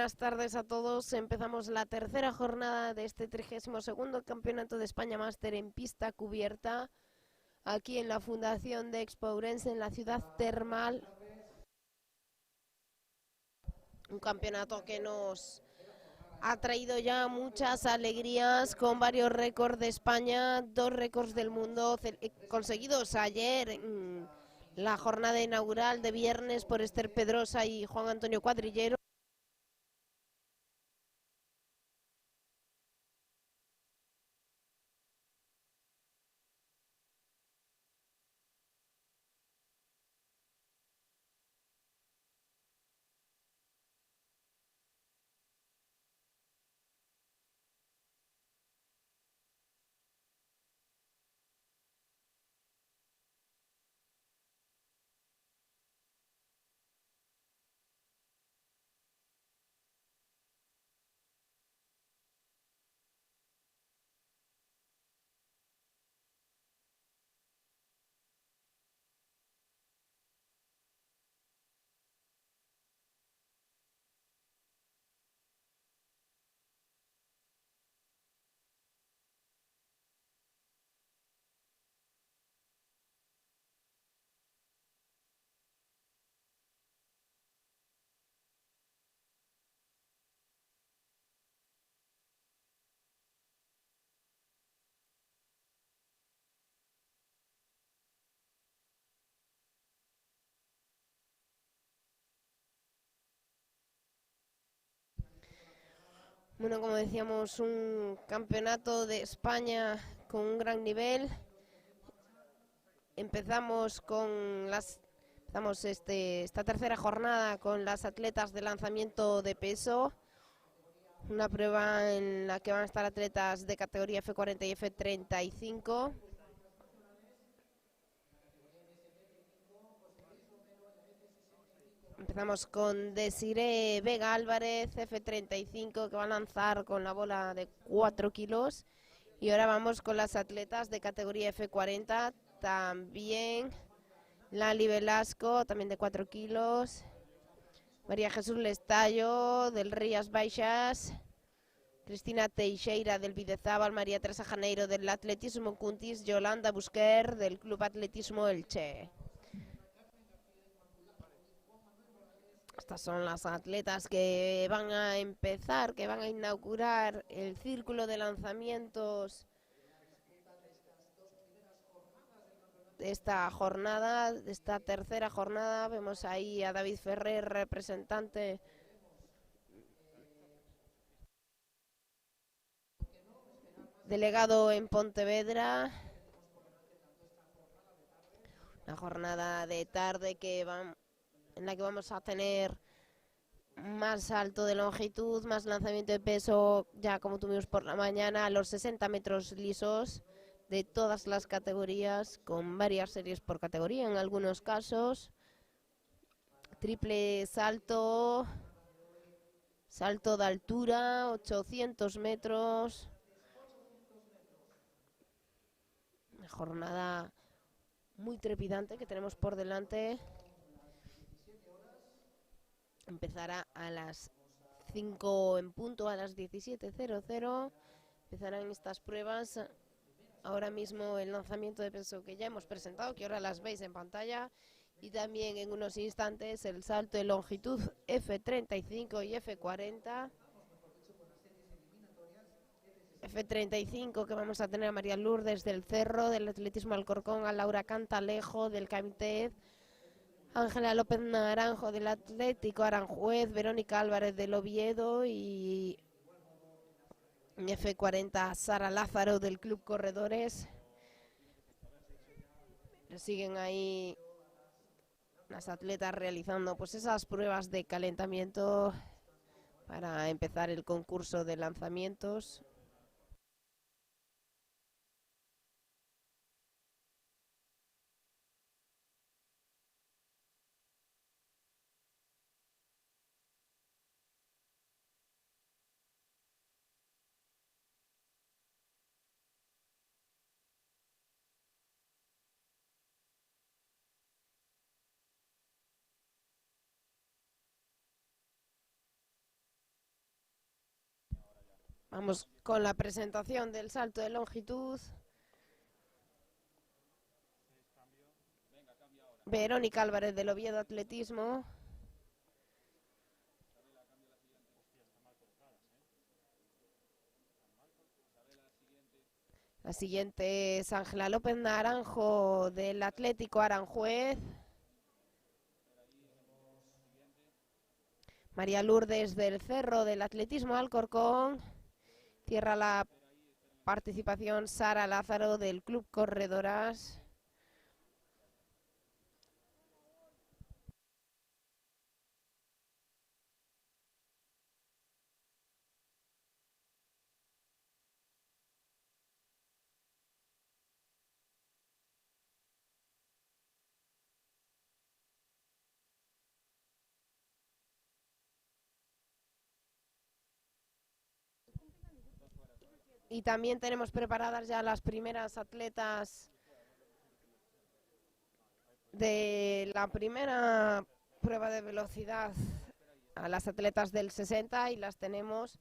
buenas tardes a todos. Empezamos la tercera jornada de este 32º Campeonato de España Máster en pista cubierta, aquí en la Fundación de Expo Ourense, en la ciudad termal. Un campeonato que nos ha traído ya muchas alegrías, con varios récords de España, 2 récords del mundo conseguidos ayer en la jornada inaugural de viernes por Esther Pedrosa y Juan Antonio Cuadrillero. Bueno, como decíamos, un campeonato de España con un gran nivel. Empezamos esta tercera jornada con las atletas de lanzamiento de peso, una prueba en la que van a estar atletas de categoría F40 y F35. Empezamos con Desiree Vega Álvarez, F35, que va a lanzar con la bola de 4 kilos. Y ahora vamos con las atletas de categoría F40, también Lali Velasco, también de 4 kilos. María Jesús Lestallo, del Rías Baixas. Cristina Teixeira, del Videzábal. María Teresa Janeiro, del Atletismo Cuntis. Yolanda Busquer, del Club Atletismo Elche. Estas son las atletas que van a empezar, que van a inaugurar el círculo de lanzamientos de esta jornada, de esta tercera jornada. Vemos ahí a David Ferrer, representante delegado en Pontevedra. Una jornada de tarde en la que vamos a tener más salto de longitud, más lanzamiento de peso, ya como tuvimos por la mañana, a los 60 metros lisos de todas las categorías, con varias series por categoría en algunos casos. Triple salto, salto de altura, 800 metros. Una jornada muy trepidante que tenemos por delante. Empezará a las 5 en punto, a las 17:00. Empezarán estas pruebas. Ahora mismo el lanzamiento de peso que ya hemos presentado, que ahora las veis en pantalla. Y también en unos instantes el salto de longitud F35 y F40. F35 que vamos a tener a María Lourdes del Cerro, del Atletismo Alcorcón, a Laura Cantalejo del CAMTED, Ángela López Naranjo del Atlético Aranjuez, Verónica Álvarez del Oviedo y en F40 Sara Lázaro del Club Corredores. Siguen ahí las atletas realizando pues esas pruebas de calentamiento para empezar el concurso de lanzamientos. Vamos con la presentación del salto de longitud. Verónica Álvarez del Oviedo Atletismo. La siguiente es Ángela López Naranjo del Atlético Aranjuez. María Lourdes del Cerro del Atletismo Alcorcón. Cierra la participación Sara Lázaro del Club Corredoras. Y también tenemos preparadas ya las primeras atletas de la primera prueba de velocidad, a las atletas del 60, y las tenemos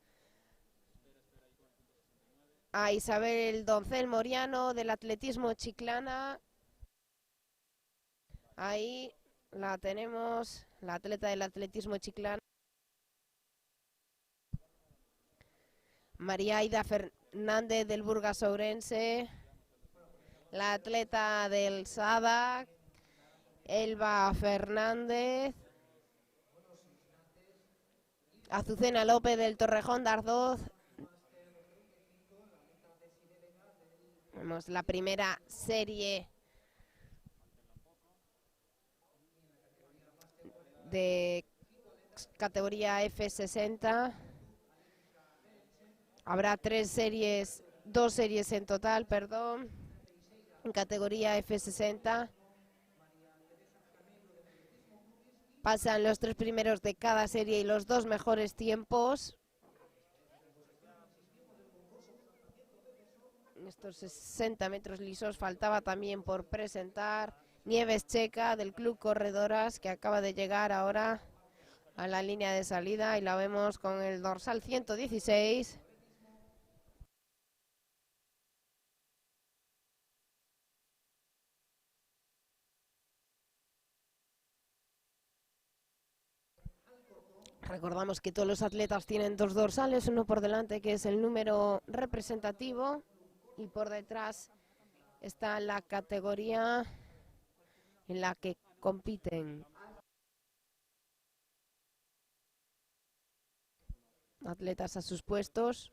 a Isabel Doncel Moriano del atletismo Chiclana. Ahí la tenemos, la atleta del atletismo Chiclana. María Aida Fernández del Burgas Ourense. La atleta del SADA, Elba Fernández. Azucena López del Torrejón de Ardoz. Vemos la primera serie de categoría F60. Habrá dos series en total, perdón, en categoría F60. Pasan los 3 primeros de cada serie y los 2 mejores tiempos. Estos 60 metros lisos faltaba también por presentar Nieves Checa del Club Corredoras, que acaba de llegar ahora a la línea de salida y la vemos con el dorsal 116. Recordamos que todos los atletas tienen 2 dorsales, uno por delante que es el número representativo y por detrás está la categoría en la que compiten. Atletas a sus puestos.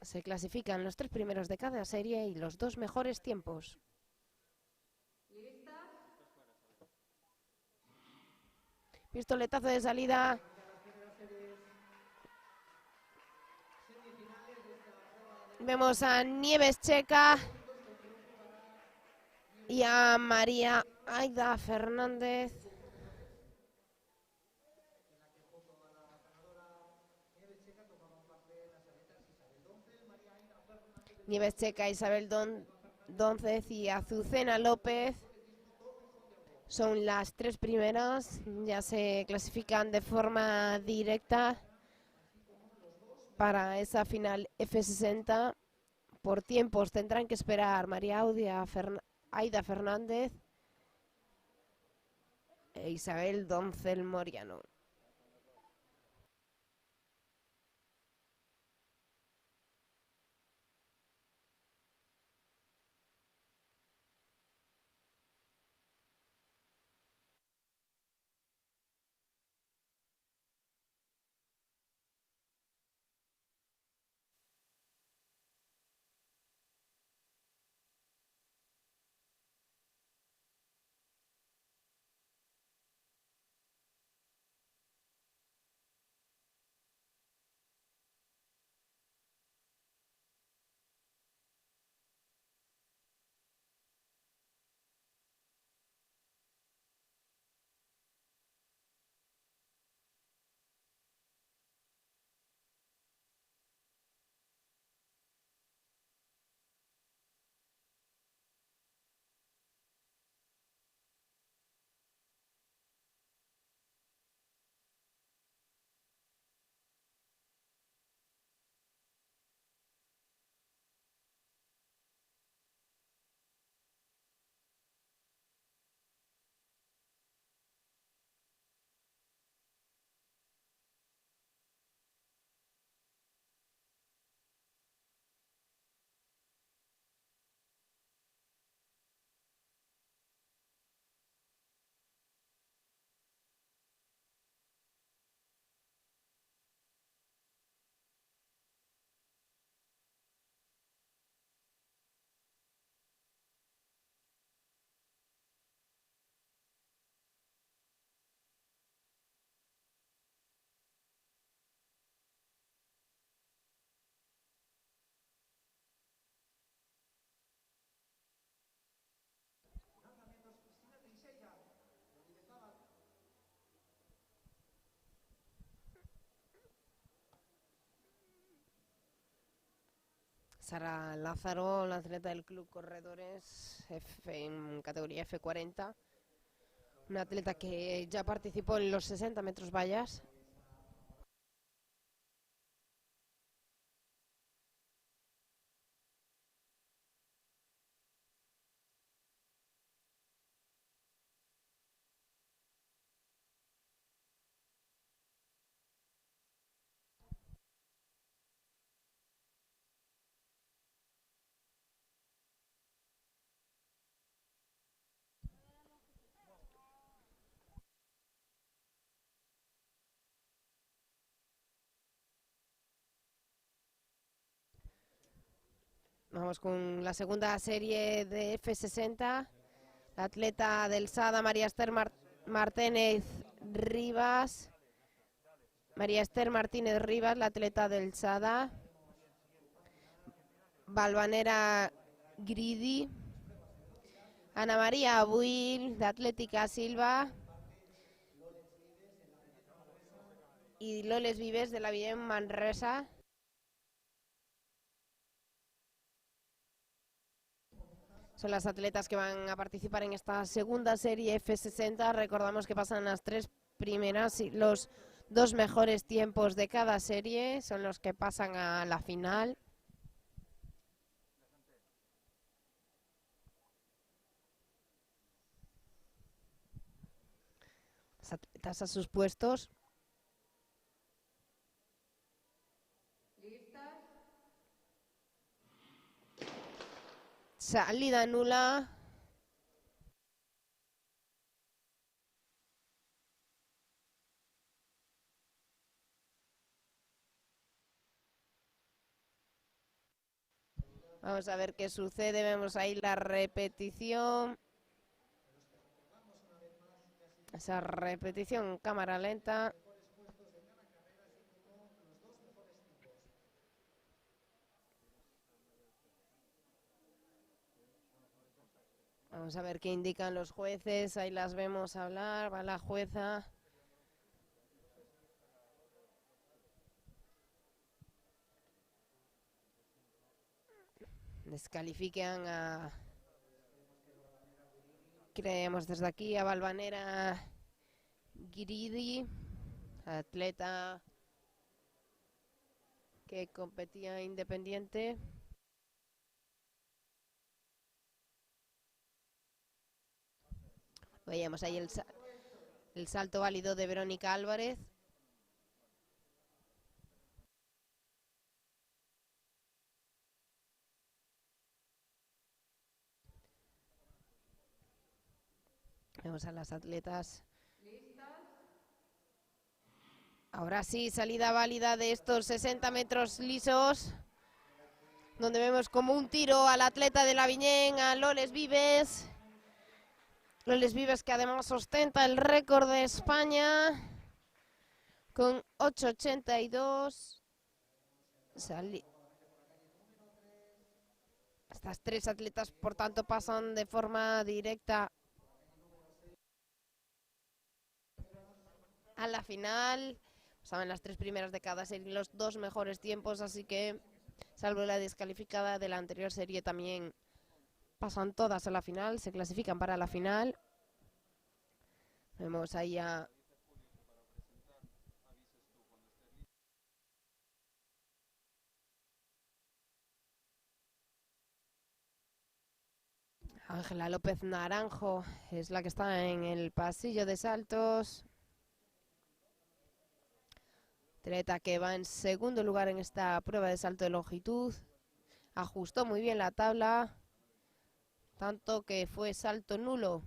Se clasifican los 3 primeros de cada serie y los 2 mejores tiempos. Pistoletazo de salida. Vemos a Nieves Checa y a María Aida Fernández. Nieves Checa, Isabel Doncez y Azucena López son las 3 primeras. Ya se clasifican de forma directa para esa final F60. Por tiempos tendrán que esperar María Aida Fernández e Isabel Doncel Moriano. Sara Lázaro, la atleta del Club Corredores en categoría F40. Una atleta que ya participó en los 60 metros vallas. Vamos con la segunda serie de F60. La atleta del SADA, María Esther Martínez Rivas. María Esther Martínez Rivas, la atleta del SADA. Balvanera Gridi. Ana María Abuil, de Atlética Silva. Y Loles Vives, de la Villem Manresa. Son las atletas que van a participar en esta segunda serie F60. Recordamos que pasan las tres primeras y los dos mejores tiempos de cada serie son los que pasan a la final. Las atletas a sus puestos. Salida nula. Vamos a ver qué sucede. Vemos ahí la repetición. Esa repetición en cámara lenta. Vamos a ver qué indican los jueces. Ahí las vemos hablar. Va la jueza. Descalifican a... Creemos desde aquí a Balvanera Gridi, atleta que competía independiente. Veíamos ahí el salto válido de Verónica Álvarez. Vemos a las atletas. Ahora sí, salida válida de estos 60 metros lisos, donde vemos como un tiro al atleta de la Viñén, a Loles Vives. Loles Vives, que además ostenta el récord de España con 8.82. Estas tres atletas, por tanto, pasan de forma directa a la final. Pasaban las tres primeras de cada serie, los dos mejores tiempos, así que, salvo la descalificada de la anterior serie, también pasan todas a la final, se clasifican para la final. Vemos ahí a Ángela López Naranjo, es la que está en el pasillo de saltos. Atleta que va en segundo lugar en esta prueba de salto de longitud. Ajustó muy bien la tabla, tanto que fue salto nulo.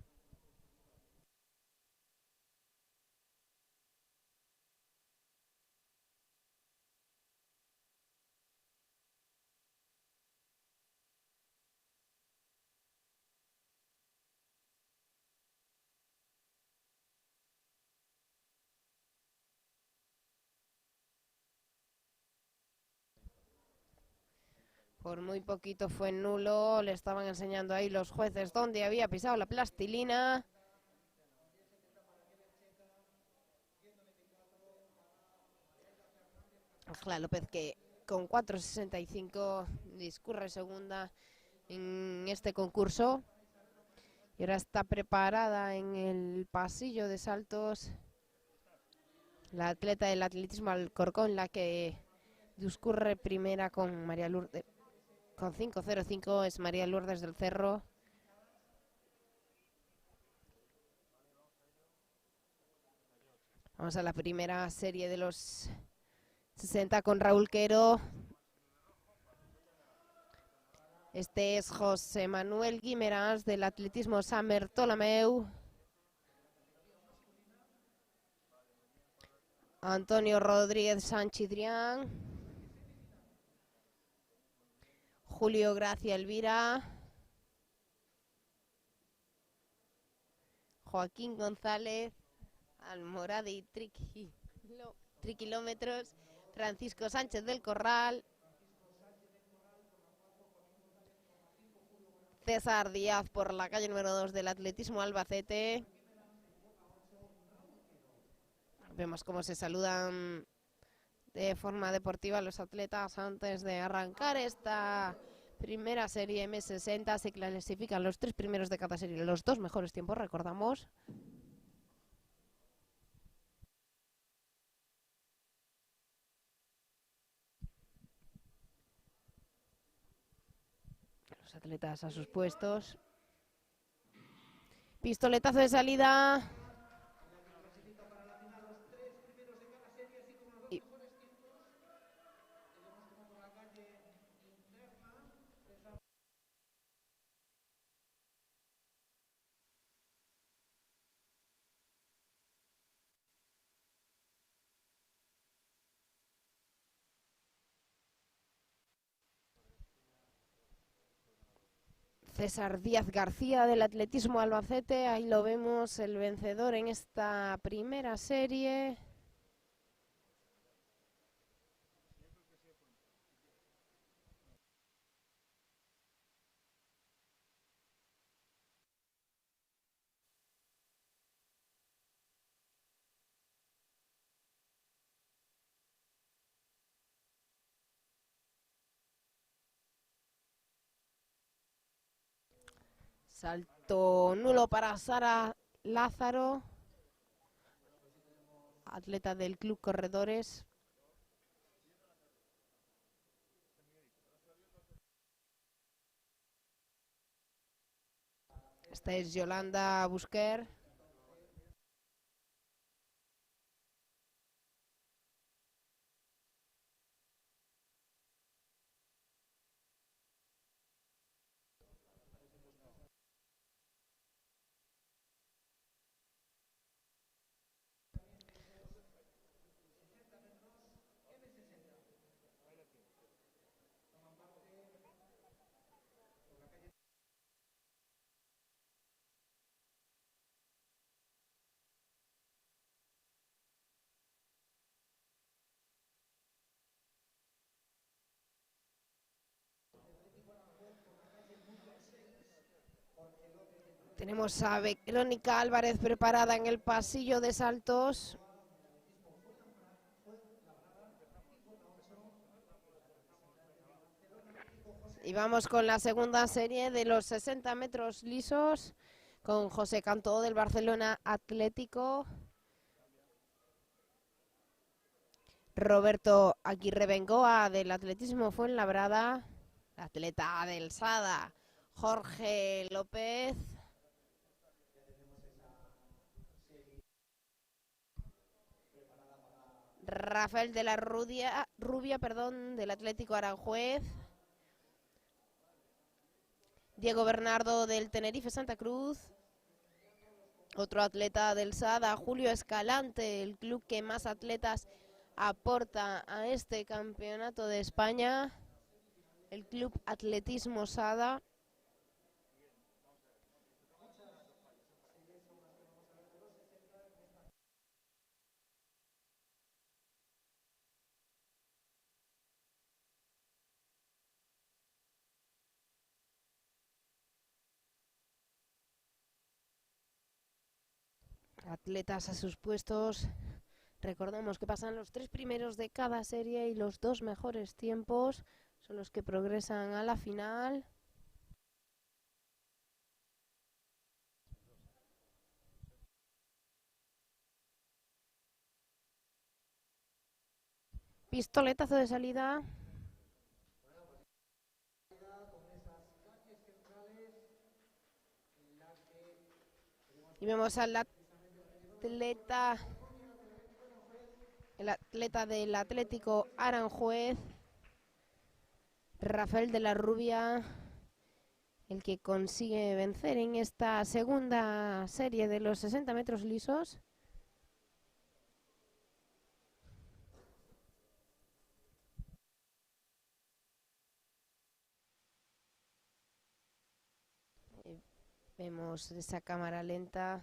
Por muy poquito fue nulo, le estaban enseñando ahí los jueces dónde había pisado la plastilina. Ángela López, que con 4.65 discurre segunda en este concurso. Y ahora está preparada en el pasillo de saltos la atleta del atletismo Alcorcón, la que discurre primera con María Lourdes. Con 5.05 es María Lourdes del Cerro. Vamos a la primera serie de los 60 con Raúl Quero. Este es José Manuel Guimerás del atletismo San Bartolomeu. Antonio Rodríguez Sanchidrián. Julio Gracia Elvira. Joaquín González. Almoradi Trikilómetros. Francisco Sánchez del Corral. César Díaz por la calle número 2 del atletismo Albacete. Vemos cómo se saludan de forma deportiva los atletas antes de arrancar esta primera serie M60. Se clasifican los 3 primeros de cada serie, los 2 mejores tiempos, recordamos. Los atletas a sus puestos. Pistoletazo de salida. César Díaz García del atletismo Albacete, ahí lo vemos, el vencedor en esta primera serie. Salto nulo para Sara Lázaro, atleta del Club Corredores. Esta es Yolanda Busquer. Tenemos a Verónica Álvarez preparada en el pasillo de saltos. Y vamos con la segunda serie de los 60 metros lisos con José Cantó del Barcelona Atlético. Roberto Aguirre Bengoa del atletismo Fuenlabrada. Atleta del Sada, Jorge López. Rafael de la Rubia, del Atlético Aranjuez. Diego Bernardo del Tenerife Santa Cruz. Otro atleta del SADA, Julio Escalante, el club que más atletas aporta a este campeonato de España, el Club Atletismo SADA. Atletas a sus puestos Recordemos que pasan los 3 primeros de cada serie y los 2 mejores tiempos son los que progresan a la final. Pistoletazo de salida. Y vemos al atleta, el atleta del Atlético Aranjuez, Rafael de la Rubia, el que consigue vencer en esta segunda serie de los 60 metros lisos. Vemos esa cámara lenta.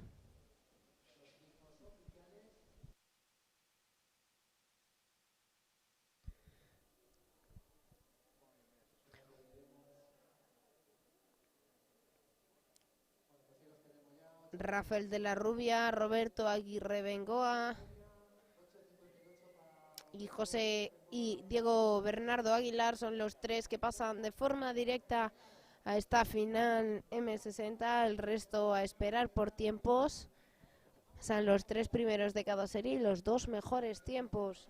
Rafael de la Rubia, Roberto Aguirre Bengoa y José y Diego Bernardo Aguilar son los 3 que pasan de forma directa a esta final M60. El resto a esperar por tiempos. Son los 3 primeros de cada serie y los 2 mejores tiempos.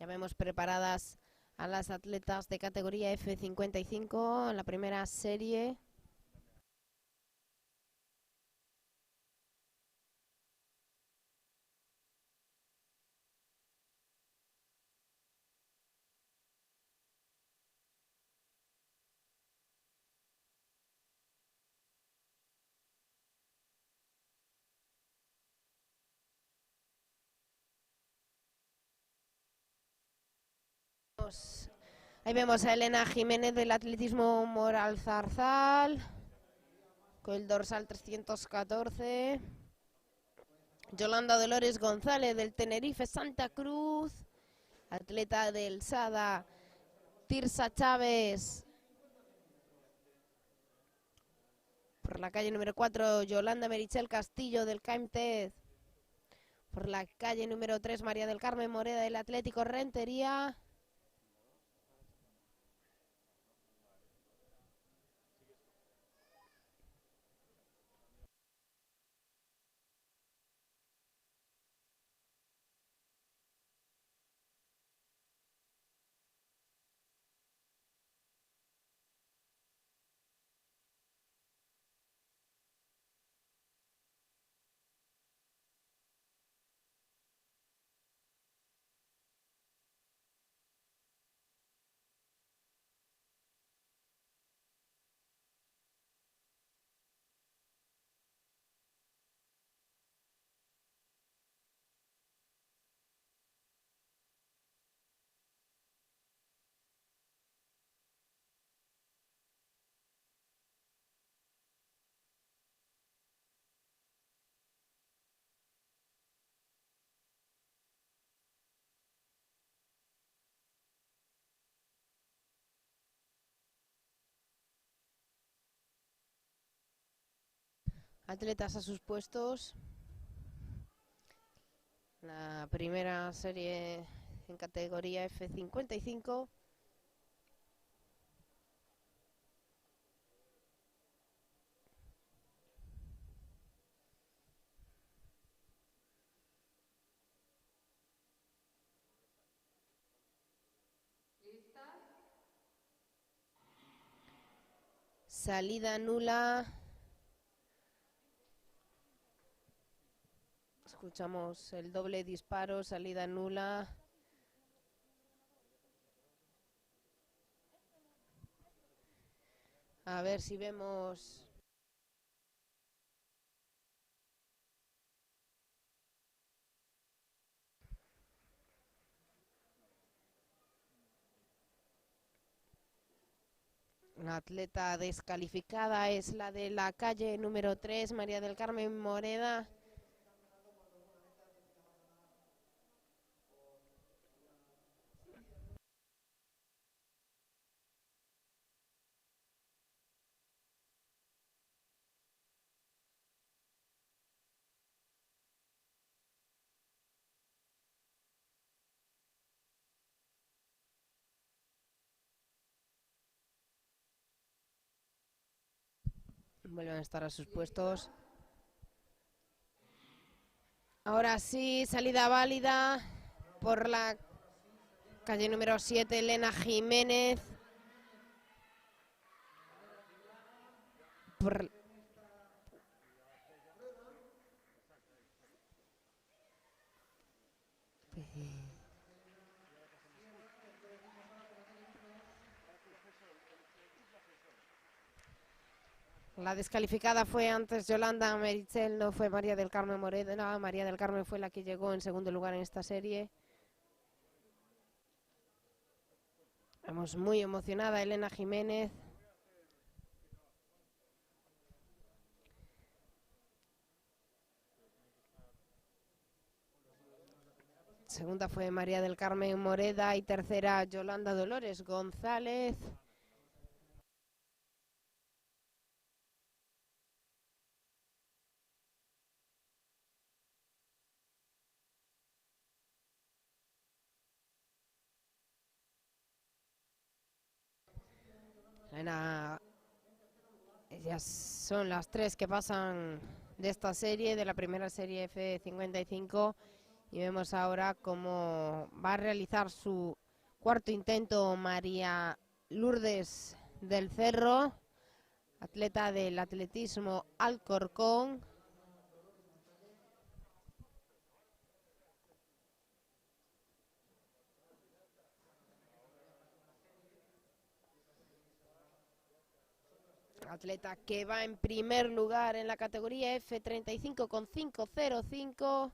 Ya vemos preparadas a las atletas de categoría F55 en la primera serie. Ahí vemos a Elena Jiménez del atletismo Moral Zarzal con el dorsal 314. Yolanda Dolores González del Tenerife Santa Cruz. Atleta del SADA Tirsa Chávez. Por la calle número 4, Yolanda Merichel Castillo del CAIMTED. Por la calle número 3, María del Carmen Moreda del Atlético Rentería. Atletas a sus puestos. La primera serie en categoría F55. Salida nula. Escuchamos el doble disparo, salida nula. A ver si vemos. La atleta descalificada es la de la calle número 3, María del Carmen Moreda. Vuelven a estar a sus puestos. Ahora sí, salida válida por la calle número 7, Elena Jiménez. Por la descalificada fue antes Yolanda Meritzel, no fue María del Carmen Moreda. María del Carmen fue la que llegó en segundo lugar en esta serie. Estamos muy emocionada Elena Jiménez. Segunda fue María del Carmen Moreda y tercera Yolanda Dolores González. Ellas son las tres que pasan de esta serie, de la primera serie F55. Y vemos ahora cómo va a realizar su cuarto intento María Lourdes del Cerro, atleta del atletismo Alcorcón. Atleta que va en primer lugar en la categoría F35 con 5.05.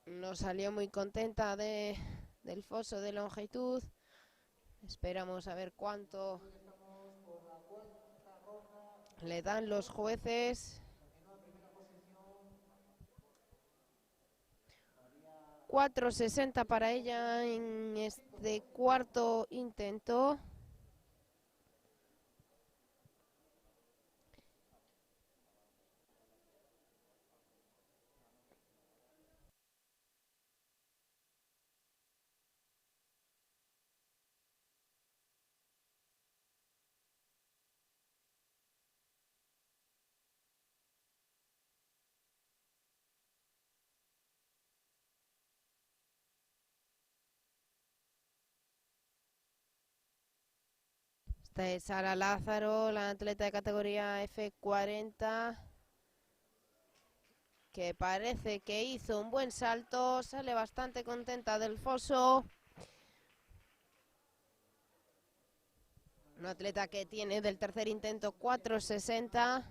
No salió muy contenta del foso de longitud. Esperamos a ver cuánto le dan los jueces. 4.60 para ella en este cuarto intento. Esta es Sara Lázaro, la atleta de categoría F40, que parece que hizo un buen salto, sale bastante contenta del foso. Una atleta que tiene del tercer intento 4.60.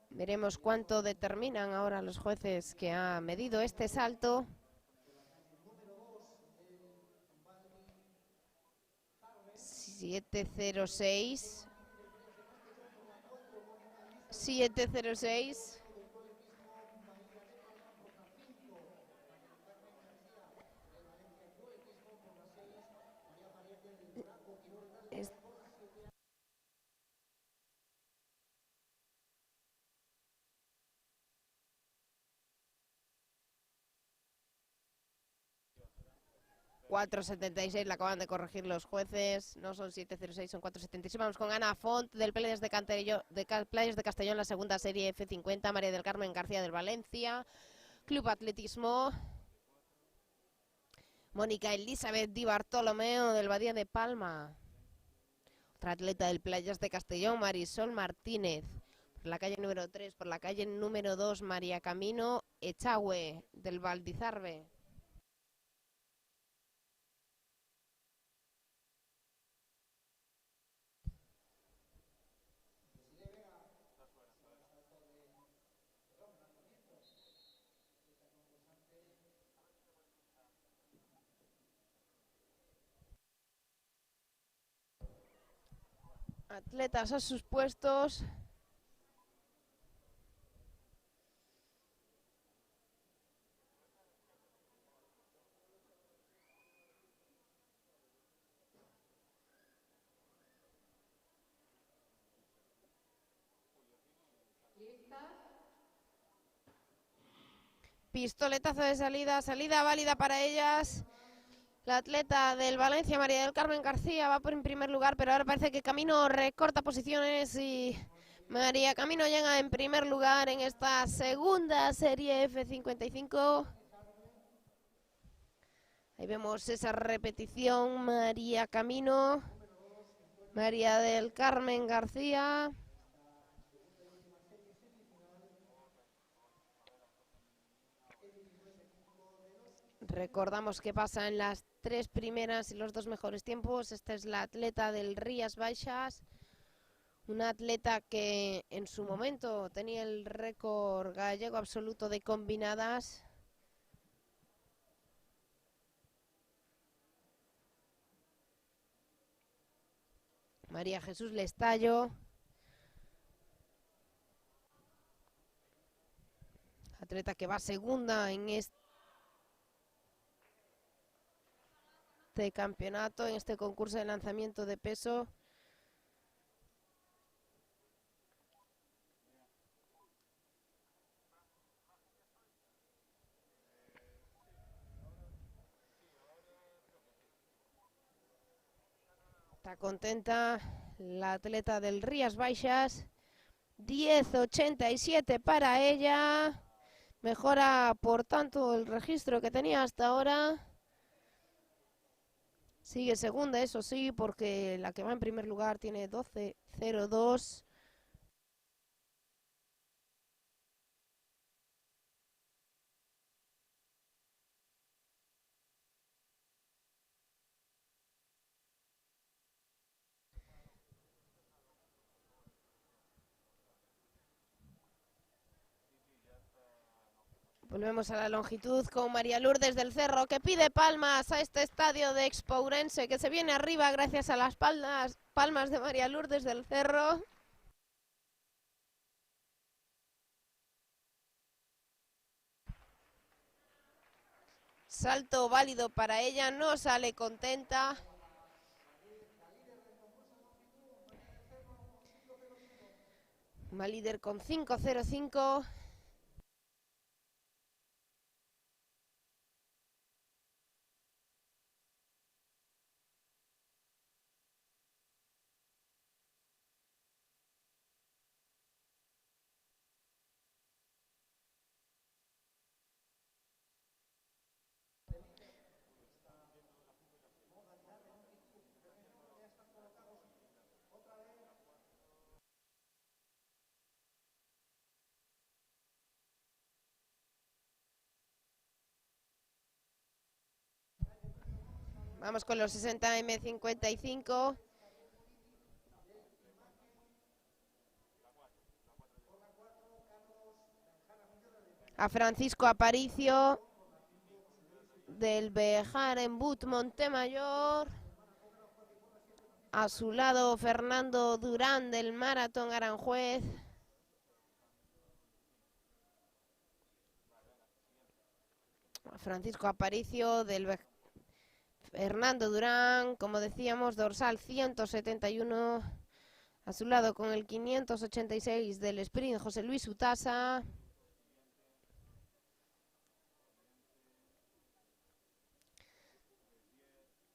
Veremos cuánto determinan ahora los jueces que ha medido este salto. 7.06. 7.06. Es 4.76, la acaban de corregir los jueces, no son 7.06, son 4.76. Vamos con Ana Font del Playas de Castellón, la segunda serie F50, María del Carmen García del Valencia, Club Atletismo, Mónica Elizabeth Di Bartolomeo del Badía de Palma, otra atleta del Playas de Castellón, Marisol Martínez, por la calle número 3, por la calle número 2, María Camino Echagüe del Valdizarbe. Atletas a sus puestos. Pistoletazo de salida, salida válida para ellas. La atleta del Valencia, María del Carmen García, va por en primer lugar, pero ahora parece que Camino recorta posiciones y María Camino llega en primer lugar en esta segunda serie F55. Ahí vemos esa repetición, María Camino, María del Carmen García. Recordamos qué pasa en las tres primeras y los dos mejores tiempos. Esta es la atleta del Rías Baixas, una atleta que en su momento tenía el récord gallego absoluto de combinadas. María Jesús Lestallo, atleta que va segunda en este campeonato, en este concurso de lanzamiento de peso. Está contenta la atleta del Rías Baixas. 10.87 para ella. Mejora, por tanto, el registro que tenía hasta ahora. Sigue segunda, eso sí, porque la que va en primer lugar tiene 12.02. Volvemos a la longitud con María Lourdes del Cerro, que pide palmas a este estadio de Expourense, que se viene arriba gracias a las palmas de María Lourdes del Cerro. Salto válido para ella, no sale contenta. Va líder con 5.05. Vamos con los 60 M55. A Francisco Aparicio del Bejar en But Montemayor. A su lado Fernando Durán del Maratón Aranjuez. Francisco Aparicio del Fernando Durán, como decíamos, dorsal 171. A su lado con el 586 del sprint José Luis Utasa.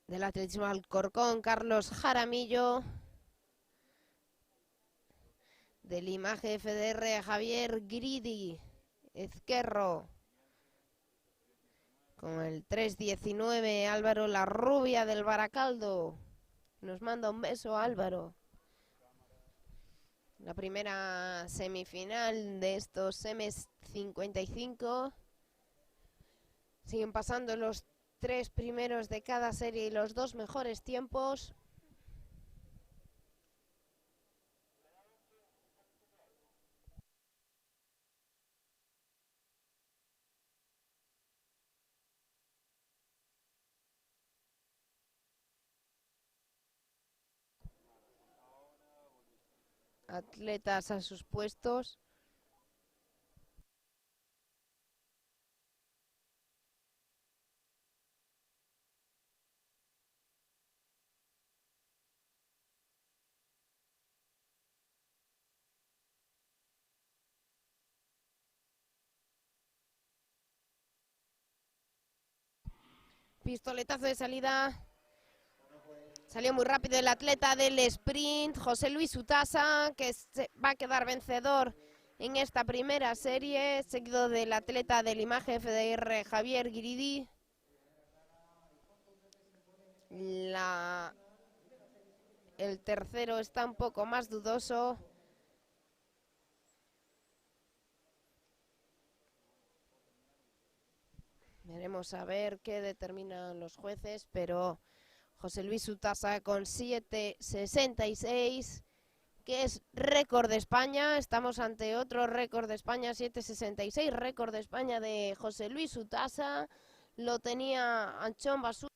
Del atletismo Alcorcón, Carlos Jaramillo. Del Imaje FDR, Javier Gridi Ezquerro. Con el 3.19, Álvaro La Rubia del Baracaldo. Nos manda un beso, Álvaro. La primera semifinal de estos M55. Siguen pasando los tres primeros de cada serie y los dos mejores tiempos. atletas a sus puestos. Pistoletazo de salida. Salió muy rápido el atleta del sprint, José Luis Utasa, que va a quedar vencedor en esta primera serie, seguido del atleta del Imagen FDR, Javier Guiridi. El tercero está un poco más dudoso. Veremos a ver qué determinan los jueces, pero José Luis Utasa con 7.66, que es récord de España. Estamos ante otro récord de España, 7.66, récord de España de José Luis Utasa. Lo tenía Anchón Basú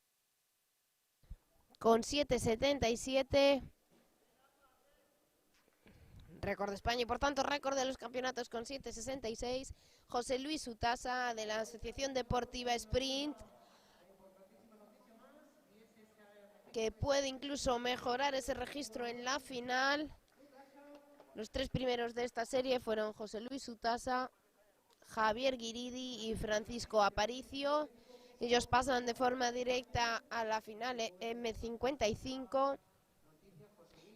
con 7.77. Récord de España y por tanto récord de los campeonatos con 7.66. José Luis Utasa de la Asociación Deportiva Sprint, que puede incluso mejorar ese registro en la final. Los tres primeros de esta serie fueron José Luis Utasa, Javier Guiridi y Francisco Aparicio. Ellos pasan de forma directa a la final M55.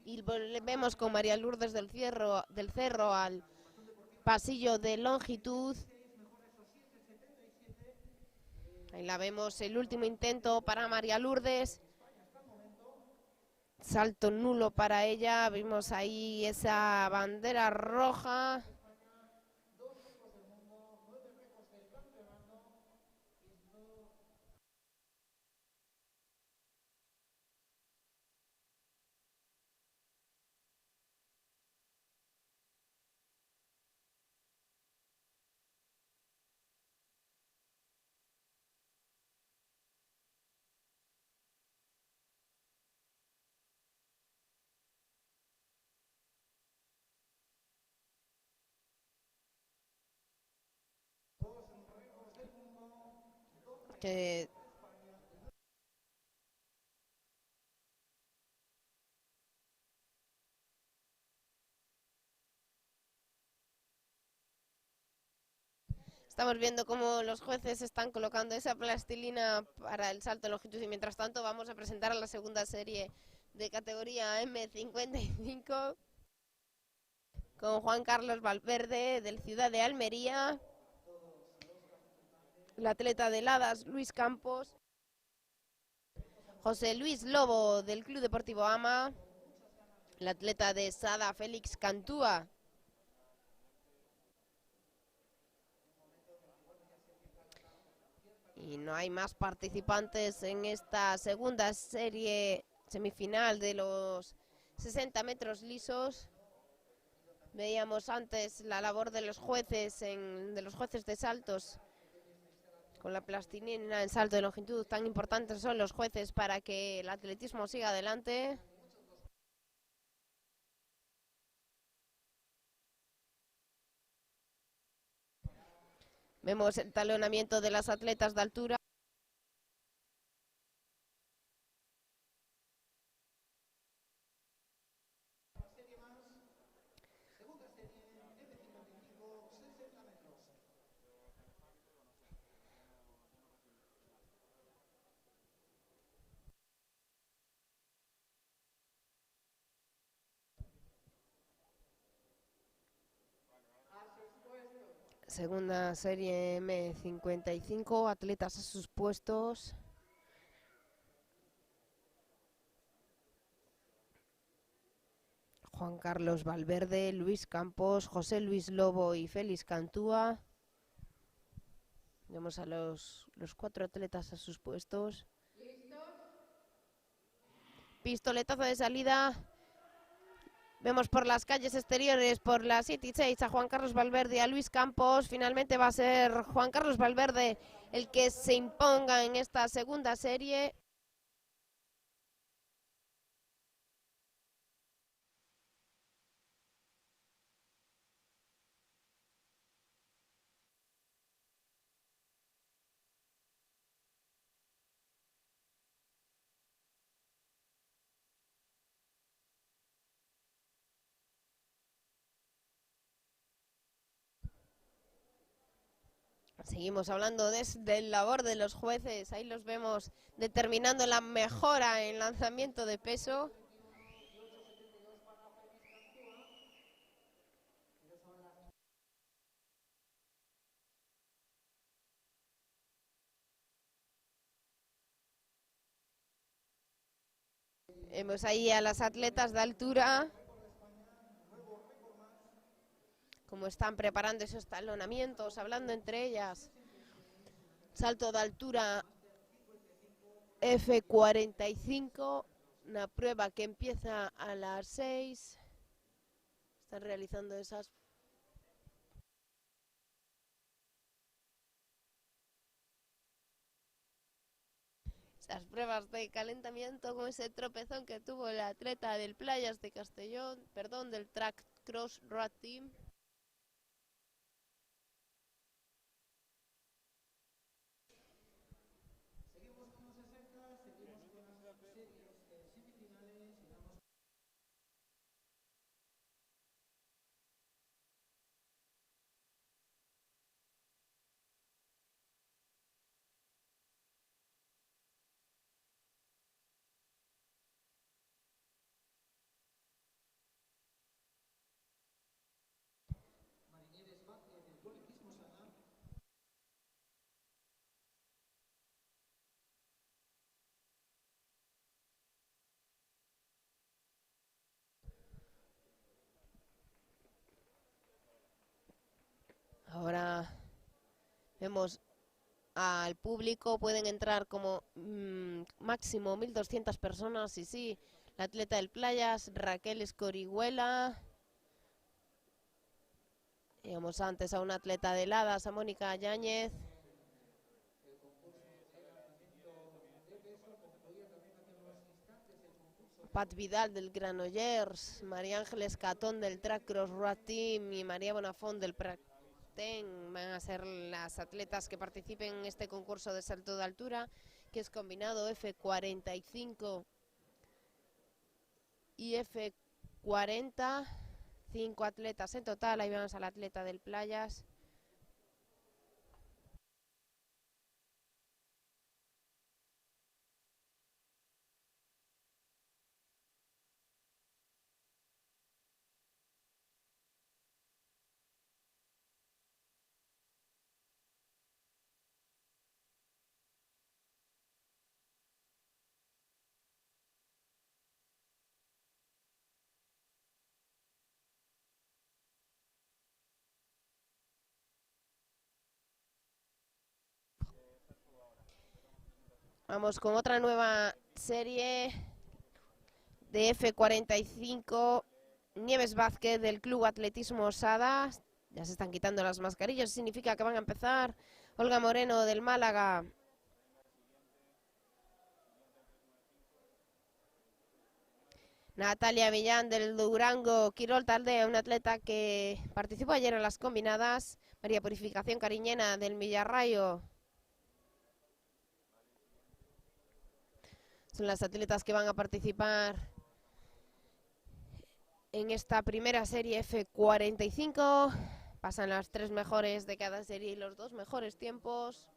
Y volvemos con María Lourdes del Cerro al pasillo de longitud. Ahí la vemos, el último intento para María Lourdes. Salto nulo para ella. Vimos ahí esa bandera roja. Que estamos viendo cómo los jueces están colocando esa plastilina para el salto de longitud y mientras tanto vamos a presentar a la segunda serie de categoría M55 con Juan Carlos Valverde del Ciudad de Almería, el atleta de Ladas Luis Campos, José Luis Lobo del Club Deportivo Ama, el atleta de Sada Félix Cantúa, y no hay más participantes en esta segunda serie semifinal de los 60 metros lisos. Veíamos antes la labor de los jueces de saltos con la plastilina en salto de longitud. Tan importantes son los jueces para que el atletismo siga adelante. Vemos el talonamiento de las atletas de altura. Segunda serie M55, atletas a sus puestos. Juan Carlos Valverde, Luis Campos, José Luis Lobo y Félix Cantúa. Vemos a los cuatro atletas a sus puestos. Pistoletazo de salida. Vemos por las calles exteriores, por la 7 y 6, a Juan Carlos Valverde y a Luis Campos. Finalmente va a ser Juan Carlos Valverde el que se imponga en esta segunda serie. Seguimos hablando del labor de los jueces. Ahí los vemos determinando la mejora en lanzamiento de peso. Vemos ahí a las atletas de altura, cómo están preparando esos talonamientos, hablando entre ellas. Salto de altura F45, una prueba que empieza a las 6. Están realizando esas pruebas de calentamiento con ese tropezón que tuvo el atleta del Playas de Castellón, perdón, del Track Cross Road Team. Ahora vemos al público, pueden entrar como máximo 1.200 personas, y sí, la atleta del Playas, Raquel Escorihuela. Vemos antes a una atleta de heladas, a Mónica Yáñez. Pat Vidal del Granollers, María Ángeles Catón del Track Cross Road Team y María Bonafont del Practen van a ser las atletas que participen en este concurso de salto de altura, que es combinado F45 y F40. 5 atletas en total. Ahí vemos al atleta del Playas. Vamos con otra nueva serie de F45. Nieves Vázquez del Club Atletismo Osada. Ya se están quitando las mascarillas, significa que van a empezar. Olga Moreno del Málaga. Natalia Villán del Durango. Quirol Taldea, una atleta que participó ayer en las combinadas. María Purificación Cariñena del Millarrayo. Son las atletas que van a participar en esta primera serie F45. Pasan las 3 mejores de cada serie y los 2 mejores tiempos.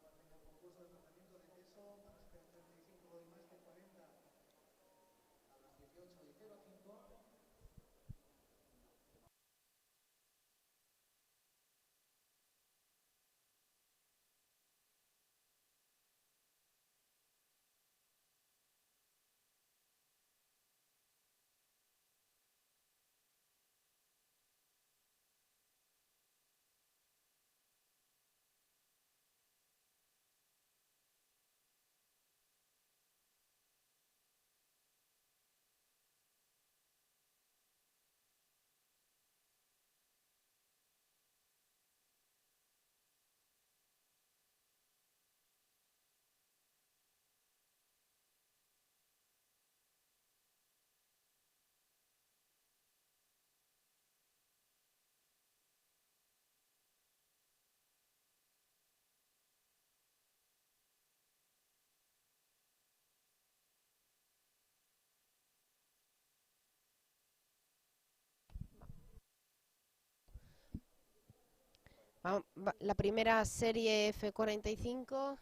La primera serie F45.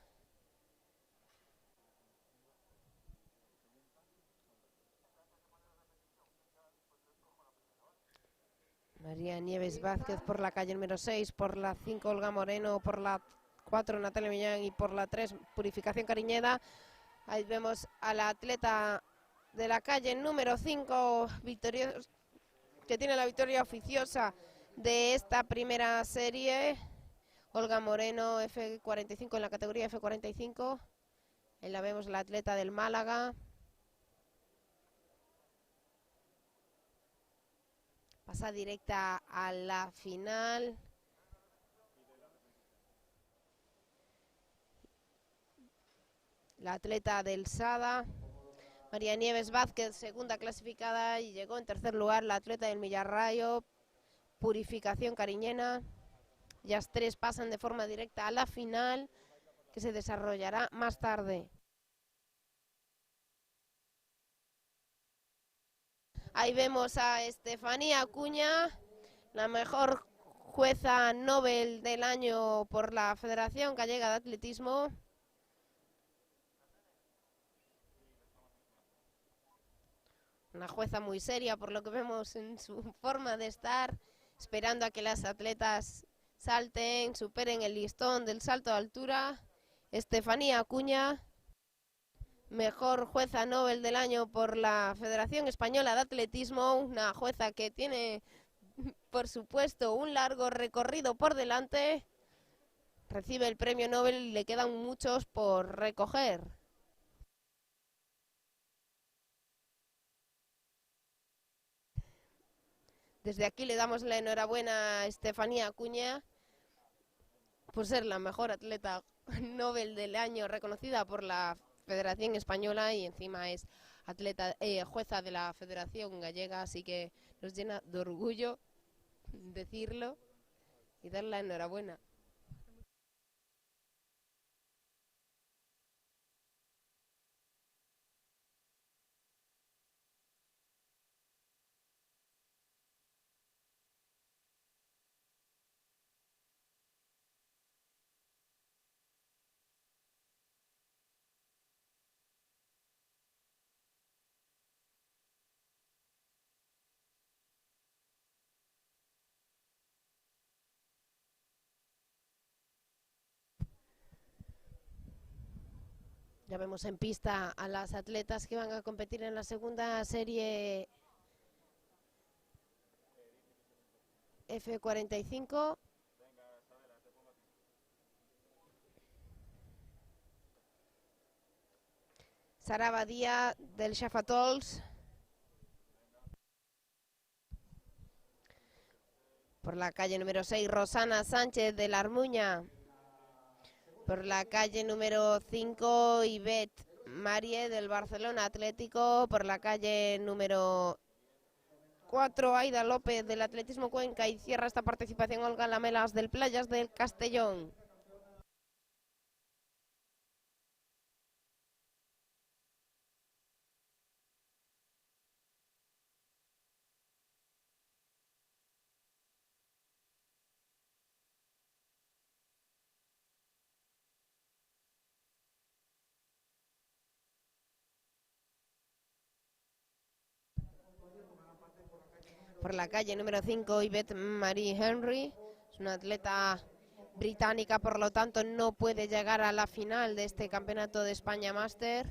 María Nieves Vázquez por la calle número 6, por la 5 Olga Moreno, por la 4 Natalia Millán y por la 3 Purificación Cariñeda. Ahí vemos a la atleta de la calle número 5, que tiene la victoria oficiosa de esta primera serie. Olga Moreno, F45 en la categoría F45. Ahí la vemos, la atleta del Málaga. Pasa directa a la final. La atleta del Sada, María Nieves Vázquez, segunda clasificada, y llegó en tercer lugar la atleta del Millarrayo, Purificación Cariñena. Ellas tres pasan de forma directa a la final, que se desarrollará más tarde. Ahí vemos a Estefanía Acuña, la mejor jueza Nobel del año por la Federación Gallega de Atletismo. Una jueza muy seria por lo que vemos en su forma de estar, esperando a que las atletas salten, superen el listón del salto de altura. Estefanía Acuña, mejor jueza Nobel del año por la Federación Española de Atletismo, una jueza que tiene, por supuesto, un largo recorrido por delante. Recibe el premio Nobel y le quedan muchos por recoger. Desde aquí le damos la enhorabuena a Estefanía Acuña por ser la mejor atleta Nobel del año reconocida por la Federación Española, y encima es jueza de la Federación Gallega, así que nos llena de orgullo decirlo y dar la enhorabuena. Ya vemos en pista a las atletas que van a competir en la segunda serie F45. Sara Badía del Xafatols. Por la calle número 6, Rosana Sánchez de la Armuña. Por la calle número 5, Ivette Marie del Barcelona Atlético. Por la calle número 4, Aida López del Atletismo Cuenca. Y cierra esta participación Olga Lamelas del Playas del Castellón. Por la calle número 5, Ivette Marie Henry. Es una atleta británica, por lo tanto no puede llegar a la final de este Campeonato de España Máster.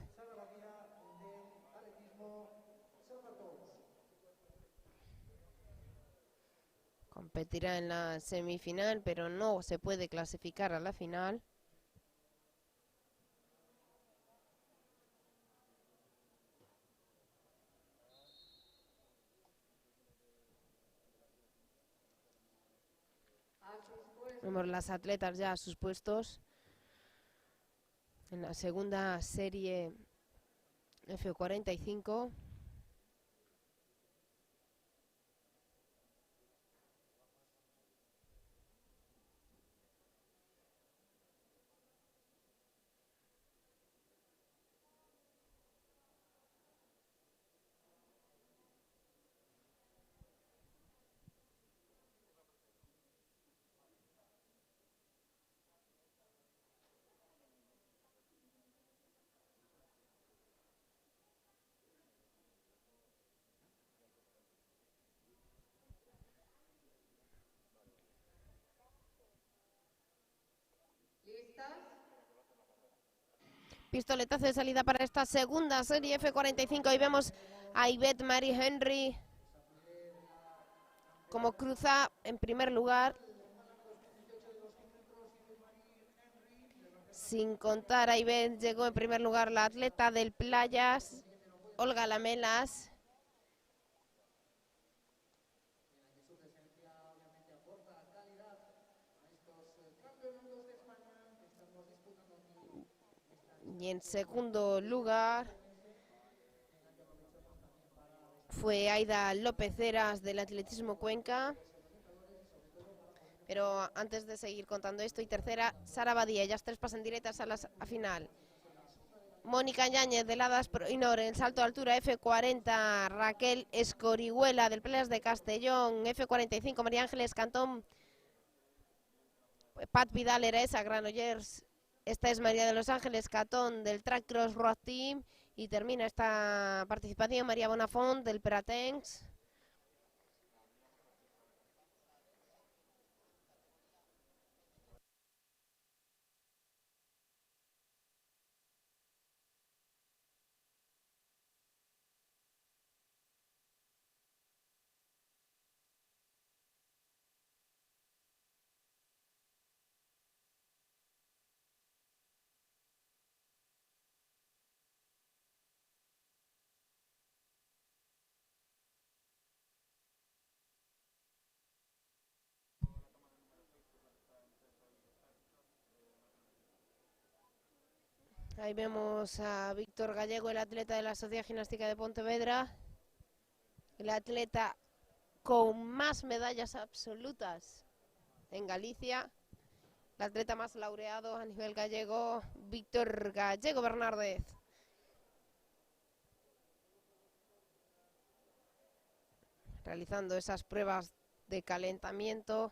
Competirá en la semifinal, pero no se puede clasificar a la final. Vemos las atletas ya a sus puestos en la segunda serie F45. Pistoletazo de salida para esta segunda serie F45. Y vemos a Yvette Marie Henry como cruza en primer lugar. Sin contar a Yvette, llegó en primer lugar la atleta del Playas, Olga Lamelas. Y en segundo lugar fue Aida López Heras del Atletismo Cuenca. Pero antes de seguir contando esto, y tercera, Sara Badía. Ellas tres pasan directas a final. Mónica Yáñez del Hadas Proinor en salto de altura F40. Raquel Escorihuela del Playas de Castellón F45. María Ángeles Cantón. Pat Vidal era esa, Granollers. Esta es María de los Ángeles Catón del Track Cross Road Team. Y termina esta participación María Bonafont del Pratense. Ahí vemos a Víctor Gallego, el atleta de la Sociedad Gimnástica de Pontevedra. El atleta con más medallas absolutas en Galicia. El atleta más laureado a nivel gallego, Víctor Gallego Bernárdez. Realizando esas pruebas de calentamiento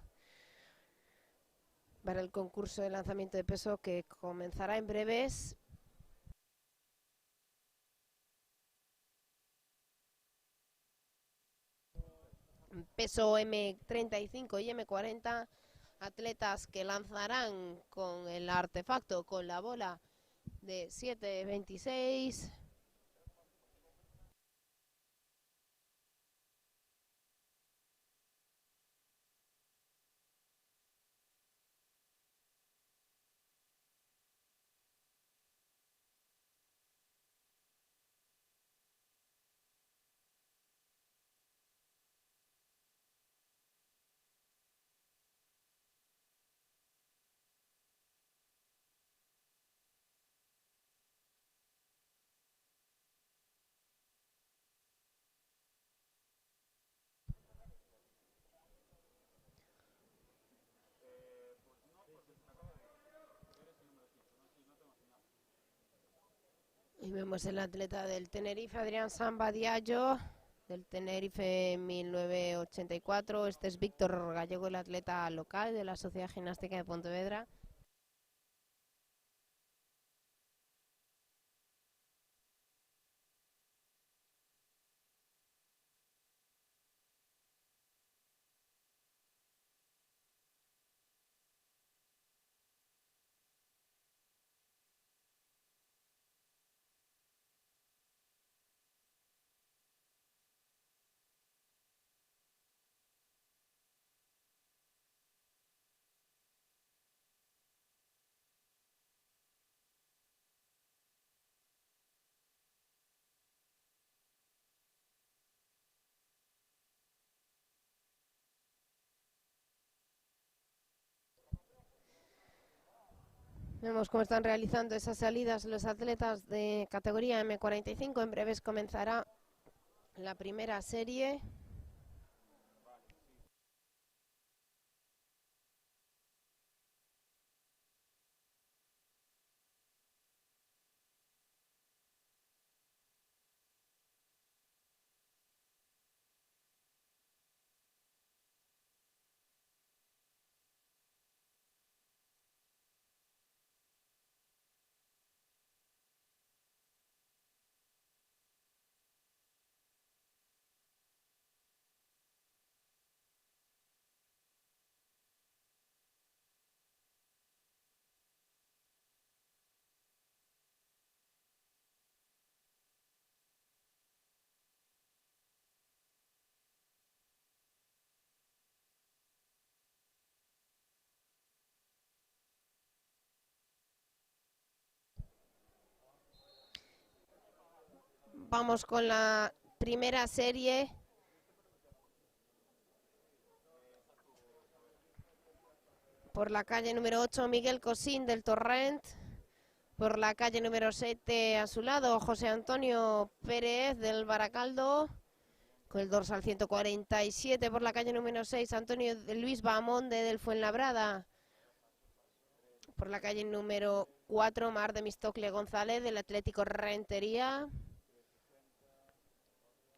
para el concurso de lanzamiento de peso que comenzará en breves. Peso M35 y M40, atletas que lanzarán con el artefacto, con la bola de 7.26. Y vemos el atleta del Tenerife, Adrián Samba Diallo, del Tenerife 1984. Este es Víctor Gallego, el atleta local de la Sociedad Gimnástica de Pontevedra. Vemos cómo están realizando esas salidas los atletas de categoría M45. En breves comenzará la primera serie. Vamos con la primera serie. Por la calle número 8, Miguel Cosín del Torrent. Por la calle número 7, a su lado, José Antonio Pérez del Baracaldo. Con el dorsal 147, por la calle número 6, Antonio Luis Bamonde del Fuenlabrada. Por la calle número 4, Mar de Mistocle González del Atlético Rentería.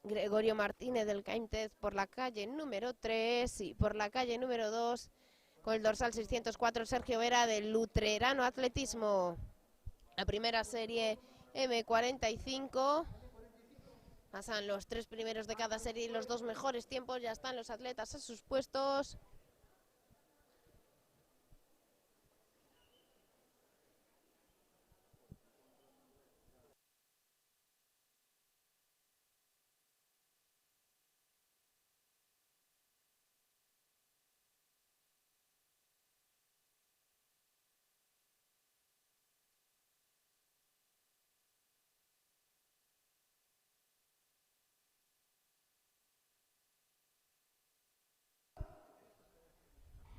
Gregorio Martínez del Caimtez por la calle número 3 y por la calle número 2, con el dorsal 604, Sergio Vera del Lutrerano Atletismo. La primera serie M45. Pasan los 3 primeros de cada serie y los 2 mejores tiempos. Ya están los atletas a sus puestos.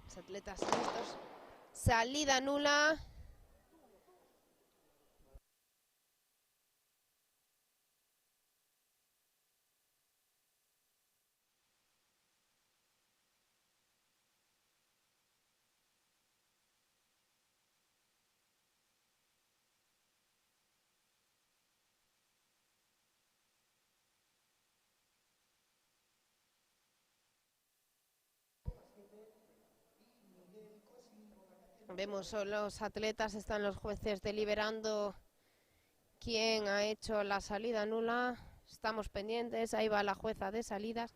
Los atletas listos. Salida nula. Vemos los atletas, están los jueces deliberando quién ha hecho la salida nula. Estamos pendientes, ahí va la jueza de salidas.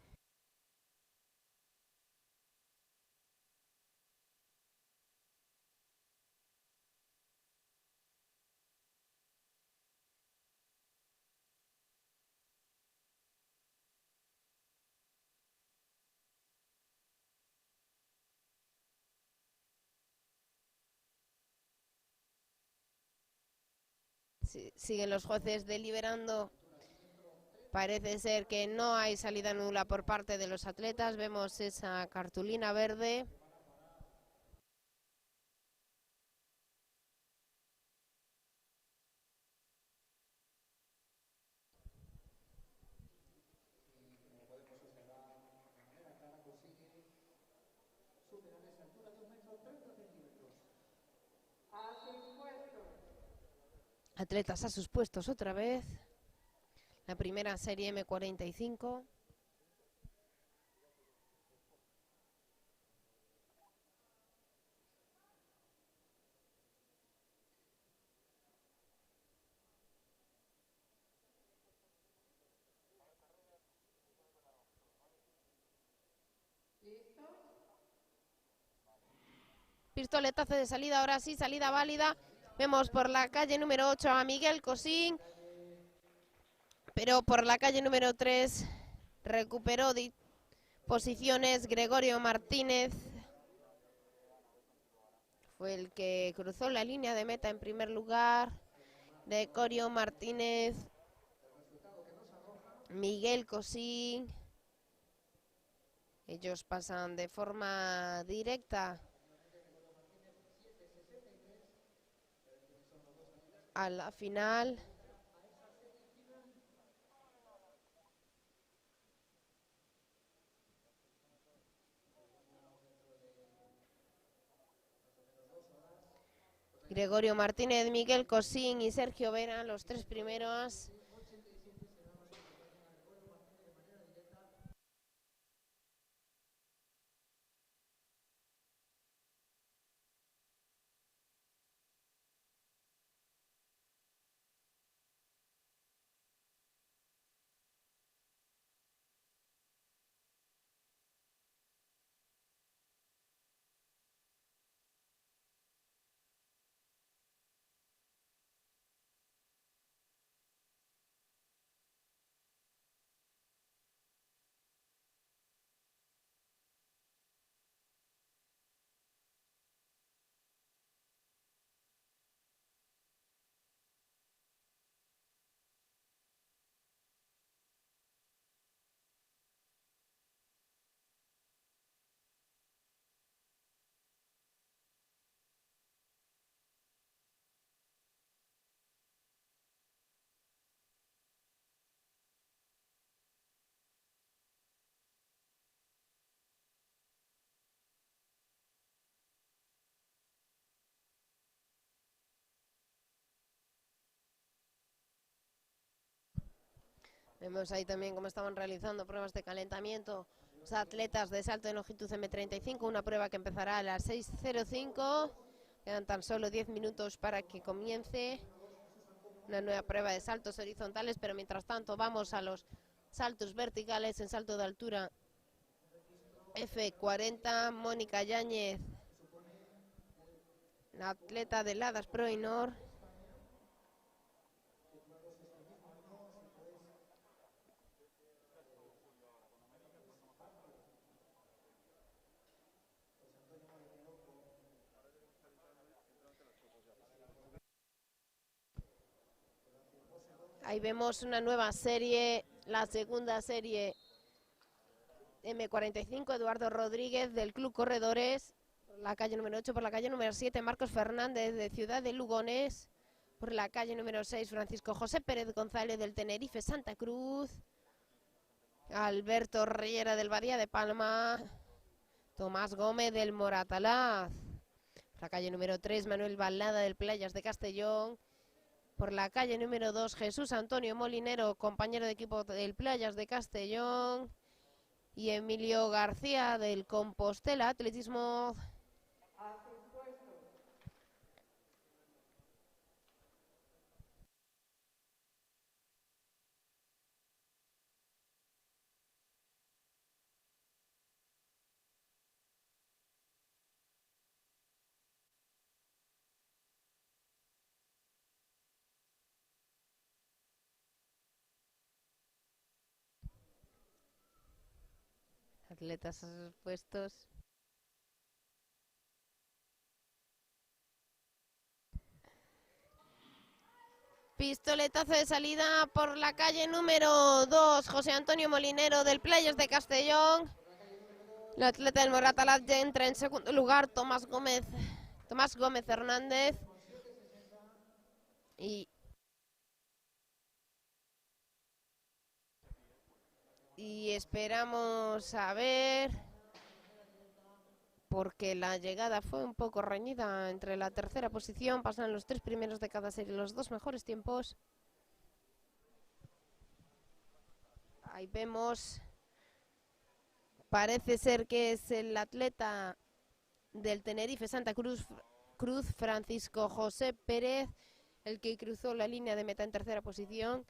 Siguen los jueces deliberando. Parece ser que no hay salida nula por parte de los atletas. Vemos esa cartulina verde. Atletas a sus puestos otra vez. La primera serie M45. Pistoletazo de salida, ahora sí, salida válida. Vemos por la calle número 8 a Miguel Cosín, pero por la calle número 3 recuperó posiciones Gregorio Martínez. Fue el que cruzó la línea de meta en primer lugar. Gregorio Martínez, Miguel Cosín. Ellos pasan de forma directa a la final. Gregorio Martínez, Miguel Cosín y Sergio Vera, los 3 primeros. Vemos ahí también cómo estaban realizando pruebas de calentamiento los atletas de salto de longitud M35, una prueba que empezará a las 6:05. Quedan tan solo 10 minutos para que comience una nueva prueba de saltos horizontales, pero mientras tanto vamos a los saltos verticales. En salto de altura F40, Mónica Yáñez, la atleta de Ladas Pro Inor. Ahí vemos una nueva serie, la segunda serie M45, Eduardo Rodríguez del Club Corredores, por la calle número 8, por la calle número 7, Marcos Fernández de Ciudad de Lugones, por la calle número 6, Francisco José Pérez González del Tenerife Santa Cruz, Alberto Riera del Badía de Palma, Tomás Gómez del Moratalaz, por la calle número 3, Manuel Balada del Playas de Castellón, por la calle número 2, Jesús Antonio Molinero, compañero de equipo del Playas de Castellón, y Emilio García del Compostela Atletismo. Atletas a sus puestos. Pistoletazo de salida por la calle número 2, José Antonio Molinero del Playas de Castellón. El atleta del Moratalaz ya entra en segundo lugar, Tomás Gómez Hernández. Y esperamos a ver, porque la llegada fue un poco reñida entre la tercera posición. Pasan los 3 primeros de cada serie, los 2 mejores tiempos. Ahí vemos, parece ser que es el atleta del Tenerife Santa Cruz, Francisco José Pérez, el que cruzó la línea de meta en tercera posición.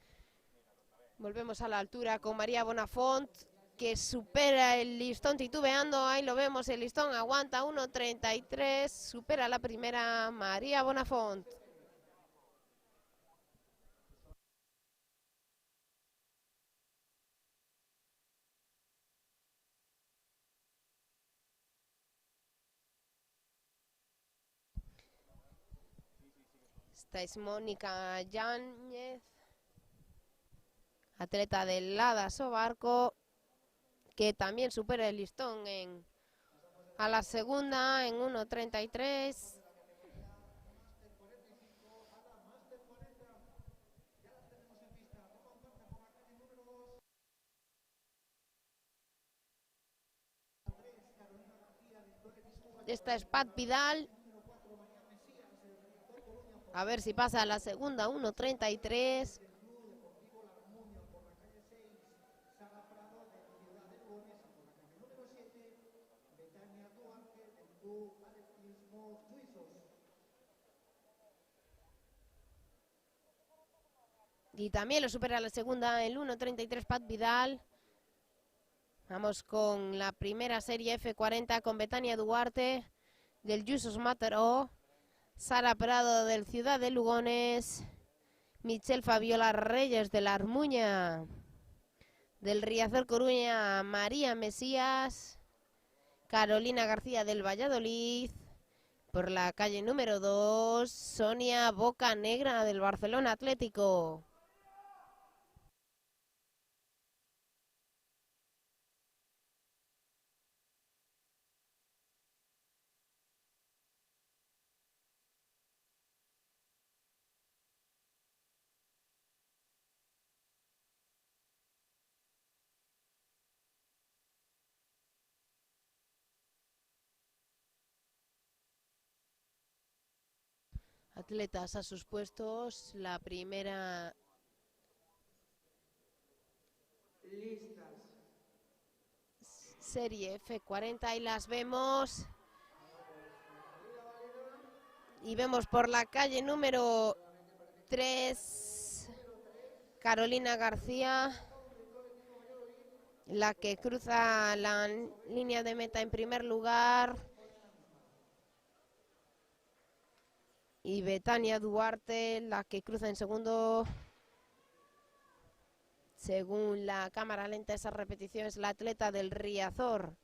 Volvemos a la altura con María Bonafont, que supera el listón titubeando. Ahí lo vemos, el listón aguanta 1:33, supera la primera María Bonafont. Esta es Mónica Yáñez, atleta del Lada Sobarco, que también supera el listón a la segunda en 1:33. Esta es Pat Vidal. A ver si pasa a la segunda, 1:33. Y también lo supera la segunda, el 1:33 Pat Vidal. Vamos con la primera serie F40 con Betania Duarte del Yusos Mataró, Sara Prado del Ciudad de Lugones, Michelle Fabiola Reyes de la Armuña, del Riazor Coruña, María Mesías, Carolina García del Valladolid, por la calle número 2, Sonia Boca Negra del Barcelona Atlético. Atletas a sus puestos, la primera Serie F40 y las vemos. Y vemos por la calle número 3 Carolina García, la que cruza la línea de meta en primer lugar. Y Betania Duarte, la que cruza en segundo. Según la cámara lenta, esa repetición es la atleta del Riazor,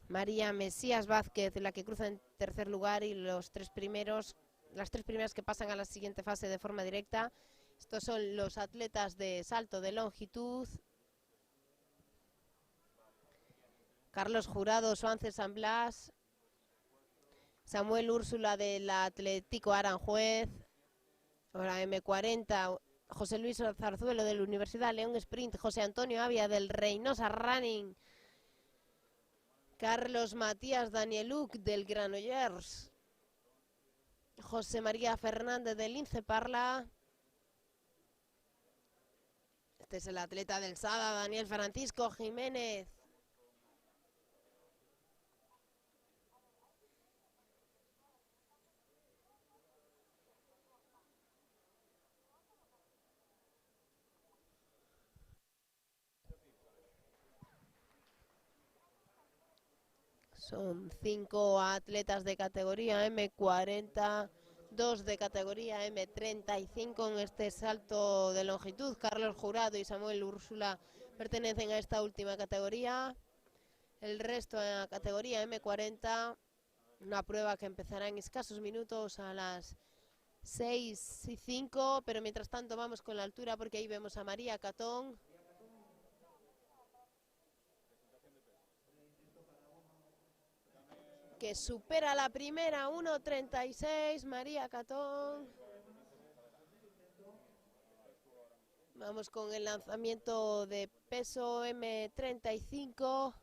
María Mesías Vázquez, la que cruza en tercer lugar, y las tres primeras que pasan a la siguiente fase de forma directa. Estos son los atletas de salto de longitud. Carlos Jurado, Suárez San Blas, Samuel Úrsula del Atlético Aranjuez, ahora M40, José Luis Zarzuelo de la Universidad León Sprint, José Antonio Avia del Reynosa Running, Carlos Matías Danieluk del Granollers, José María Fernández del Lince Parla. Este es el atleta del Sada, Daniel Francisco Jiménez. Son 5 atletas de categoría M40, 2 de categoría M35 en este salto de longitud. Carlos Jurado y Samuel Úrsula pertenecen a esta última categoría. El resto en la categoría M40, una prueba que empezará en escasos minutos a las 6:05, pero mientras tanto vamos con la altura porque ahí vemos a María Catón, que supera la primera, 1:36, María Catón. Vamos con el lanzamiento de peso M35.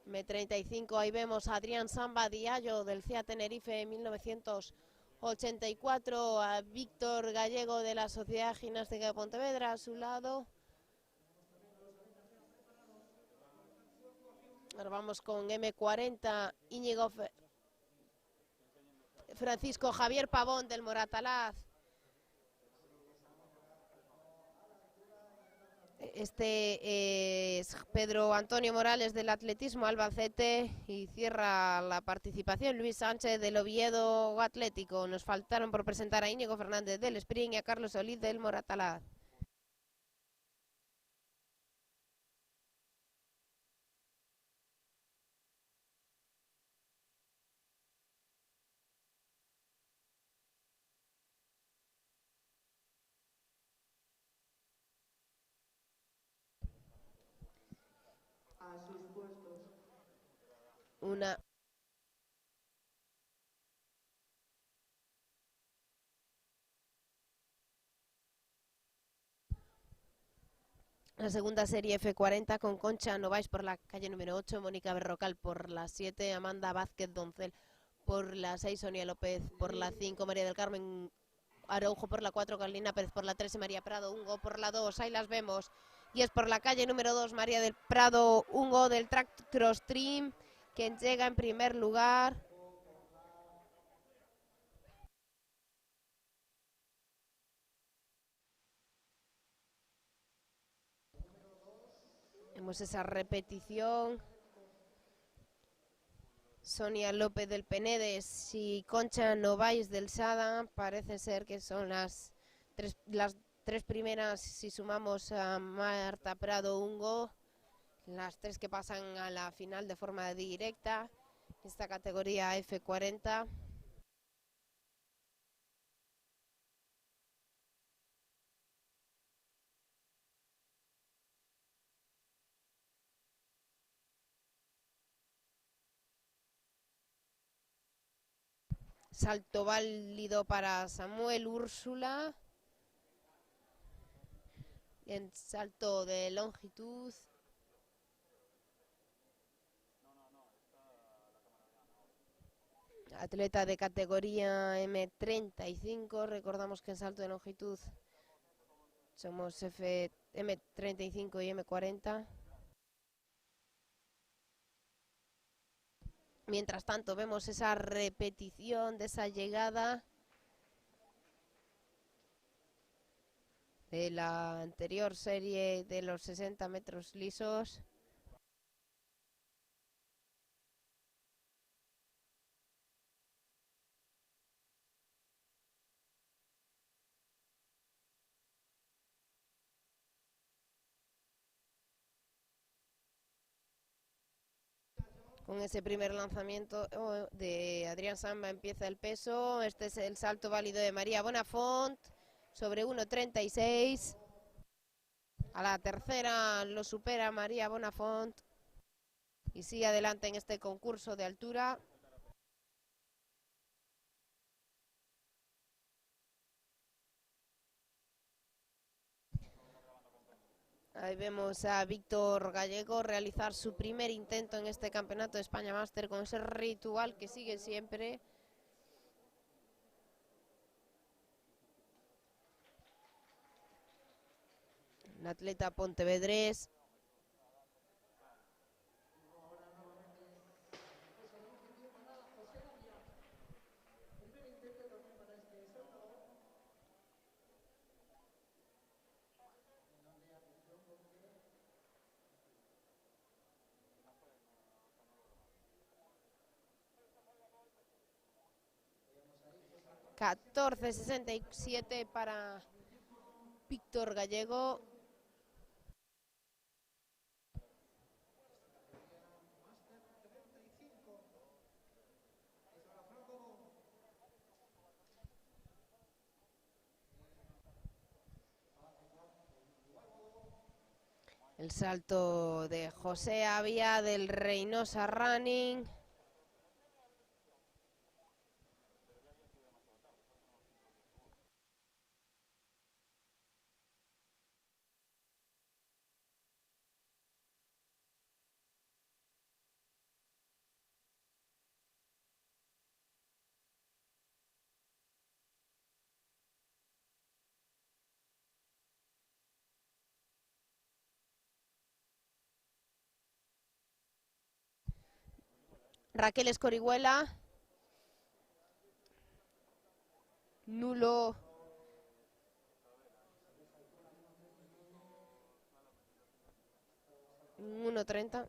M35, ahí vemos a Adrián Samba Diallo del CIA Tenerife en 1984, a Víctor Gallego de la Sociedad Gimnástica de Pontevedra a su lado. Ahora vamos con M40, Íñigo Francisco Javier Pavón del Moratalaz. Este es Pedro Antonio Morales del Atletismo Albacete y cierra la participación Luis Sánchez del Oviedo Atlético. Nos faltaron por presentar a Íñigo Fernández del Spring y a Carlos Solís del Moratalaz. Una La segunda serie F40 con Concha Novaes por la calle número 8, Mónica Berrocal por la 7, Amanda Vázquez Doncel por la 6, Sonia López por la 5, María del Carmen Araujo por la 4, Carolina Pérez por la 3 y María Prado Ungo por la 2. Ahí las vemos. Y es por la calle número 2, María del Prado Ungo del Track Cross Stream, quien llega en primer lugar. Vemos esa repetición. Sonia López del Penedes y Concha Novaes del Sada. Parece ser que son las tres primeras, si sumamos a Marta Prado Ungo, las 3 que pasan a la final de forma directa. Esta categoría F40. Salto válido para Samuel Úrsula. En salto de longitud. Atleta de categoría M35. Recordamos que en salto de longitud Somos M35 y M40. Mientras tanto vemos esa repetición de esa llegada de la anterior serie de los 60 metros lisos. Con ese primer lanzamiento de Adrián Samba empieza el peso. Este es el salto válido de María Bonafont sobre 1.36. A la tercera lo supera María Bonafont y sigue adelante en este concurso de altura. Ahí vemos a Víctor Gallego realizar su primer intento en este campeonato de España Máster con ese ritual que sigue siempre. Un atleta pontevedrés. ...14.67 para Víctor Gallego. El salto de José Avia del Reynosa Running. Raquel Escorihuela. Nulo. Un 1.30.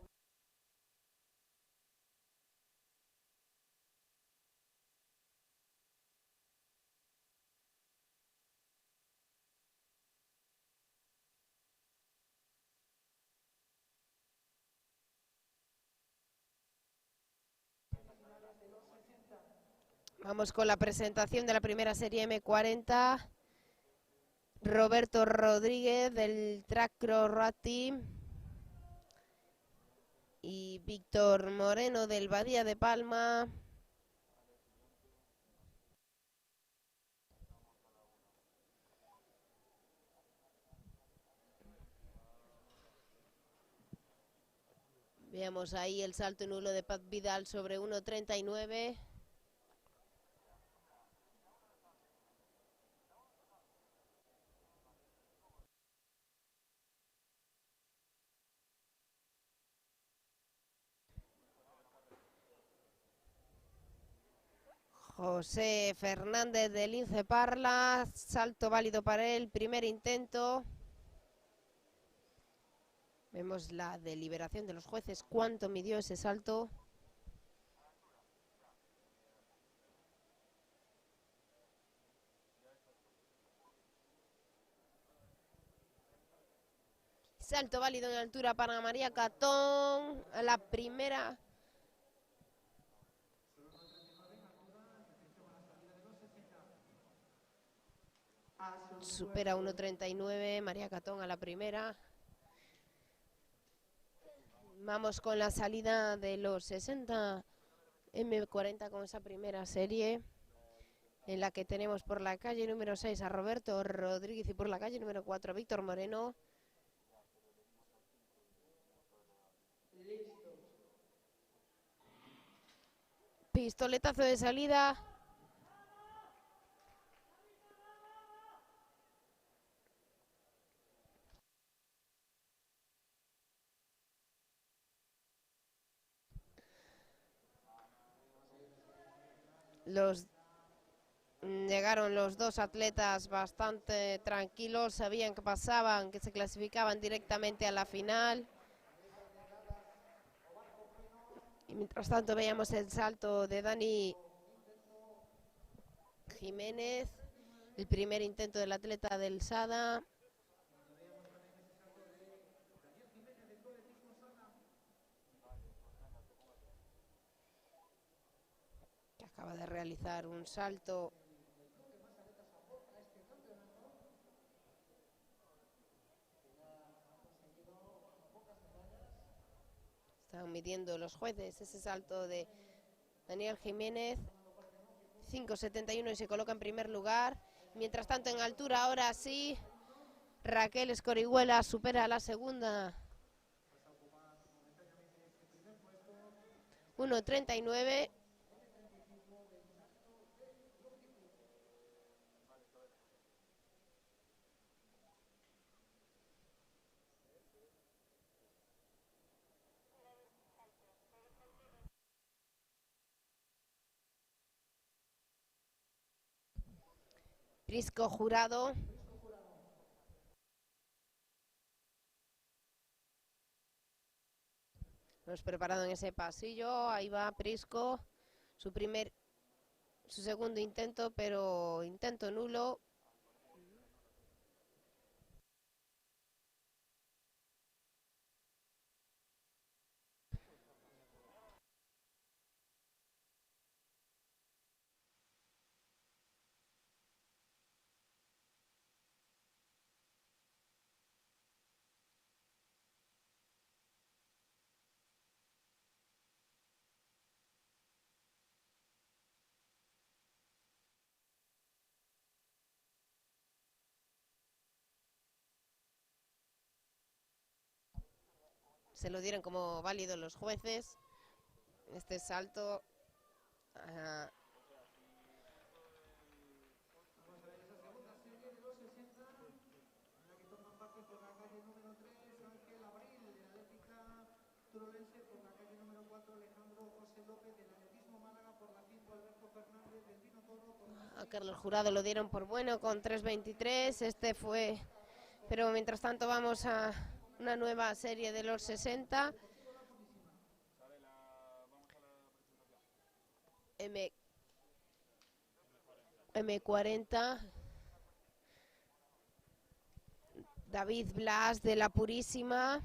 Vamos con la presentación de la primera serie M40. Roberto Rodríguez del Track Cross Road Team. Y Víctor Moreno del Badía de Palma. Veamos ahí el salto nulo de Paz Vidal sobre 1.39. José Fernández del Lince Parla, salto válido para él, primer intento. Vemos la deliberación de los jueces, cuánto midió ese salto. Salto válido en altura para María Catón, a la primera. Supera 1.39, María Catón a la primera. Vamos con la salida de los 60 M40 con esa primera serie, en la que tenemos por la calle número 6 a Roberto Rodríguez y por la calle número 4 a Víctor Moreno. Pistoletazo de salida. Los Llegaron los dos atletas bastante tranquilos, sabían que pasaban, que se clasificaban directamente a la final. Y mientras tanto veíamos el salto de Dani Jiménez, el primer intento del atleta del SADA. Que acaba de realizar un salto están midiendo los jueces ese salto de Daniel Jiménez, 5.71 y se coloca en primer lugar. Mientras tanto en altura ahora sí, Raquel Escorihuela supera a la segunda, 1.39. Prisco Jurado. Hemos preparado en ese pasillo. Ahí va Prisco. Su segundo intento, pero intento nulo. Se lo dieron como válido los jueces. Este salto a Carlos Jurado lo dieron por bueno con 3.23. Este fue, pero mientras tanto vamos a una nueva serie de los 60. M40. David Blas de la Purísima.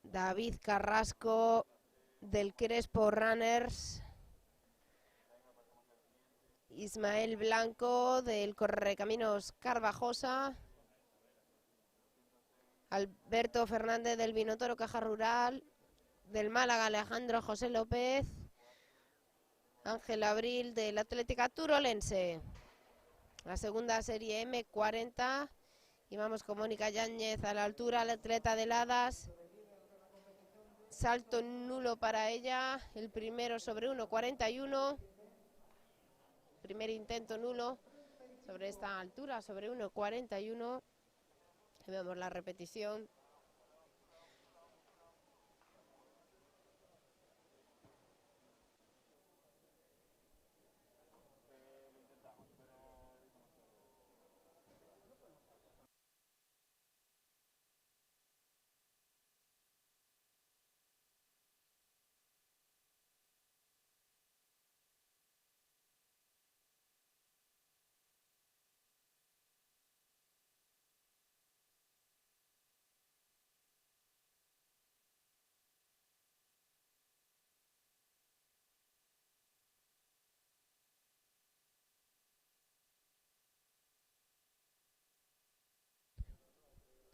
David Carrasco del Crespo Runners. Ismael Blanco del Correcaminos Carvajosa. Alberto Fernández del Vinotoro Caja Rural. Del Málaga Alejandro José López. Ángel Abril del Atlética Turolense. La segunda serie M40. Y vamos con Mónica Yáñez a la altura, la atleta de Ladas. Salto nulo para ella. El primero sobre 1.41. Primer intento nulo sobre esta altura, sobre 1.41. Vemos la repetición.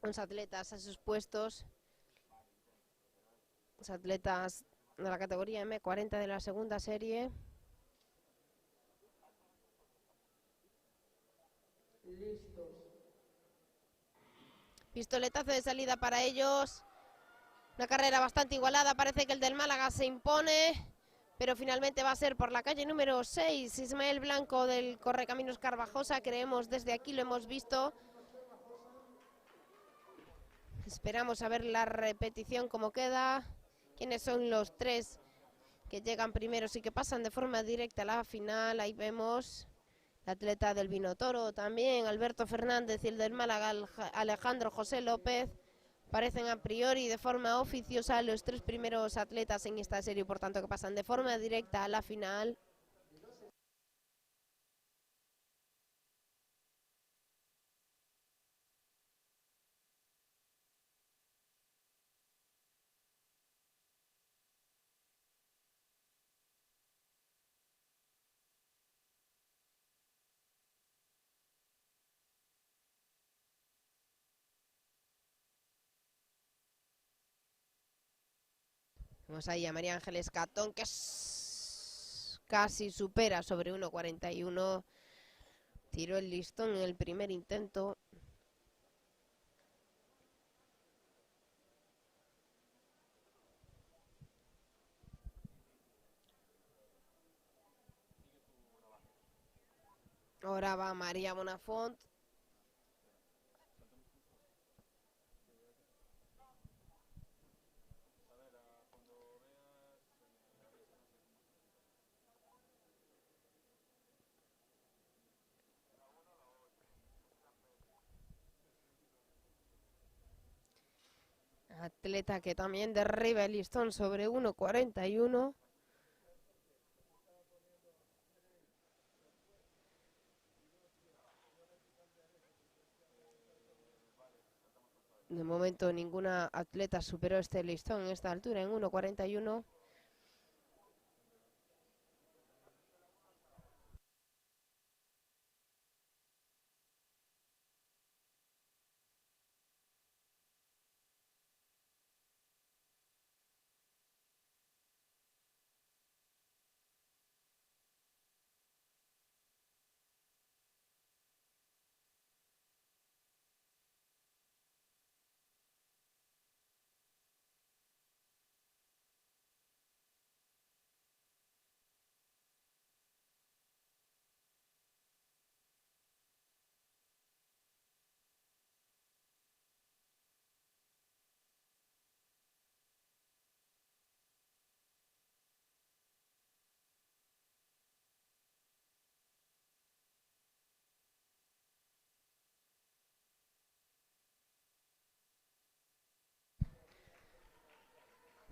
Los atletas a sus puestos. Los atletas de la categoría M40 de la segunda serie. Listos. Pistoletazo de salida para ellos. Una carrera bastante igualada. Parece que el del Málaga se impone. Pero finalmente va a ser por la calle número 6. Ismael Blanco del Correcaminos Carvajosa. Creemos desde aquí, lo hemos visto. Esperamos a ver la repetición cómo queda. ¿Quiénes son los tres que llegan primeros y que pasan de forma directa a la final? Ahí vemos el atleta del Vinotoro también, Alberto Fernández, y el del Málaga, Alejandro José López. Parecen a priori de forma oficiosa los tres primeros atletas en esta serie, por tanto que pasan de forma directa a la final. Vemos ahí a María Ángeles Catón, que casi supera sobre 1.41. Tiró el listón en el primer intento. Ahora va María Bonafont. Atleta que también derriba el listón sobre 1.41. De momento ninguna atleta superó este listón en esta altura en 1.41.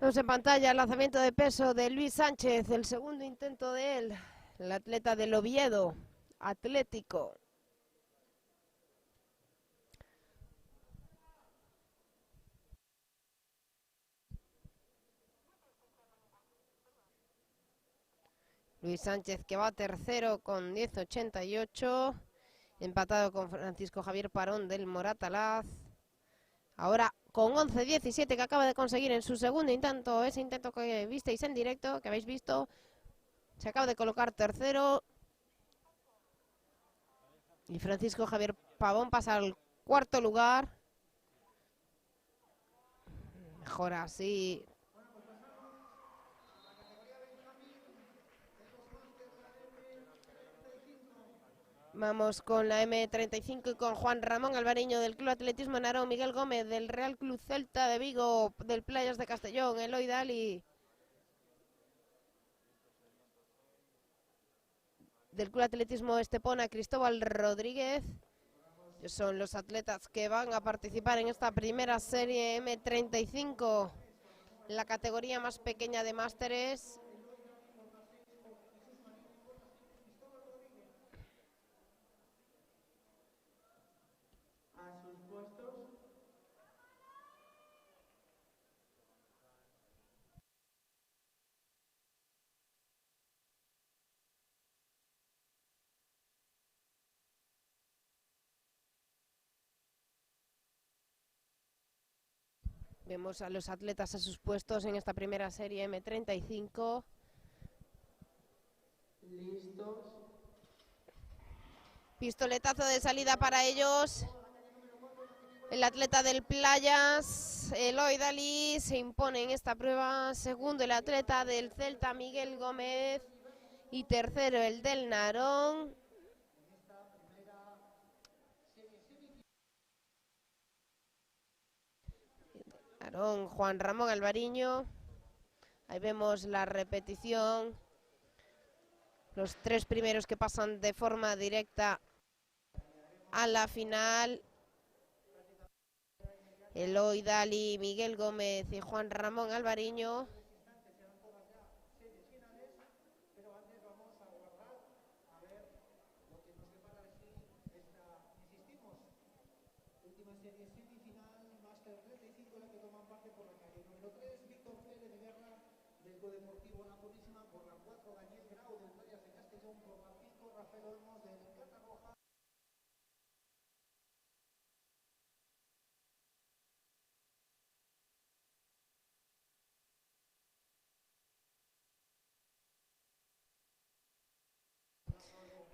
Vemos en pantalla el lanzamiento de peso de Luis Sánchez, el segundo intento de él, el atleta del Oviedo Atlético. Luis Sánchez que va tercero con 10.88, empatado con Francisco Javier Parón del Moratalaz. Ahora con 11.17 que acaba de conseguir en su segundo intento, ese intento que visteis en directo, que habéis visto, se acaba de colocar tercero. Y Francisco Javier Pavón pasa al cuarto lugar. Mejor así. Vamos con la M35 y con Juan Ramón Alvareño del Club Atletismo Narón, Miguel Gómez del Real Club Celta de Vigo, del Playas de Castellón, Eloy Dali del Club Atletismo Estepona, Cristóbal Rodríguez. Son los atletas que van a participar en esta primera serie M35, la categoría más pequeña de másteres. Vemos a los atletas a sus puestos en esta primera serie M35. Listos. Pistoletazo de salida para ellos. El atleta del Playas, Eloy Dalí, se impone en esta prueba. Segundo, el atleta del Celta, Miguel Gómez. Y tercero, el del Narón. Ganaron Juan Ramón Alvariño. Ahí vemos la repetición. Los tres primeros que pasan de forma directa a la final. Eloy Dali, Miguel Gómez y Juan Ramón Alvariño.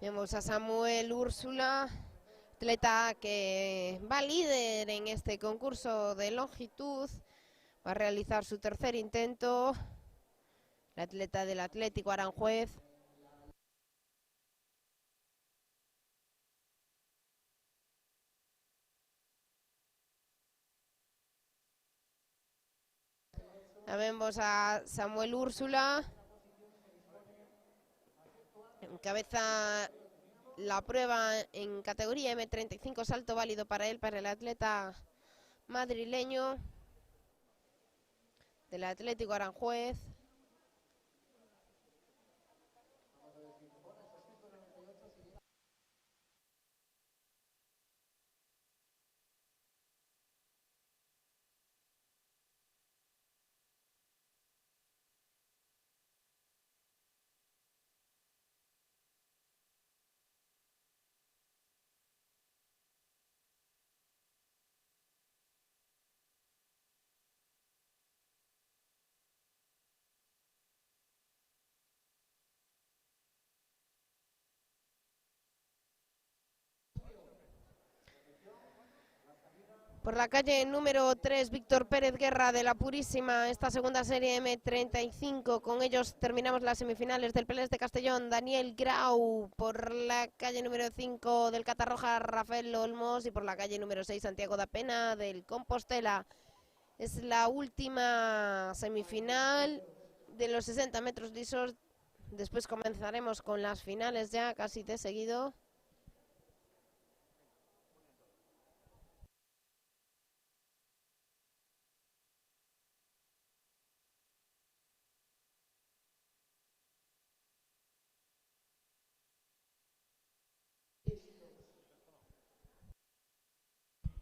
Vemos a Samuel Úrsula, atleta que va líder en este concurso de longitud. Va a realizar su tercer intento. El atleta del Atlético Aranjuez. Ya vemos a Samuel Úrsula. Encabeza la prueba en categoría M35, salto válido para él, para el atleta madrileño del Atlético Aranjuez. Por la calle número 3, Víctor Pérez Guerra de la Purísima, esta segunda serie M35. Con ellos terminamos las semifinales del Pelés de Castellón. Daniel Grau. Por la calle número 5 del Catarroja, Rafael Olmos. Y por la calle número 6, Santiago da Pena del Compostela. Es la última semifinal de los 60 metros lisos. Después comenzaremos con las finales ya casi de seguido.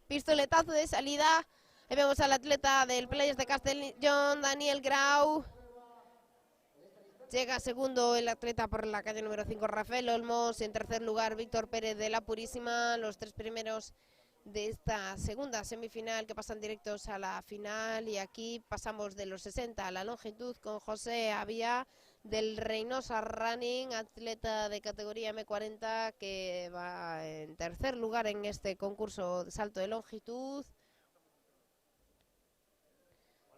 Pistoletazo de salida. Ahí vemos al atleta del Players de Castellón, Daniel Grau. Llega segundo el atleta por la calle número 5, Rafael Olmos. En tercer lugar, Víctor Pérez de la Purísima. Los tres primeros de esta segunda semifinal que pasan directos a la final. Y aquí pasamos de los 60 a la longitud con José Avía del Reynosa Running, atleta de categoría M40 que va en tercer lugar en este concurso de salto de longitud.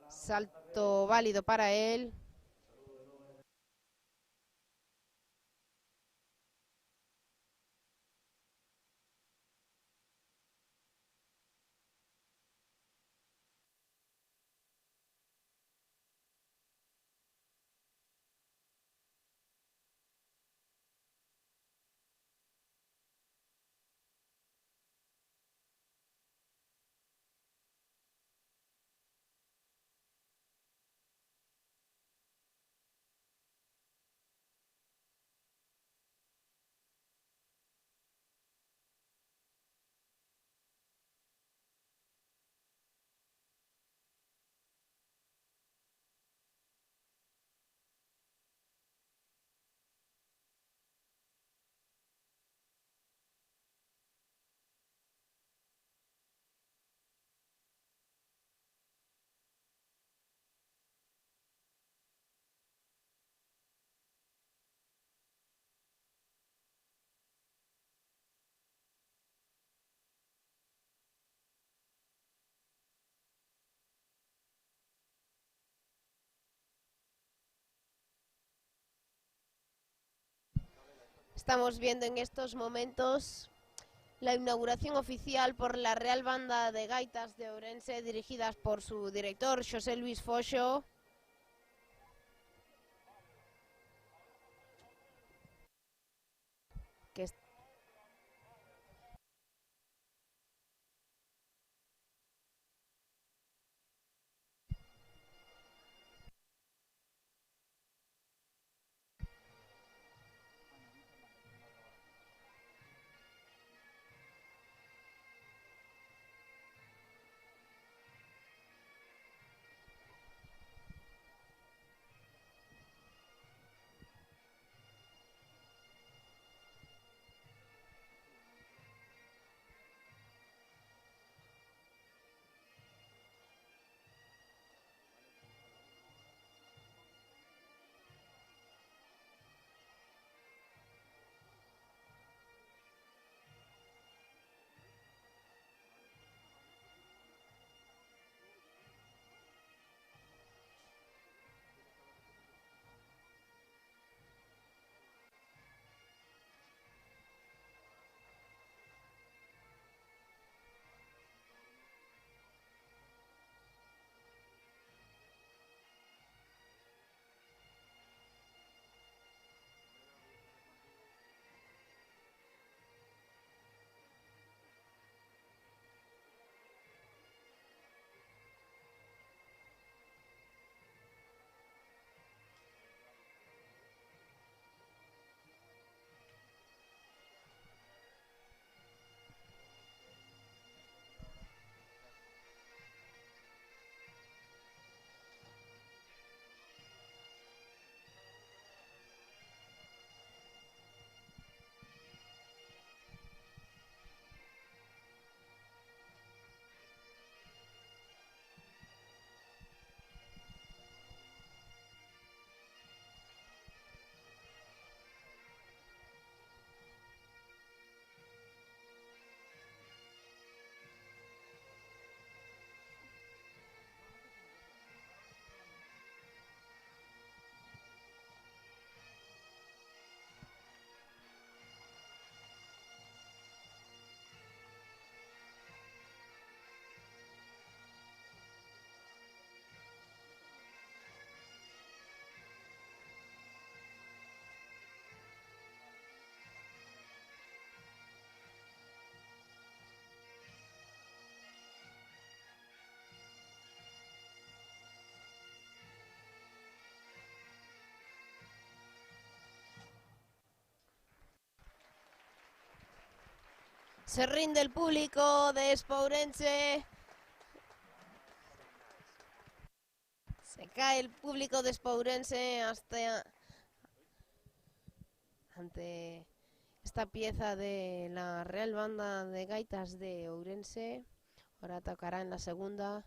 Salto válido para él. Estamos viendo en estos momentos la inauguración oficial por la Real Banda de Gaitas de Ourense, dirigidas por su director, José Luis Foxo. Que se rinde el público de Espourense. Se cae el público de Espourense ante esta pieza de la Real Banda de Gaitas de Ourense. Ahora tocará en la segunda.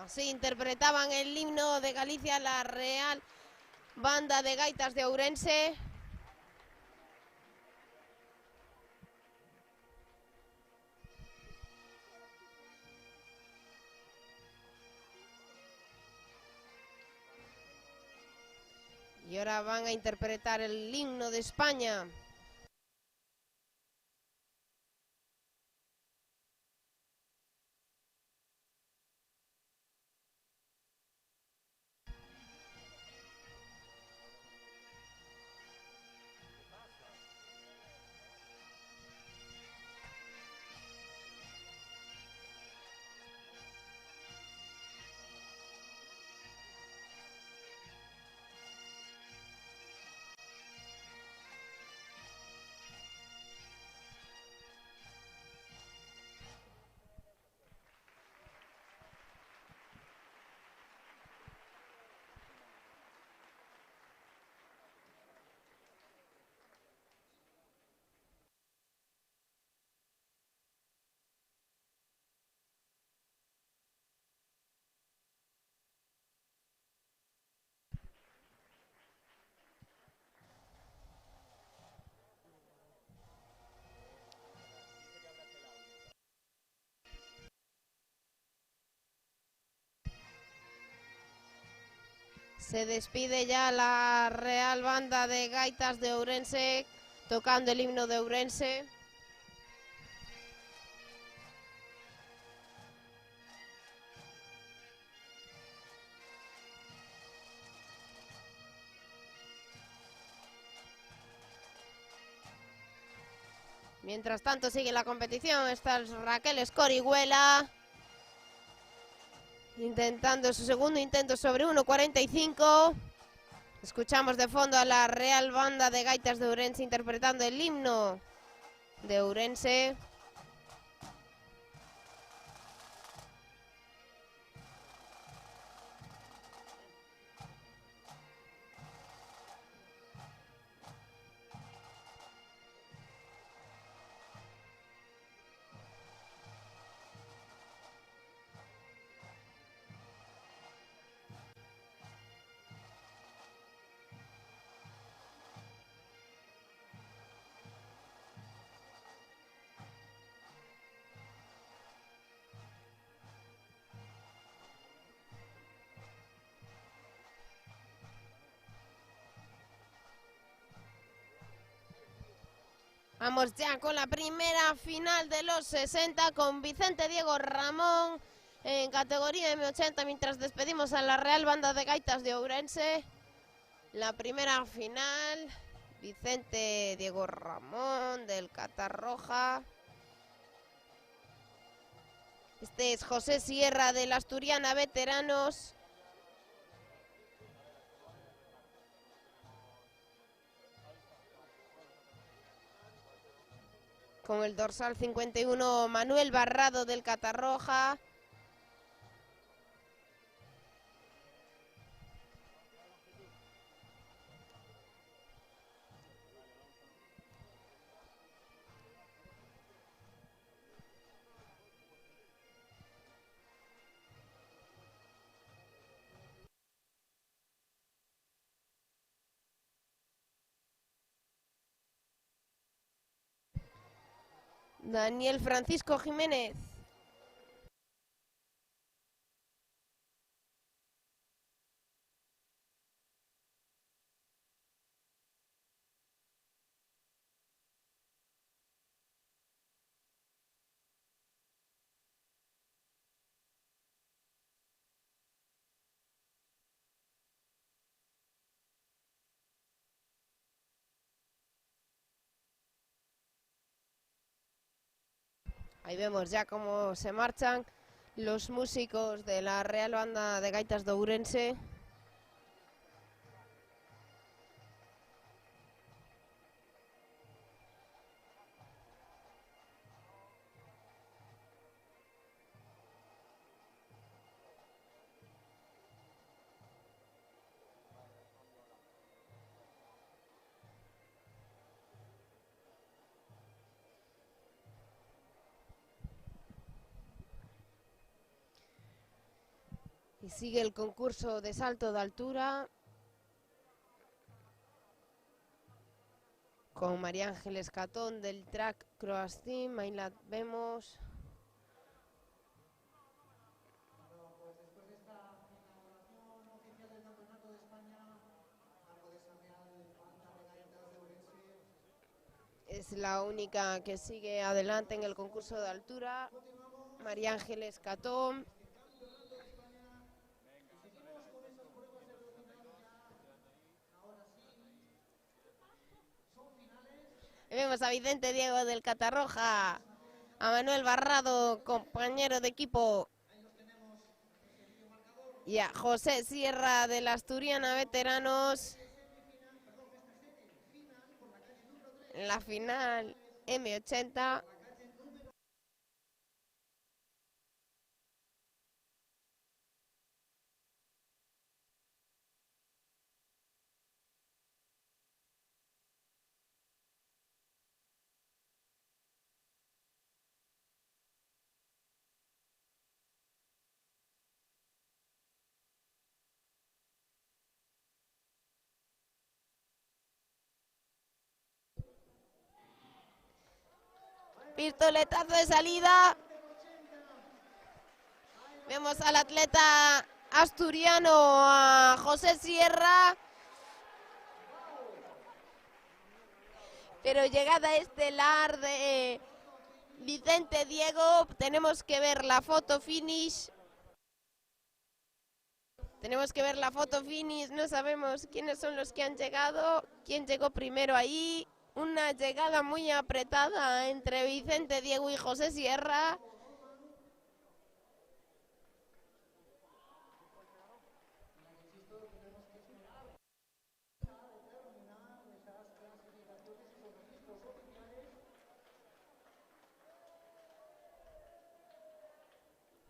Así interpretaban el himno de Galicia, la Real Banda de Gaitas de Ourense. Y ahora van a interpretar el himno de España. Se despide ya la Real Banda de Gaitas de Ourense, tocando el himno de Ourense. Mientras tanto sigue la competición, está Raquel Escorihuela intentando su segundo intento sobre 1.45. Escuchamos de fondo a la Real Banda de Gaitas de Ourense interpretando el himno de Ourense. Vamos ya con la primera final de los 60 con Vicente Diego Ramón en categoría M80, mientras despedimos a la Real Banda de Gaitas de Ourense. La primera final, Vicente Diego Ramón del Catarroja. Este es José Sierra de la Asturiana Veteranos. Con el dorsal 51, Manuel Barrado del Catarroja. Daniel Francisco Jiménez. Ahí vemos ya cómo se marchan los músicos de la Real Banda de Gaitas de Ourense. Y sigue el concurso de salto de altura con María Ángeles Catón del track Cross Team. Ahí la vemos. Es la única que sigue adelante en el concurso de altura, María Ángeles Catón. Y vemos a Vicente Diego del Catarroja, a Manuel Barrado, compañero de equipo, y a José Sierra de la Asturiana Veteranos en la final M80. Pistoletazo de salida. Vemos al atleta asturiano, a José Sierra. Pero llegada estelar de Vicente Diego. Tenemos que ver la foto finish. Tenemos que ver la foto finish. No sabemos quiénes son los que han llegado. Quién llegó primero ahí. Una llegada muy apretada entre Vicente Diego y José Sierra.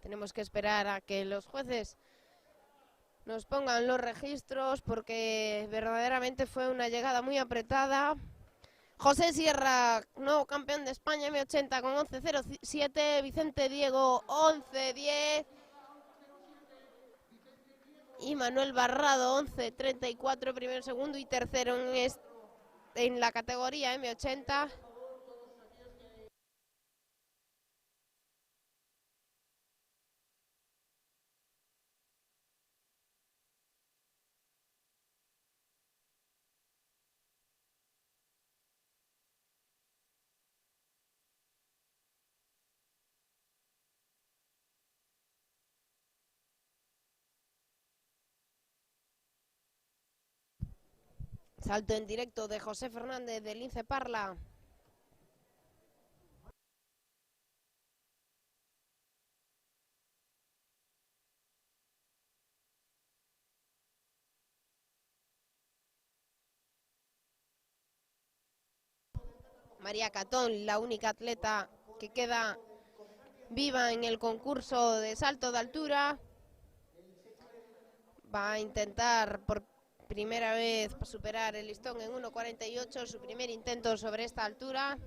Tenemos que esperar a que los jueces nos pongan los registros porque verdaderamente fue una llegada muy apretada. José Sierra, nuevo campeón de España M80 con 11.07. Vicente Diego 11.10. Y Manuel Barrado 11.34, primero, segundo y tercero en la categoría M80. Salto en directo de José Fernández del Lince Parla. María Catón, la única atleta que queda viva en el concurso de salto de altura. Va a intentar por primera vez superar el listón en 1.48, su primer intento sobre esta altura.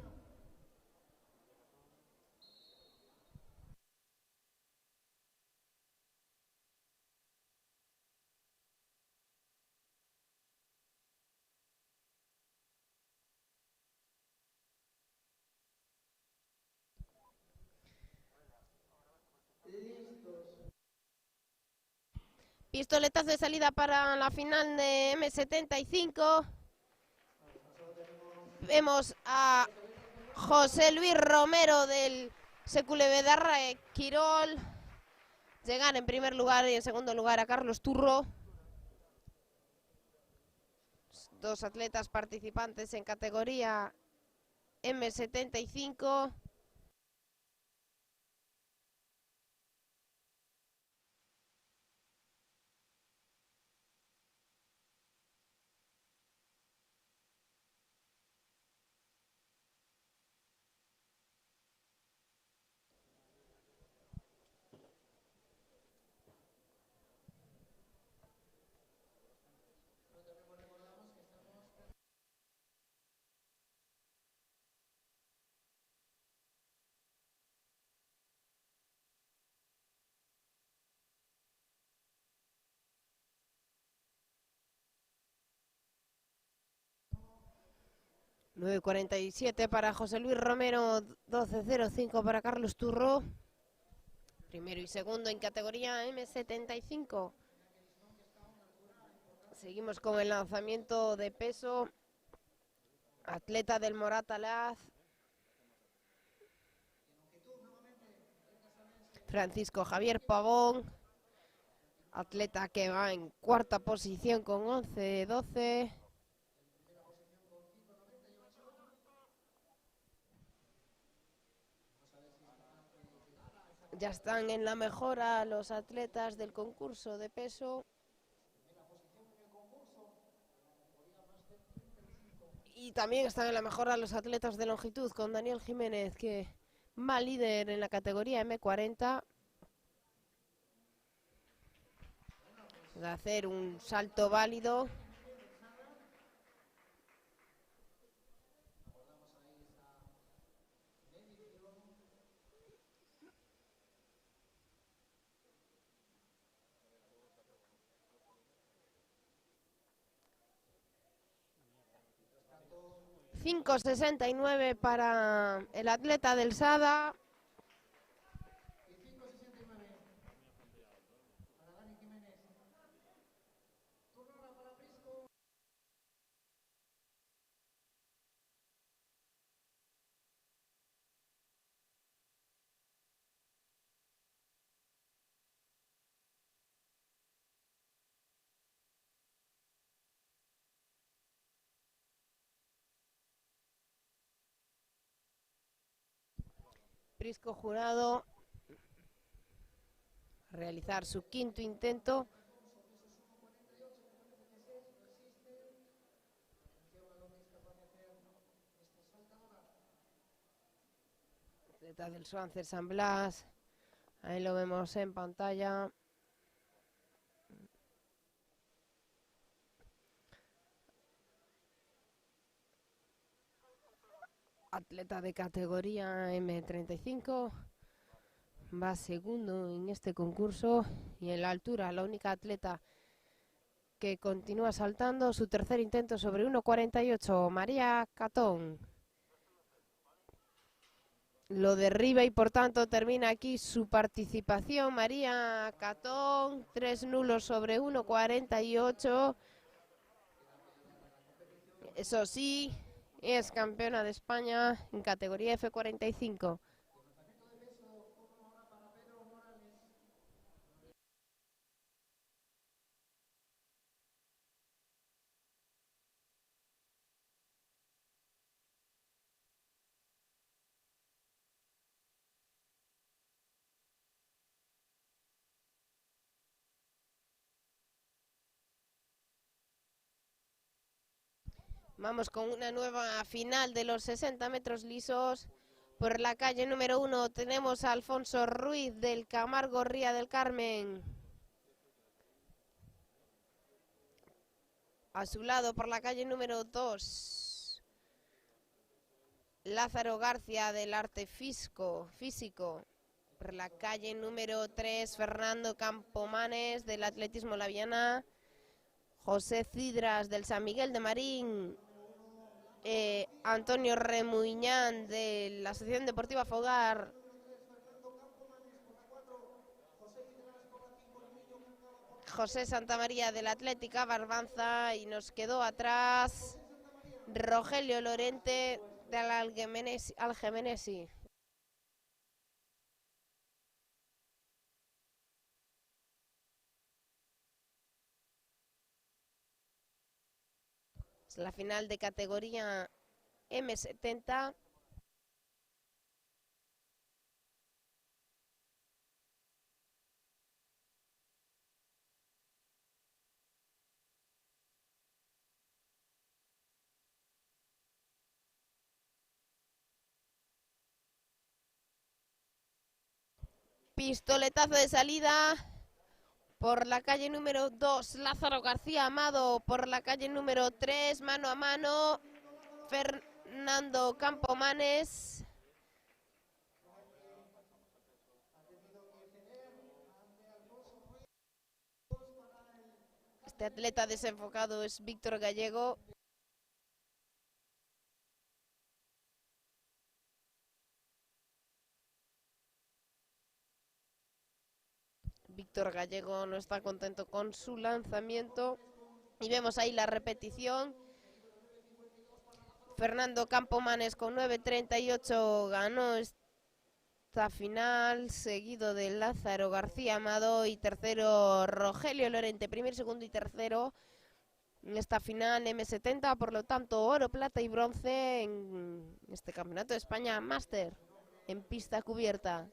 Pistoletazo de salida para la final de M75. Vemos a José Luis Romero del Seculevedarra Quirol llegar en primer lugar y en segundo lugar a Carlos Turro. Dos atletas participantes en categoría M75. 9:47 para José Luis Romero, 12:05 para Carlos Turro. Primero y segundo en categoría M75. Seguimos con el lanzamiento de peso. Atleta del Morat Alaz. Francisco Javier Pavón. Atleta que va en cuarta posición con 11:12. Ya están en la mejora los atletas del concurso de peso. Y también están en la mejora los atletas de longitud con Daniel Jiménez, que va líder en la categoría M40. De hacer un salto válido. $5.69 para el atleta del Sada. Prisco Jurado a realizar su quinto intento. Atleta del Swansea San Blas. Ahí lo vemos en pantalla. Atleta de categoría M35. Va segundo en este concurso. Y en la altura, la única atleta que continúa saltando. Su tercer intento sobre 1:48. María Catón. Lo derriba y por tanto termina aquí su participación. María Catón, 3 nulos sobre 1:48. Eso sí, es campeona de España en categoría F45. Vamos con una nueva final de los 60 metros lisos. Por la calle número 1 tenemos a Alfonso Ruiz del Camargo Ría del Carmen. A su lado, por la calle número 2, Lázaro García del Arte Físico. Por la calle número 3, Fernando Campomanes del Atletismo La Viana. José Cidras del San Miguel de Marín. Antonio Remuñán de la Asociación Deportiva Fogar. José Santamaría del Atlética Barbanza. Y nos quedó atrás Rogelio Lorente del Algemenesi. Es la final de categoría M70. Pistoletazo de salida por la calle número 2, Lázaro García Amado. Por la calle número 3, mano a mano, Fernando Campomanes. Este atleta desenfocado es Víctor Gallego. Víctor Gallego no está contento con su lanzamiento. Y vemos ahí la repetición. Fernando Campomanes con 9.38 ganó esta final, seguido de Lázaro García Amado y tercero Rogelio Lorente, primero, segundo y tercero en esta final M70, por lo tanto oro, plata y bronce en este Campeonato de España Máster en pista cubierta.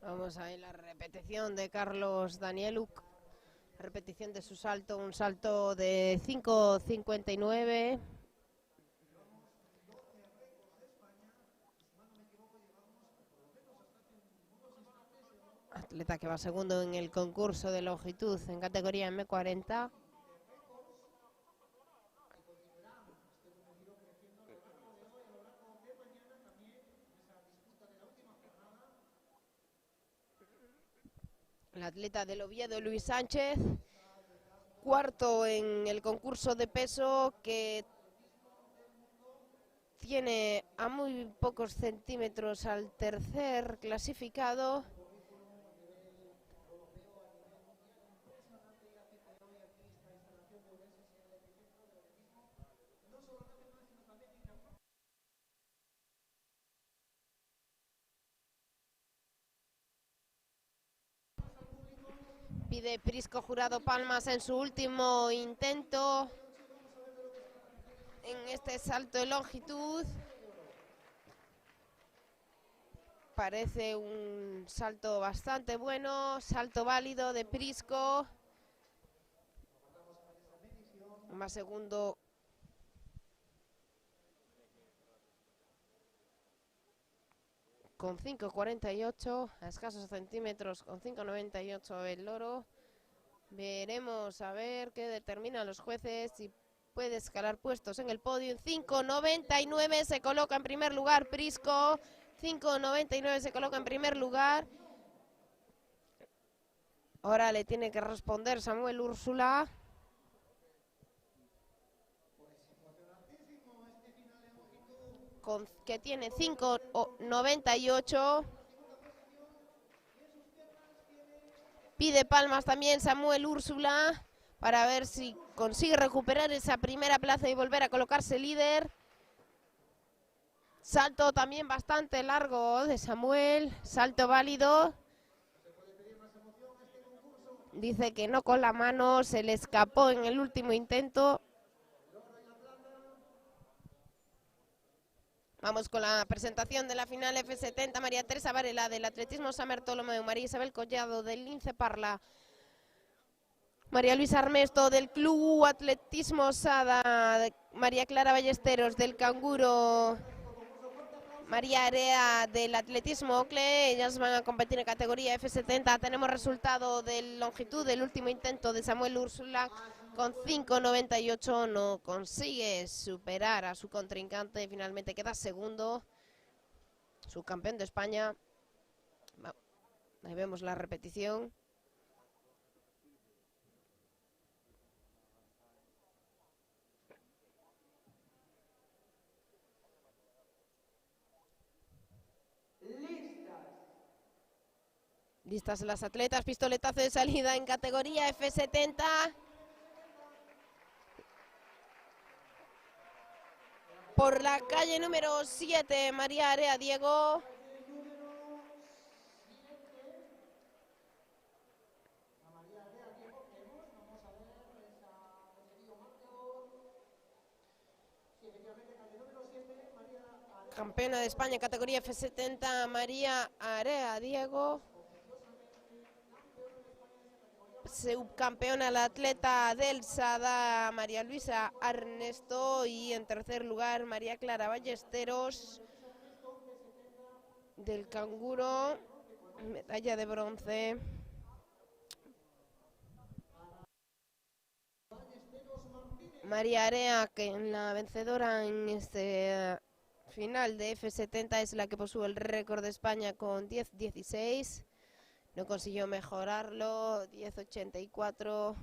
Vamos a ver la repetición de Carlos Danieluk. Repetición de su salto, un salto de 5.59. Atleta que va segundo en el concurso de longitud en categoría M40. El atleta del Oviedo, Luis Sánchez, cuarto en el concurso de peso, que tiene a muy pocos centímetros al tercer clasificado. Pide Prisco Jurado palmas en su último intento en este salto de longitud. Parece un salto bastante bueno, salto válido de Prisco. Más segundo con 5.48, a escasos centímetros con 5.98 el loro. Veremos a ver qué determinan los jueces, si puede escalar puestos en el podio. 5.99 se coloca en primer lugar Prisco, 5.99 se coloca en primer lugar. Ahora le tiene que responder Samuel Úrsula. Que tiene 5.98. Pide palmas también Samuel Úrsula para ver si consigue recuperar esa primera plaza y volver a colocarse líder. Salto también bastante largo de Samuel, salto válido. Dice que no con la mano, se le escapó en el último intento. Vamos con la presentación de la final F70. María Teresa Varela del Atletismo San Bartolomé, María Isabel Collado del Lince Parla, María Luisa Armesto del Club Atletismo Sada, María Clara Ballesteros del Canguro María Area del atletismo Ocle, ellas van a competir en categoría F70. Tenemos resultado de longitud del último intento de Samuel Úrsula con 5.98, no consigue superar a su contrincante, finalmente queda segundo, subcampeón de España. Ahí vemos la repetición. Listas las atletas, pistoletazo de salida en categoría F70. Por la calle número 7, María Area Diego. Campeona de España en categoría F70, María Area Diego. Subcampeona la atleta del SADA, María Luisa Ernesto. Y en tercer lugar, María Clara Ballesteros, del canguro, medalla de bronce. María Area, que en la vencedora en este final de F70 es la que posee el récord de España con 10.16. No consiguió mejorarlo, 10.84.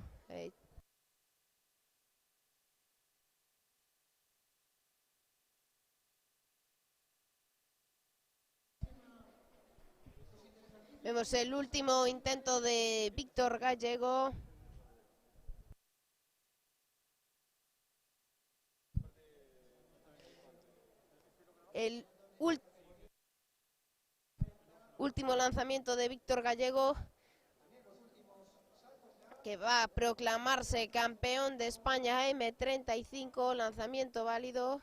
Vemos el último intento de Víctor Gallego. El último lanzamiento de Víctor Gallego, que va a proclamarse campeón de España M35, lanzamiento válido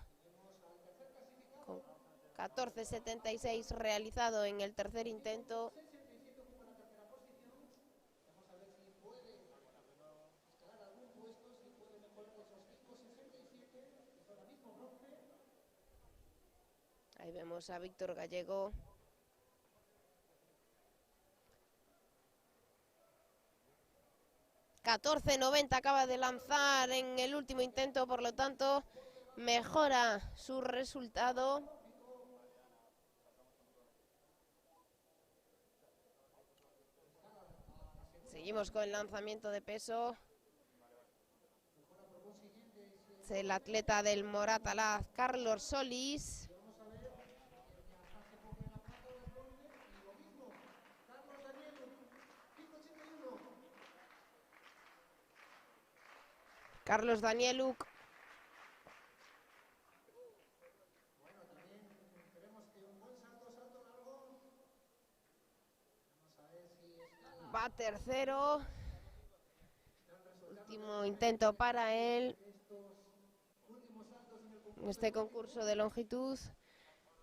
con 14.76 realizado en el tercer intento. Ahí vemos a Víctor Gallego. ...14.90 acaba de lanzar en el último intento, por lo tanto mejora su resultado. Seguimos con el lanzamiento de peso. Es el atleta del Moratalaz, Carlos Solís. Carlos Danieluk. Va tercero. Último intento para él en este concurso de longitud.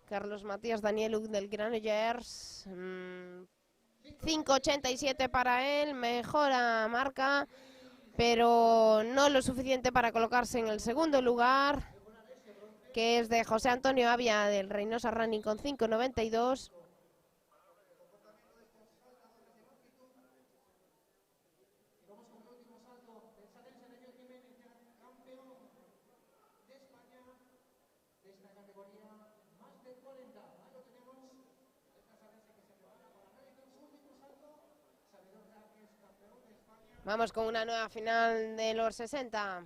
Carlos Matías Danieluk del Granollers. 5.87 para él. Mejora marca, pero no lo suficiente para colocarse en el segundo lugar, que es de José Antonio Avia del Reynosa Running con 5.92. Vamos con una nueva final de los 60.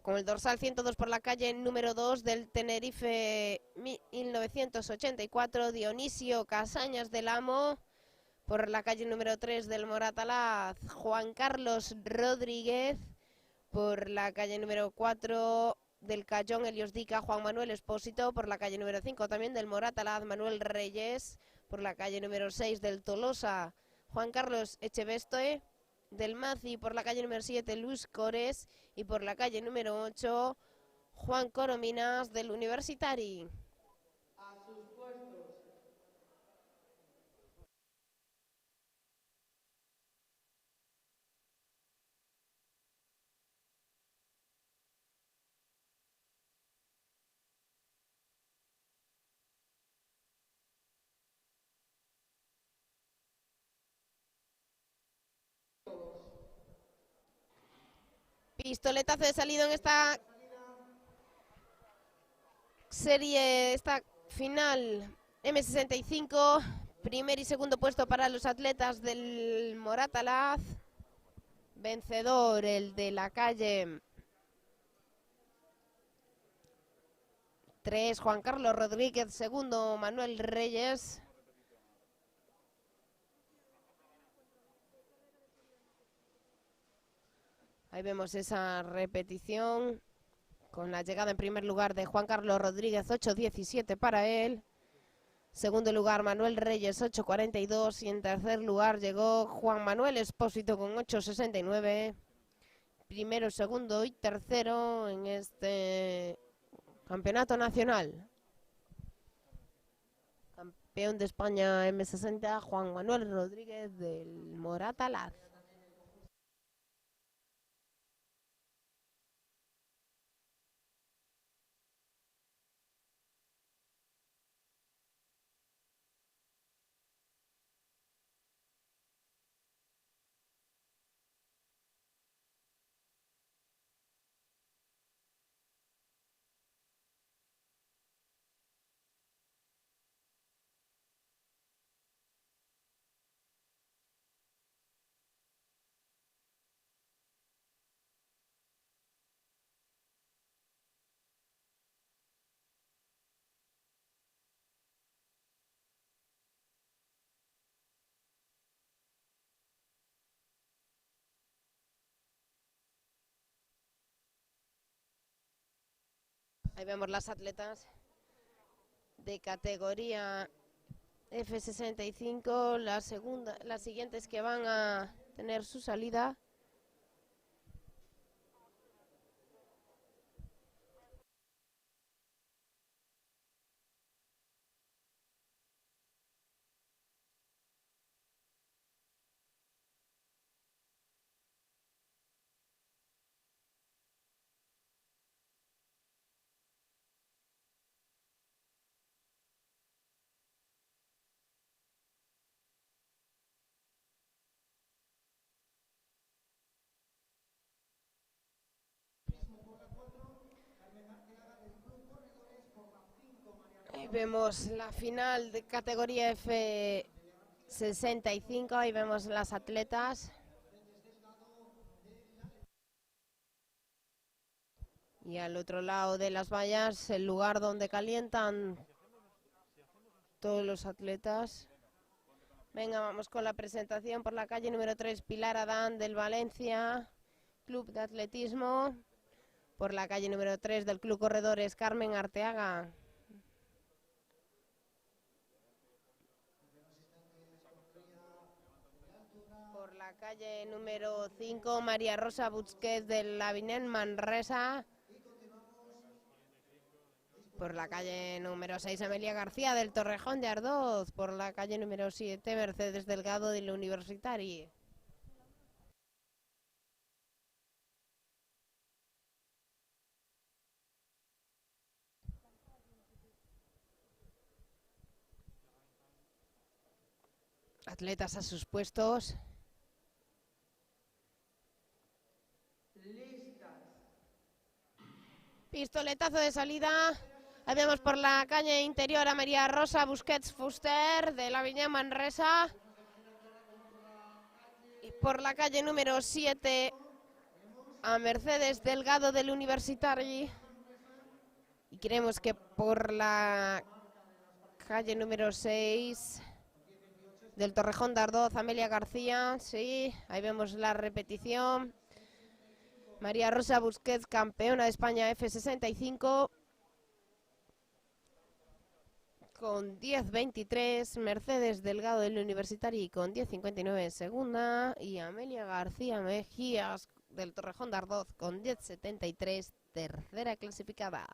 Con el dorsal 102 por la calle número 2 del Tenerife 1984, Dionisio Casañas del Amo. Por la calle número 3 del Moratalaz, Juan Carlos Rodríguez. Por la calle número 4 del Cayón, Helios Dica, Juan Manuel Espósito. Por la calle número 5 también del Moratalaz, Manuel Reyes. Por la calle número 6 del Tolosa, Juan Carlos Echevestoe. Del Maci, por la calle número 7, Luis Cores. Y por la calle número 8, Juan Corominas del Universitari. Pistoletazo de salida en esta serie, esta final M65. Primer y segundo puesto para los atletas del Moratalaz. Vencedor el de la calle 3, Juan Carlos Rodríguez. Segundo, Manuel Reyes. Ahí vemos esa repetición con la llegada en primer lugar de Juan Carlos Rodríguez, 8.17 para él. Segundo lugar, Manuel Reyes, 8.42. Y en tercer lugar llegó Juan Manuel Espósito con 8.69. Primero, segundo y tercero en este campeonato nacional. Campeón de España M60, Juan Manuel Rodríguez del Moratalaz. Ahí vemos las atletas de categoría F65, las siguientes que van a tener su salida. Ahí vemos la final de categoría F65, ahí vemos las atletas. Y al otro lado de las vallas, el lugar donde calientan todos los atletas. Venga, vamos con la presentación por la calle número 3, Pilar Adán del Valencia, Club de Atletismo. Por la calle número 3 del Club Corredores, Carmen Arteaga. Por la calle número 5, María Rosa Busquets del Avinent Manresa. Por la calle número 6, Amelia García del Torrejón de Ardoz. Por la calle número 7, Mercedes Delgado del Universitari. Atletas a sus puestos. Pistoletazo de salida. Ahí vemos por la calle interior a María Rosa Busquets Fuster de la Viña Manresa. Y por la calle número 7 a Mercedes Delgado del Universitari. Y creemos que por la calle número 6 del Torrejón de Ardoz, Amelia García. Sí, ahí vemos la repetición. María Rosa Busquets, campeona de España F65. Con 10.23, Mercedes Delgado del Universitari con 10.59 segunda y Amelia García Mejías del Torrejón de Ardoz con 10.73 tercera clasificada.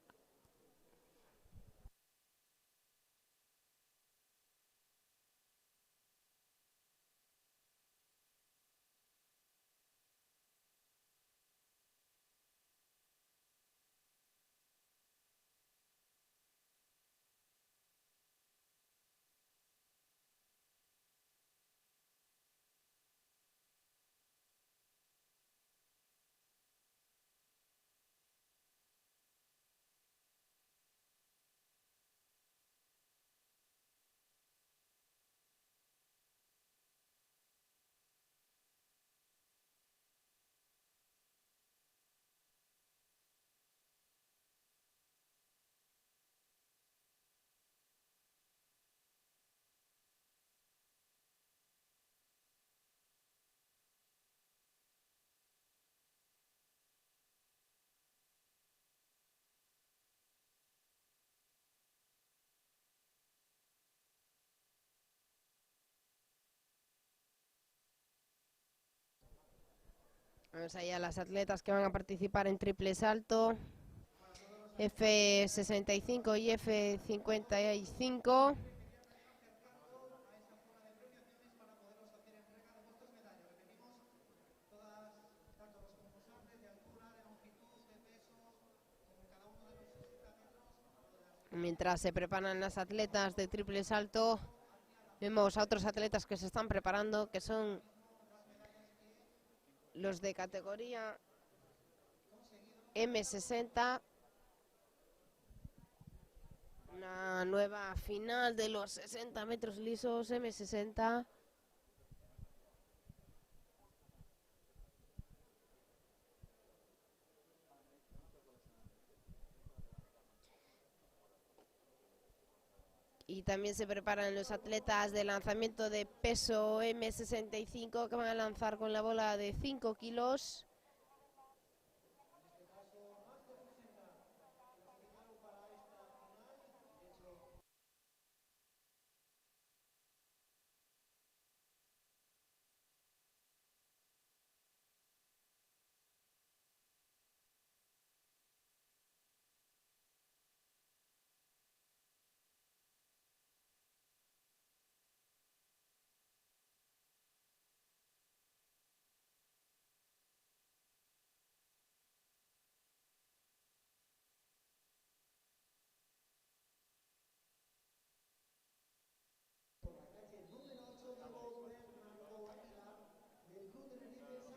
Vamos allá las atletas que van a participar en triple salto. F65 y F55. Mientras se preparan las atletas de triple salto, vemos a otros atletas que se están preparando, que son los de categoría M60. Una nueva final de los 60 metros lisos M60. Y también se preparan los atletas de lanzamiento de peso M65 que van a lanzar con la bola de 5 kilos.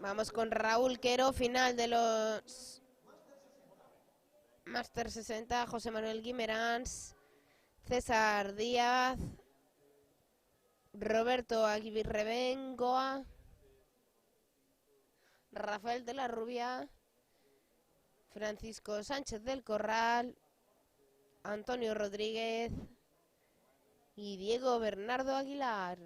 Vamos con Raúl Quero, final de los Máster 60, José Manuel Guimerans, César Díaz, Roberto Aguirrebengoa, Rafael de la Rubia, Francisco Sánchez del Corral, Antonio Rodríguez y Diego Bernardo Aguilar.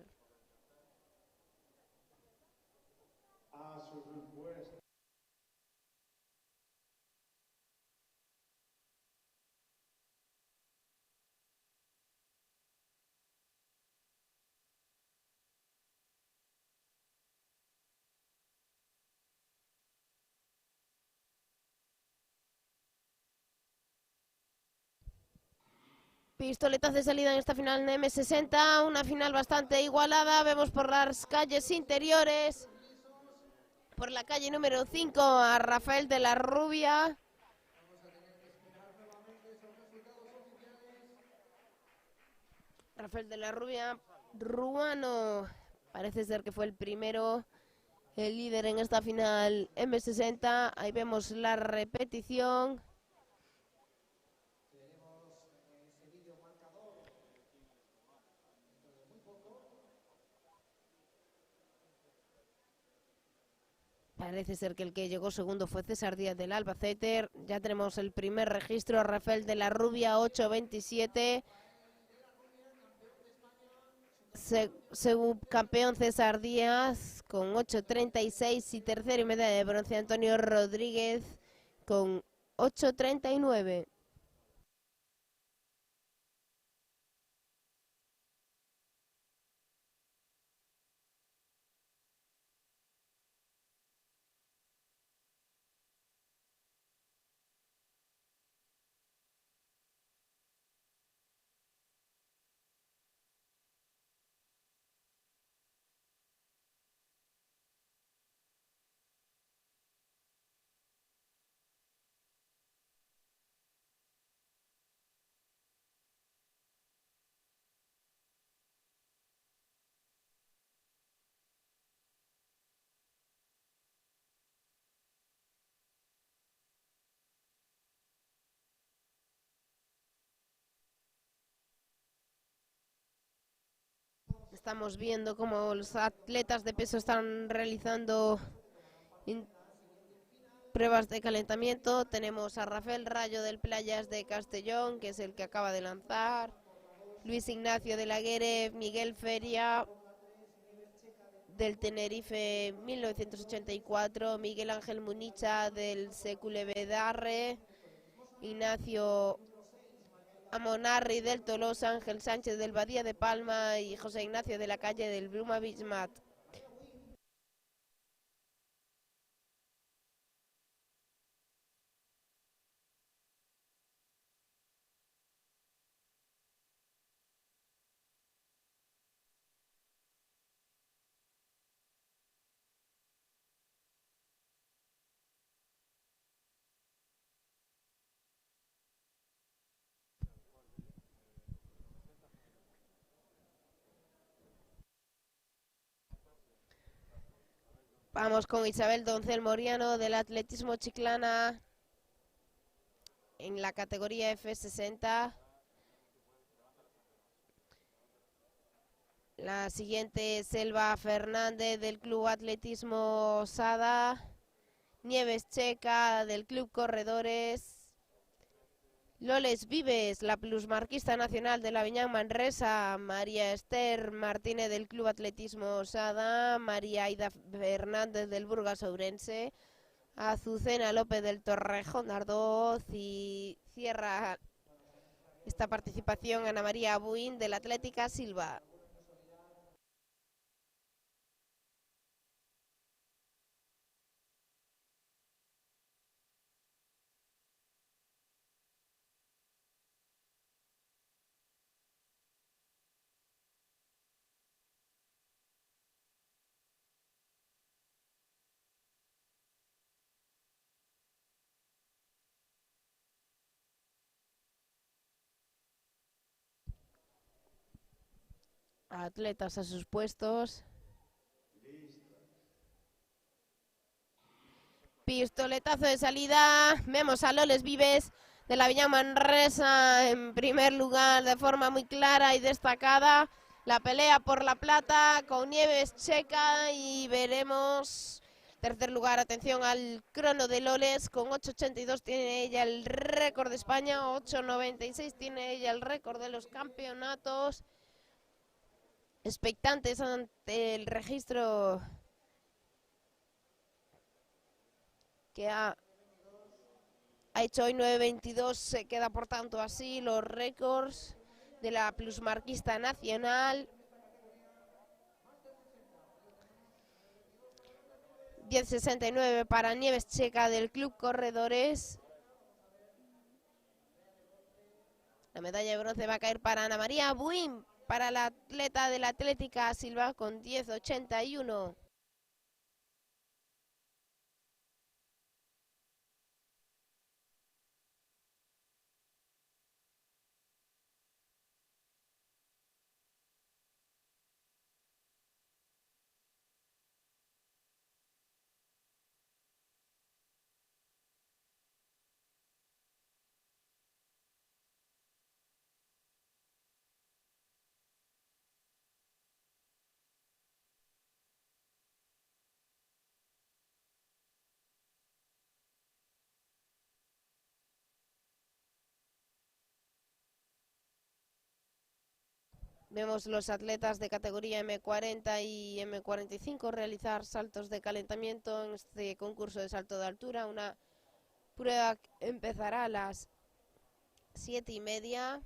Pistoletas de salida en esta final de M60, una final bastante igualada. Vemos por las calles interiores, por la calle número 5 a Rafael de la Rubia. Rafael de la Rubia, ruano, parece ser que fue el primero, el líder en esta final M60. Ahí vemos la repetición. Parece ser que el que llegó segundo fue César Díaz del Albacete. Ya tenemos el primer registro, Rafael de la Rubia, 8.27. Subcampeón César Díaz con 8.36 y tercero y medalla de bronce Antonio Rodríguez con 8.39. Estamos viendo cómo los atletas de peso están realizando pruebas de calentamiento. Tenemos a Rafael Rayo del Playas de Castellón, que es el que acaba de lanzar. Luis Ignacio de la Guere, Miguel Feria del Tenerife 1984, Miguel Ángel Municha del Secule Darre, Ignacio Amonarri del Tolosa, Ángel Sánchez del Badía de Palma y José Ignacio de la Calle del Bruma Bismat. Vamos con Isabel Doncel Moriano del atletismo Chiclana en la categoría F60. La siguiente es Selva Fernández del Club Atletismo Sada. Nieves Checa del Club Corredores. Loles Vives, la plusmarquista nacional de la Viñán Manresa, María Esther Martínez del Club Atletismo Sada, María Aida Fernández del Burgas Ourense, Azucena López del Torrejón de Ardoz y cierra esta participación Ana María Buin del Atlética Silva. Atletas a sus puestos. Pistoletazo de salida. Vemos a Loles Vives de la Viña Manresa en primer lugar de forma muy clara y destacada. La pelea por la plata con Nieves Checa y veremos tercer lugar. Atención al crono de Loles con 8.82 tiene ella el récord de España, 8.96 tiene ella el récord de los campeonatos. Expectantes ante el registro que ha hecho hoy 9.22, se queda por tanto así los récords de la plusmarquista nacional. 10.69 para Nieves Checa del Club Corredores. La medalla de bronce va a caer para Ana María Buin, para la atleta de la Atlética Silva con 10.81. Vemos los atletas de categoría M40 y M45 realizar saltos de calentamiento en este concurso de salto de altura. Una prueba que empezará a las 7:30.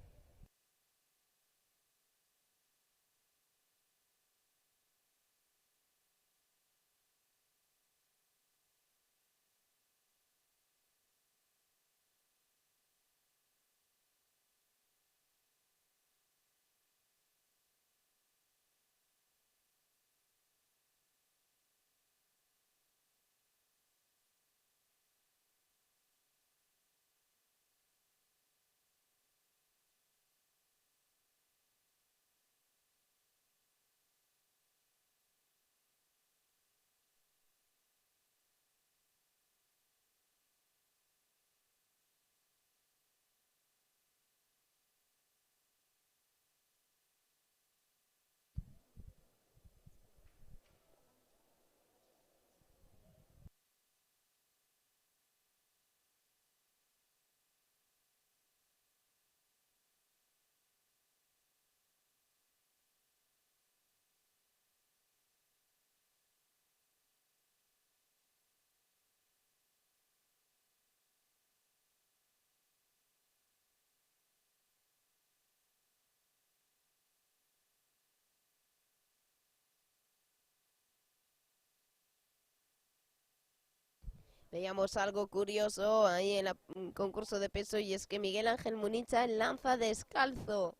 Veíamos algo curioso ahí en el concurso de peso y es que Miguel Ángel Municha lanza descalzo.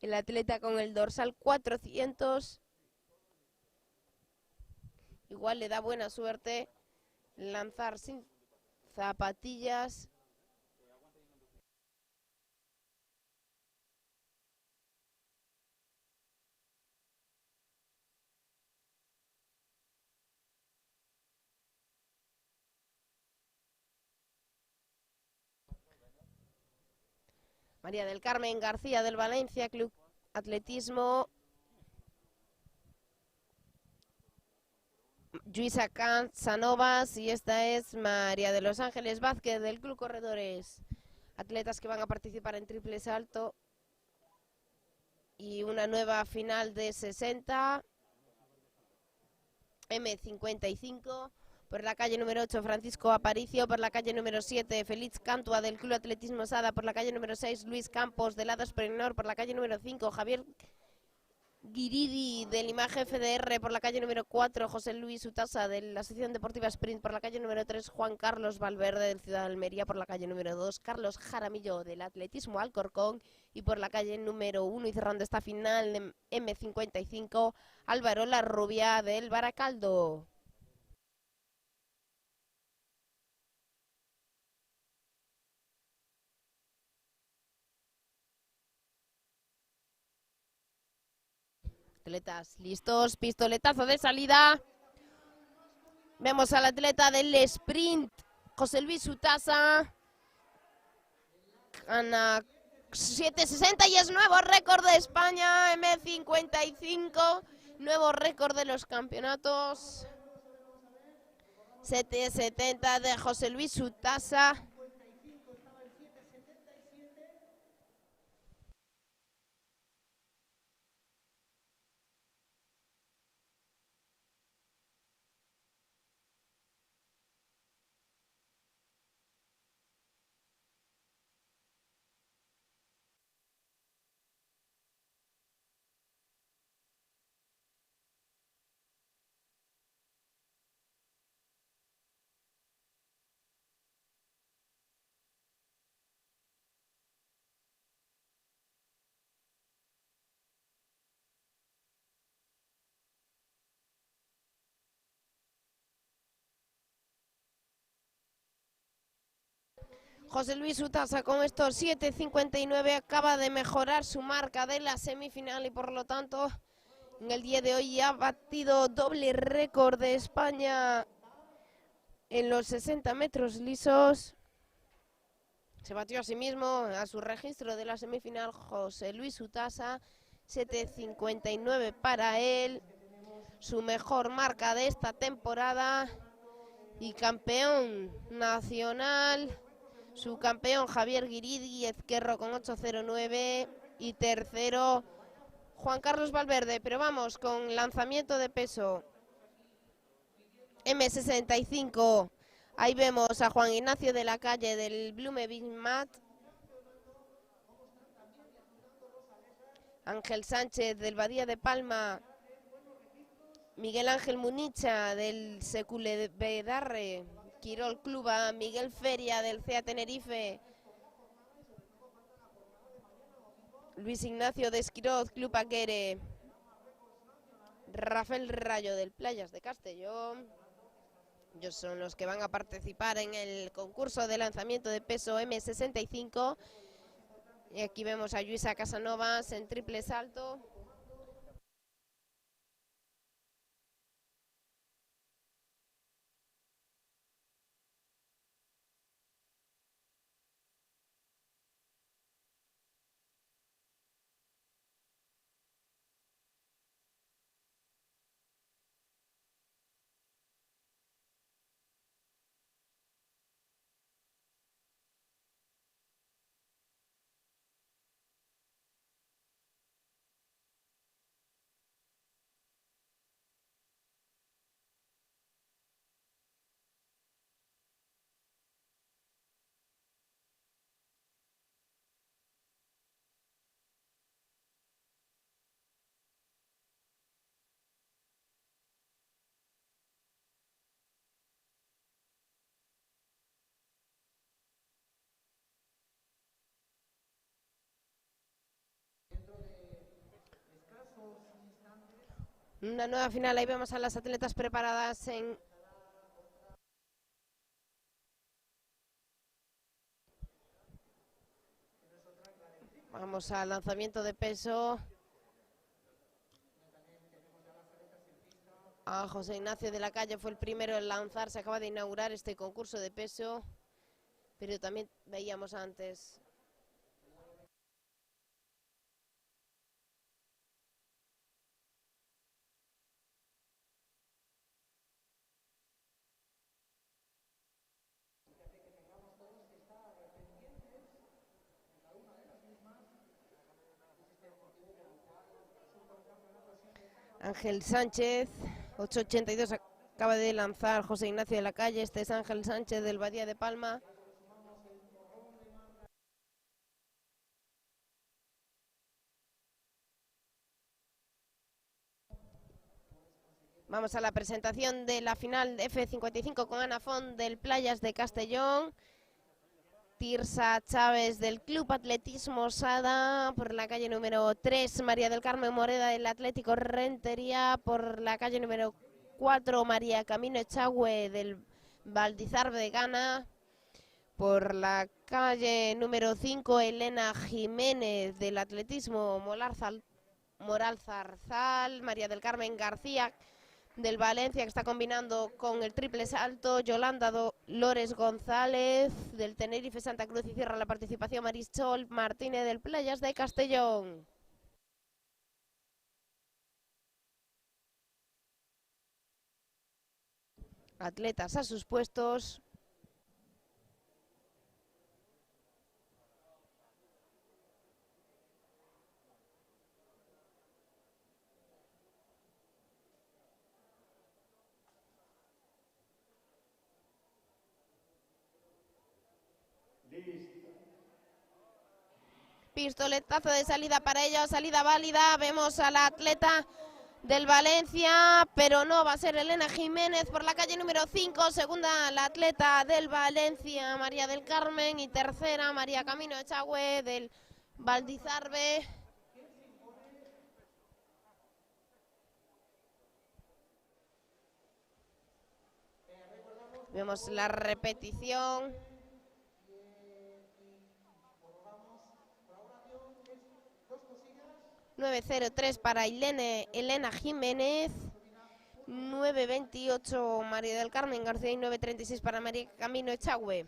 El atleta con el dorsal 400. Igual le da buena suerte lanzar sin zapatillas. María del Carmen García del Valencia Club Atletismo. Luisa Casanovas y esta es María de los Ángeles Vázquez del Club Corredores. Atletas que van a participar en triple salto. Y una nueva final de 60. M55. Por la calle número 8, Francisco Aparicio. Por la calle número 7, Félix Cantua del Club Atletismo Sada. Por la calle número 6, Luis Campos del Lado Superior. Por la calle número 5, Javier Guiridi del Imagen FDR. Por la calle número 4, José Luis Utasa de la Asociación Deportiva Sprint. Por la calle número 3, Juan Carlos Valverde del Ciudad de Almería. Por la calle número 2, Carlos Jaramillo del Atletismo Alcorcón. Y por la calle número 1 y cerrando esta final M55, Álvaro Larrubia del Baracaldo. Atletas listos, pistoletazo de salida. Vemos al atleta del sprint, José Luis Utasa. Gana 7.60 y es nuevo récord de España, M55. Nuevo récord de los campeonatos. 7.70 de José Luis Utasa. José Luis Utasa con estos 7.59 acaba de mejorar su marca de la semifinal y por lo tanto en el día de hoy ha batido doble récord de España en los 60 metros lisos. Se batió a sí mismo a su registro de la semifinal José Luis Utasa, 7.59 para él, su mejor marca de esta temporada y campeón nacional. Su campeón Javier Guiridi Ezquerro con 8.09 y tercero Juan Carlos Valverde. Pero vamos con lanzamiento de peso M65. Ahí vemos a Juan Ignacio de la Calle del Blume Big Mat. Ángel Sánchez del Badía de Palma. Miguel Ángel Municha del Secule Bedarre. Quirol Cluba. Miguel Feria del CEA Tenerife. Luis Ignacio de Esquiroz, Club Aquere. Rafael Rayo del Playas de Castellón. Ellos son los que van a participar en el concurso de lanzamiento de peso M65. Y aquí vemos a Luisa Casanovas en triple salto. Una nueva final, ahí vemos a las atletas preparadas en... Vamos al lanzamiento de peso. A José Ignacio de la Calle fue el primero en lanzar, se acaba de inaugurar este concurso de peso, pero también veíamos antes Ángel Sánchez, 8.82 acaba de lanzar José Ignacio de la Calle. Este es Ángel Sánchez del Badía de Palma. Vamos a la presentación de la final de F55 con Ana Font del Playas de Castellón. Tirsa Chávez del Club Atletismo Sada por la calle número 3, María del Carmen Moreda del Atlético Rentería por la calle número 4, María Camino Echagüe del Valdizar de Gana por la calle número 5, Elena Jiménez del Atletismo Moral Zarzal, María del Carmen García del Valencia, que está combinando con el triple salto, Yolanda Lores González del Tenerife Santa Cruz, y cierra la participación Marisol Martínez del Playas de Castellón. Atletas a sus puestos. Pistoletazo de salida para ellos, salida válida. Vemos a la atleta del Valencia, pero no va a ser Elena Jiménez por la calle número 5. Segunda, la atleta del Valencia, María del Carmen. Y tercera, María Camino Echagüe del Valdizarbe. Vemos la repetición. 9.03 para Elena Jiménez. 9.28 María del Carmen García y 9.36 para María Camino Echagüe.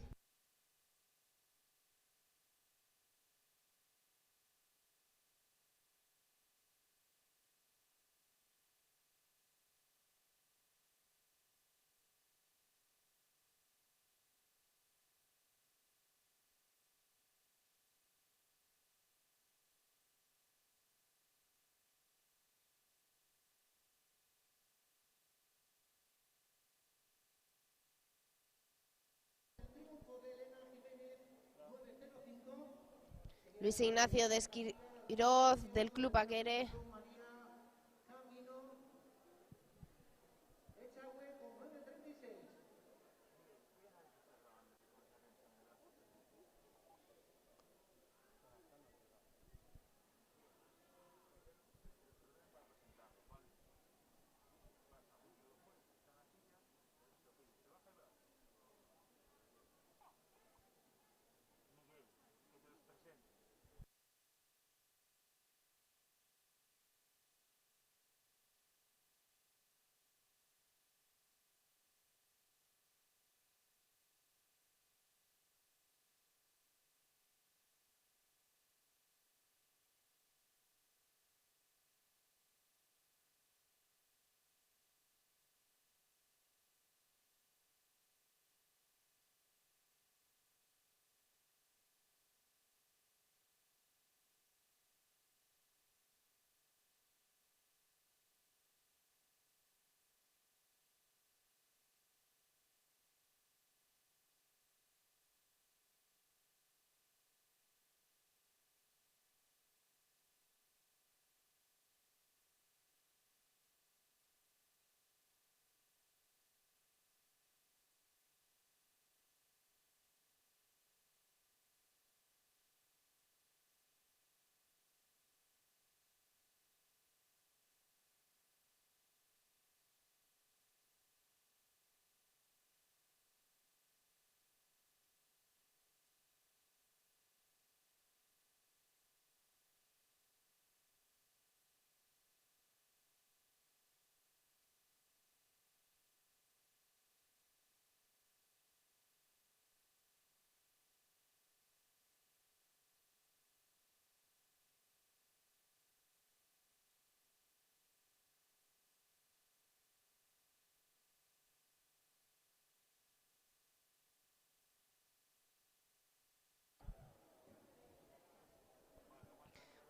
Luis Ignacio de Esquiroz del Club Aquere.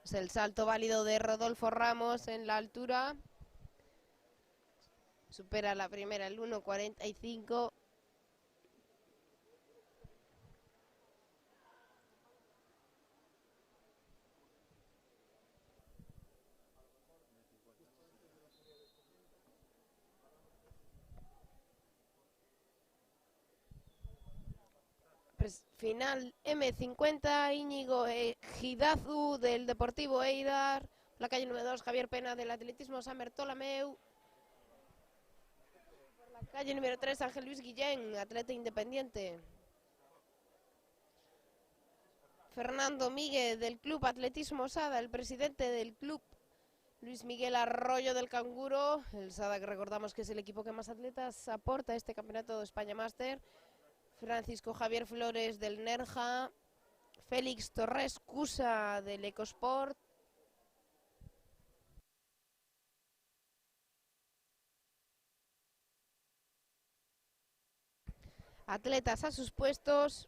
Es el salto válido de Rodolfo Ramos en la altura. Supera la primera el 1:45. Final M50, Íñigo Gidazu del Deportivo Eibar, la calle número 2, Javier Pena del Atletismo San Bartolomeu, la calle número 3, Ángel Luis Guillén, atleta independiente, Fernando Míguez del Club Atletismo Sada, el presidente del club, Luis Miguel Arroyo del Canguro, el Sada que recordamos que es el equipo que más atletas aporta a este campeonato de España Máster, Francisco Javier Flores del Nerja, Félix Torres Cusa del Ecosport, atletas a sus puestos.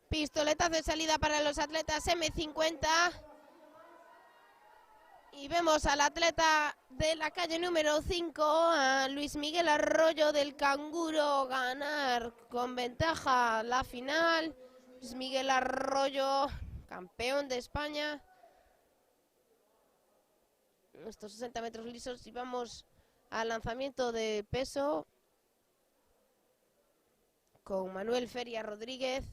Pistoletas de salida para los atletas M50. Y vemos al atleta de la calle número 5, a Luis Miguel Arroyo del Canguro, ganar con ventaja la final. Luis Miguel Arroyo, campeón de España. Estos 60 metros lisos y vamos al lanzamiento de peso con Manuel Feria Rodríguez,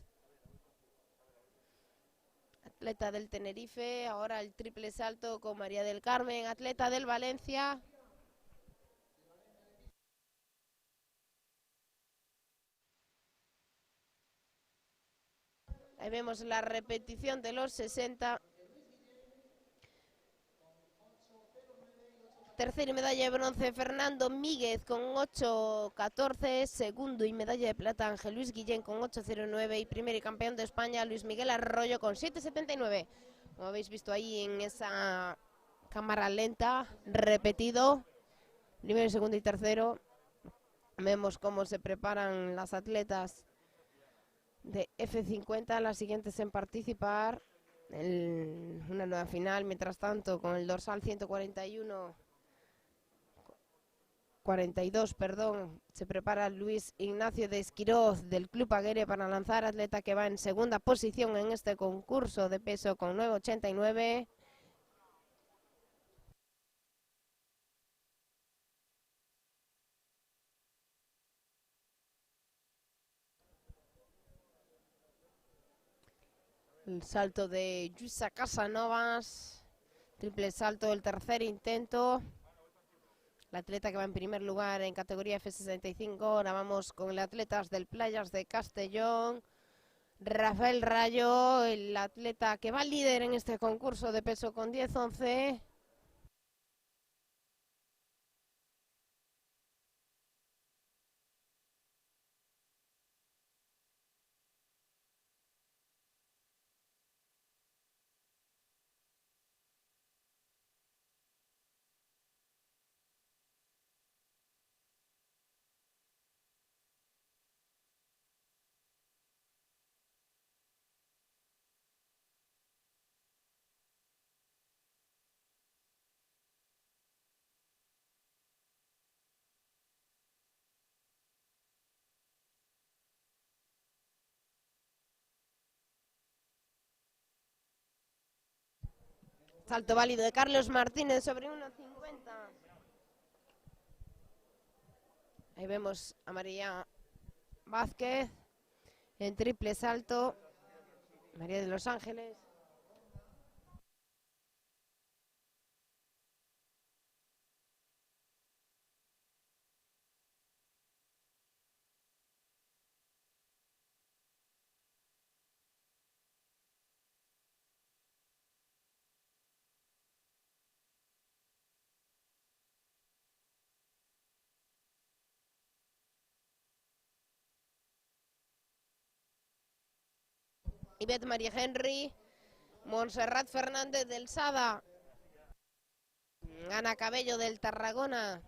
atleta del Tenerife. Ahora el triple salto con María del Carmen, atleta del Valencia. Ahí vemos la repetición de los 60. Tercera y medalla de bronce Fernando Míguez con 8:14. Segundo y medalla de plata Ángel Luis Guillén con 8:09. Y primer y campeón de España Luis Miguel Arroyo con 7:79. Como habéis visto ahí en esa cámara lenta, repetido. Primero, segundo y tercero. Vemos cómo se preparan las atletas de F50, las siguientes en participar en una nueva final. Mientras tanto, con el dorsal 141, 42, perdón, se prepara Luis Ignacio de Esquiroz del Club Aguirre para lanzar, atleta que va en segunda posición en este concurso de peso con 9:89. El salto de Yusa Casanovas, triple salto del tercer intento. La atleta que va en primer lugar en categoría F65. Ahora vamos con el atletas del Playas de Castellón. Rafael Rayo, el atleta que va líder en este concurso de peso con 10:11. Salto válido de Carlos Martínez sobre 1:50. Ahí vemos a María Vázquez en triple salto. María de los Ángeles. Ivette María Henry. Montserrat Fernández del Sada. Ana Cabello del Tarragona.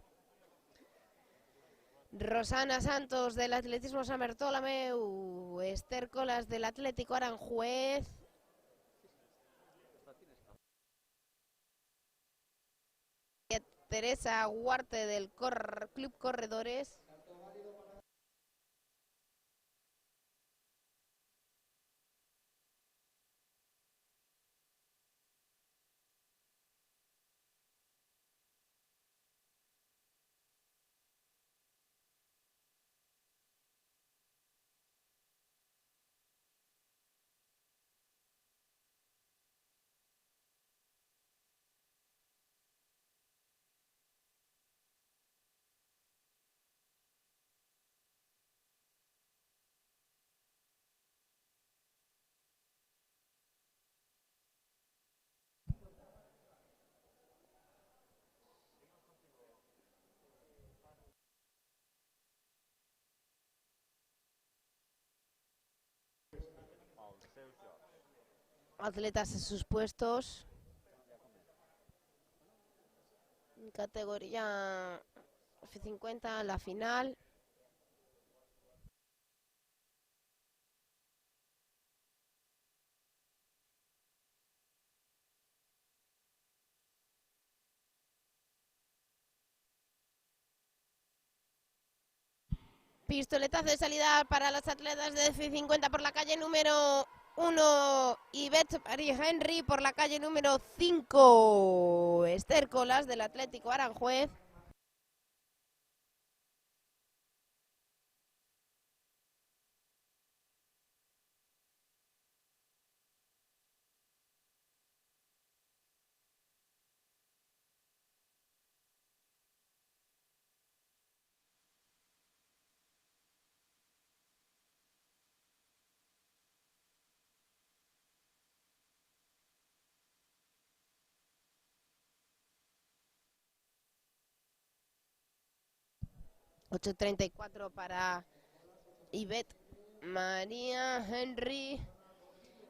Rosana Santos del Atletismo San Bartolomeu. Esther Colas del Atlético Aranjuez. Teresa Huarte del Club Corredores. Atletas en sus puestos. Categoría F50, la final. Pistoletazo de salida para las atletas de F50 por la calle número 1. Ivette Marie Henry por la calle número 5. Esther Colas del Atlético Aranjuez. $8.34 para Ivette María Henry.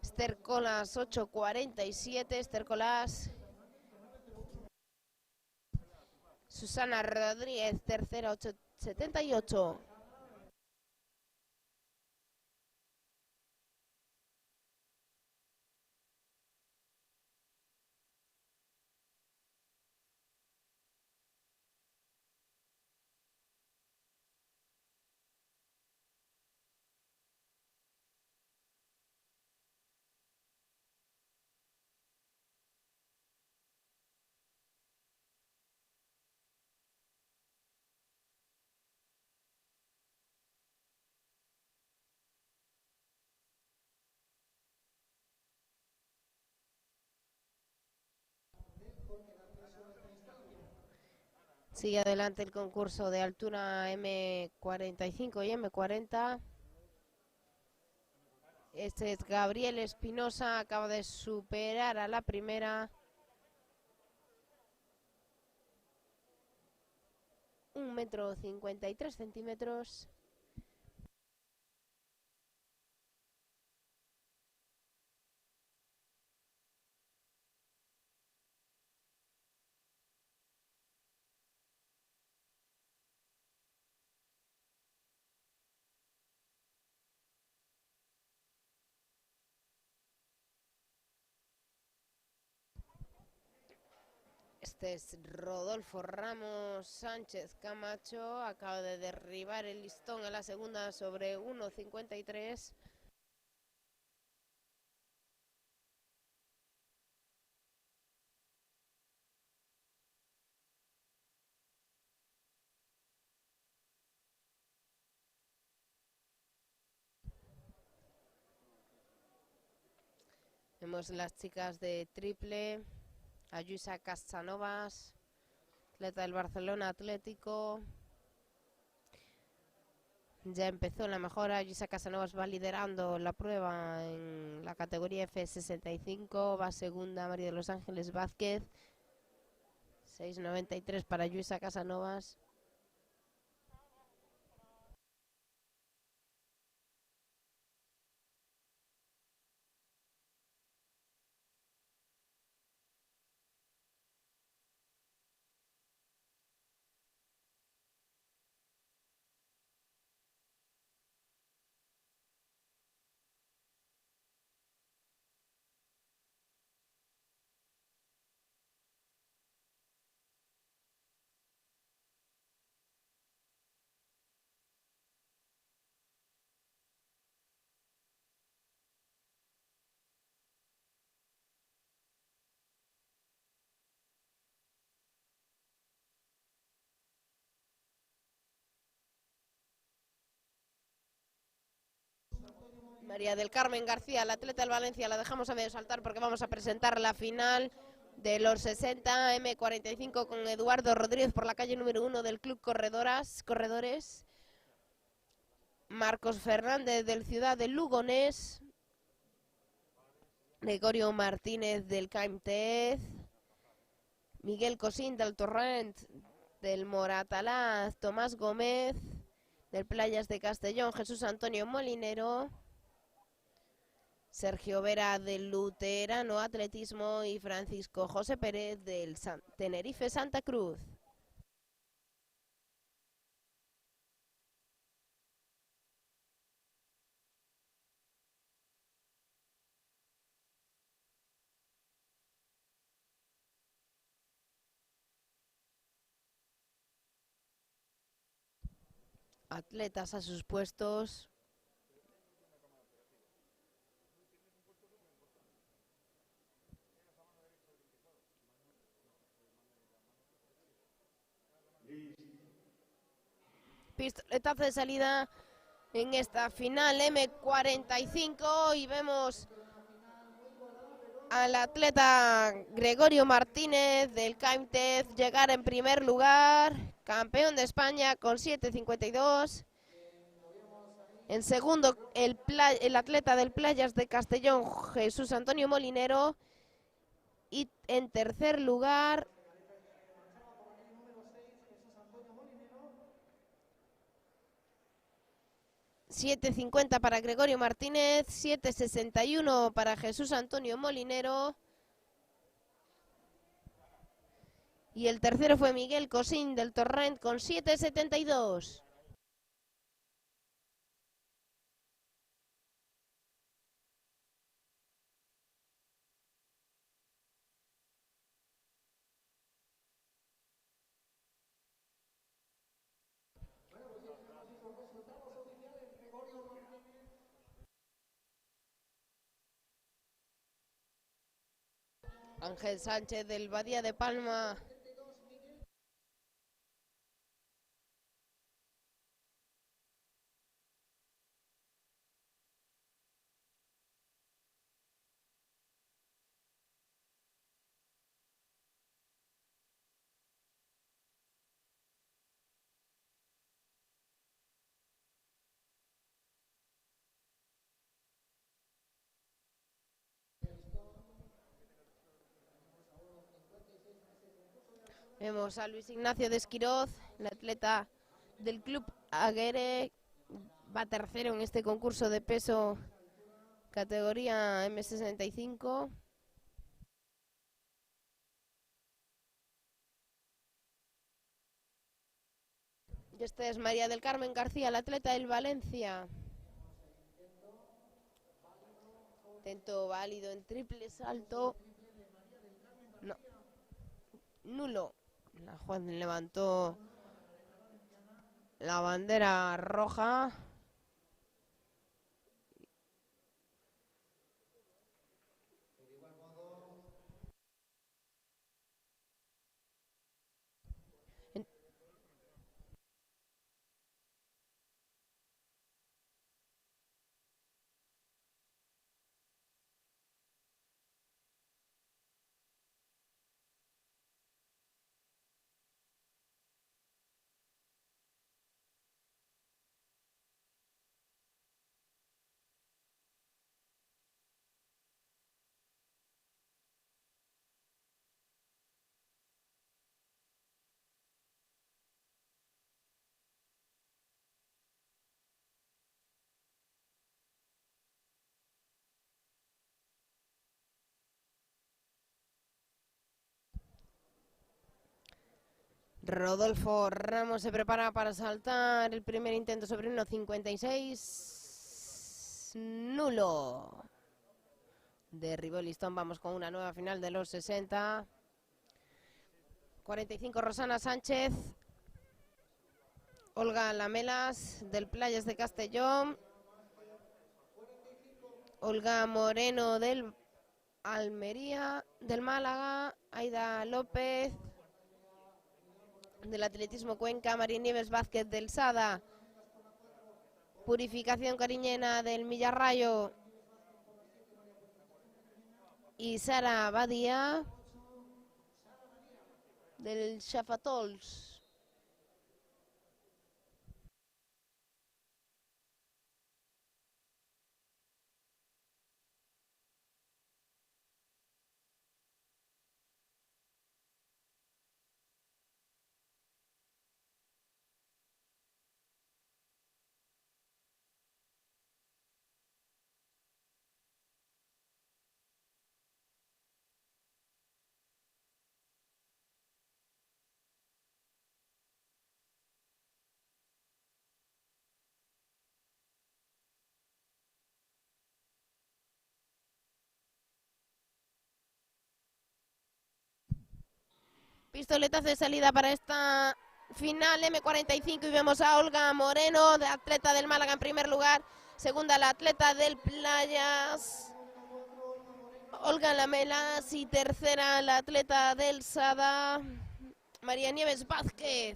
Esther Colas 8.47. Esther Colas. Susana Rodríguez, tercera, 8.78. Sigue adelante el concurso de altura M45 y M40. Este es Gabriel Espinosa, acaba de superar a la primera. 1,53 m. Este es Rodolfo Ramos Sánchez Camacho, acaba de derribar el listón en la segunda sobre 1,53. Vemos las chicas de triple. Ayusa Casanovas, atleta del Barcelona Atlético. Ya empezó la mejora. Ayusa Casanovas va liderando la prueba en la categoría F65. Va segunda María de los Ángeles Vázquez. 6.93 para Ayusa Casanovas. María del Carmen García, la atleta del Valencia, la dejamos a medio saltar porque vamos a presentar la final de los 60 M45 con Eduardo Rodríguez por la calle número 1 del Club Corredores. Marcos Fernández del Ciudad de Lugonés. Gregorio Martínez del Caimtez. Miguel Cosín del Torrent del Moratalaz. Tomás Gómez del Playas de Castellón. Jesús Antonio Molinero. Sergio Vera del Luterano Atletismo y Francisco José Pérez del Tenerife Santa Cruz. Atletas a sus puestos. Pistoletazo de salida en esta final M45 y vemos al atleta Gregorio Martínez del Caimtez llegar en primer lugar, campeón de España con 7.52. En segundo, el atleta del Playas de Castellón, Jesús Antonio Molinero. Y en tercer lugar, 7.50 para Gregorio Martínez, 7.61 para Jesús Antonio Molinero. Y el tercero fue Miguel Cosín del Torrent con 7.72. Ángel Sánchez del Badía de Palma. Vemos a Luis Ignacio de Esquiroz, el atleta del Club Aguere. Va tercero en este concurso de peso categoría M65. Y este es María del Carmen García, la atleta del Valencia. Intento válido en triple salto. No. Nulo. La juez levantó la bandera roja. Rodolfo Ramos se prepara para saltar el primer intento sobre 1.56. Nulo. Derribó el listón. Vamos con una nueva final de los 60. 45 Rosana Sánchez. Olga Lamelas del Playas de Castellón. Olga Moreno del Almería, del Málaga. Aida López del Atletismo Cuenca. María Nieves Vázquez del Sada Purificación Cariñena del Millarrayo y Sara Badía del Xafatols. Pistoletazo de salida para esta final M45 y vemos a Olga Moreno, de atleta del Málaga en primer lugar. Segunda la atleta del Playas, Olga Lamelas, y tercera la atleta del Sada, María Nieves Vázquez.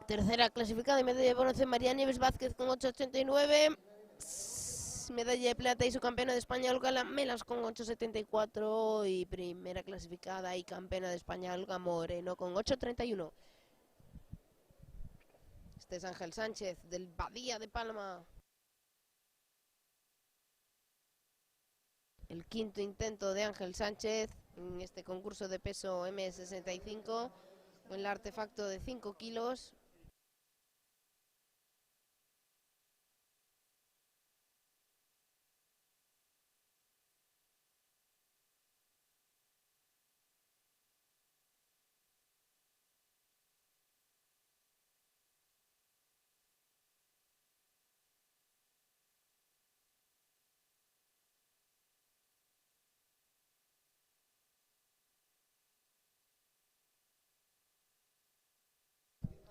Tercera clasificada y medalla de bronce María Nieves Vázquez con 8,89. Medalla de plata y su campeona de España Olga Lamelas con 8,74. Y primera clasificada y campeona de España Olga Moreno con 8,31. Este es Ángel Sánchez del Badía de Palma. El quinto intento de Ángel Sánchez en este concurso de peso M65 con el artefacto de 5 kilos.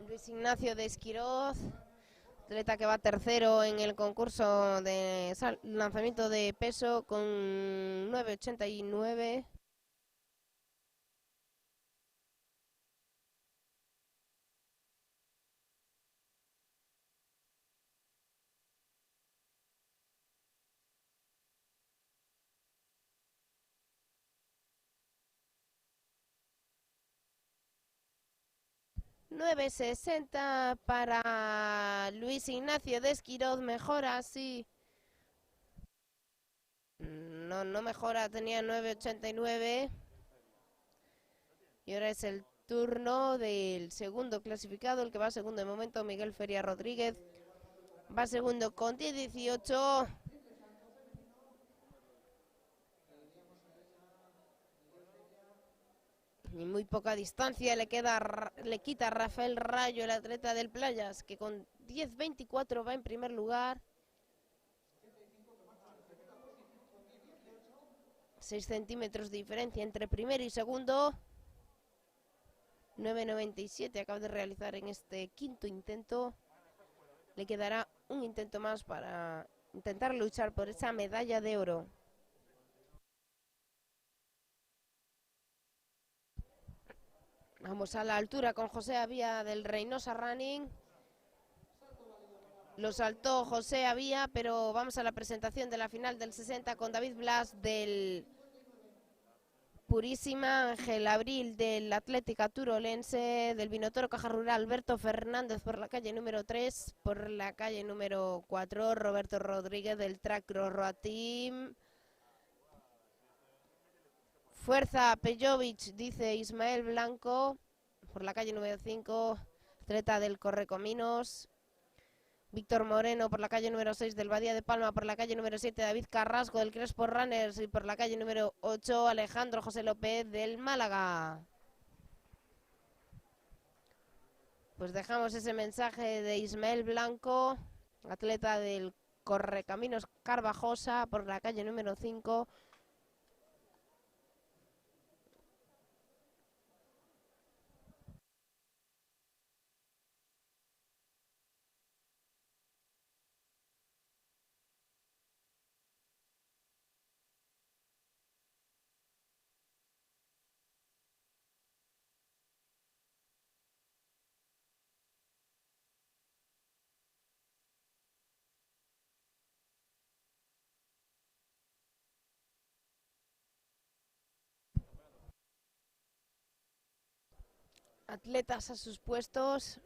Luis Ignacio de Esquiroz, atleta que va tercero en el concurso de lanzamiento de peso con 9,89. $9,60 para Luis Ignacio de Esquiroz, mejora, sí. No mejora, tenía 9,89. Y ahora es el turno del segundo clasificado, el que va segundo de momento, Miguel Feria Rodríguez. Va segundo con 10,18. Y muy poca distancia le quita Rafael Rayo, el atleta del Playas, que con 10,24 va en primer lugar. 6 centímetros de diferencia entre primero y segundo. 9,97 acaba de realizar en este quinto intento. Le quedará un intento más para intentar luchar por esa medalla de oro. Vamos a la altura con José Avía del Reynosa Running. Lo saltó José Avía, pero vamos a la presentación de la final del 60 con David Blas del Purísima, Ángel Abril del Atlética Turolense, del Vinotoro Caja Rural, Alberto Fernández por la calle número 3, por la calle número 4, Roberto Rodríguez del Track Roa Team. Fuerza Pejovic, dice Ismael Blanco, por la calle número 5, atleta del Correcominos. Víctor Moreno por la calle número 6 del Badía de Palma, por la calle número 7 David Carrasco del Crespo Runners y por la calle número 8 Alejandro José López del Málaga. Pues dejamos ese mensaje de Ismael Blanco, atleta del Correcaminos Carvajosa por la calle número 5. Atletas a sus puestos.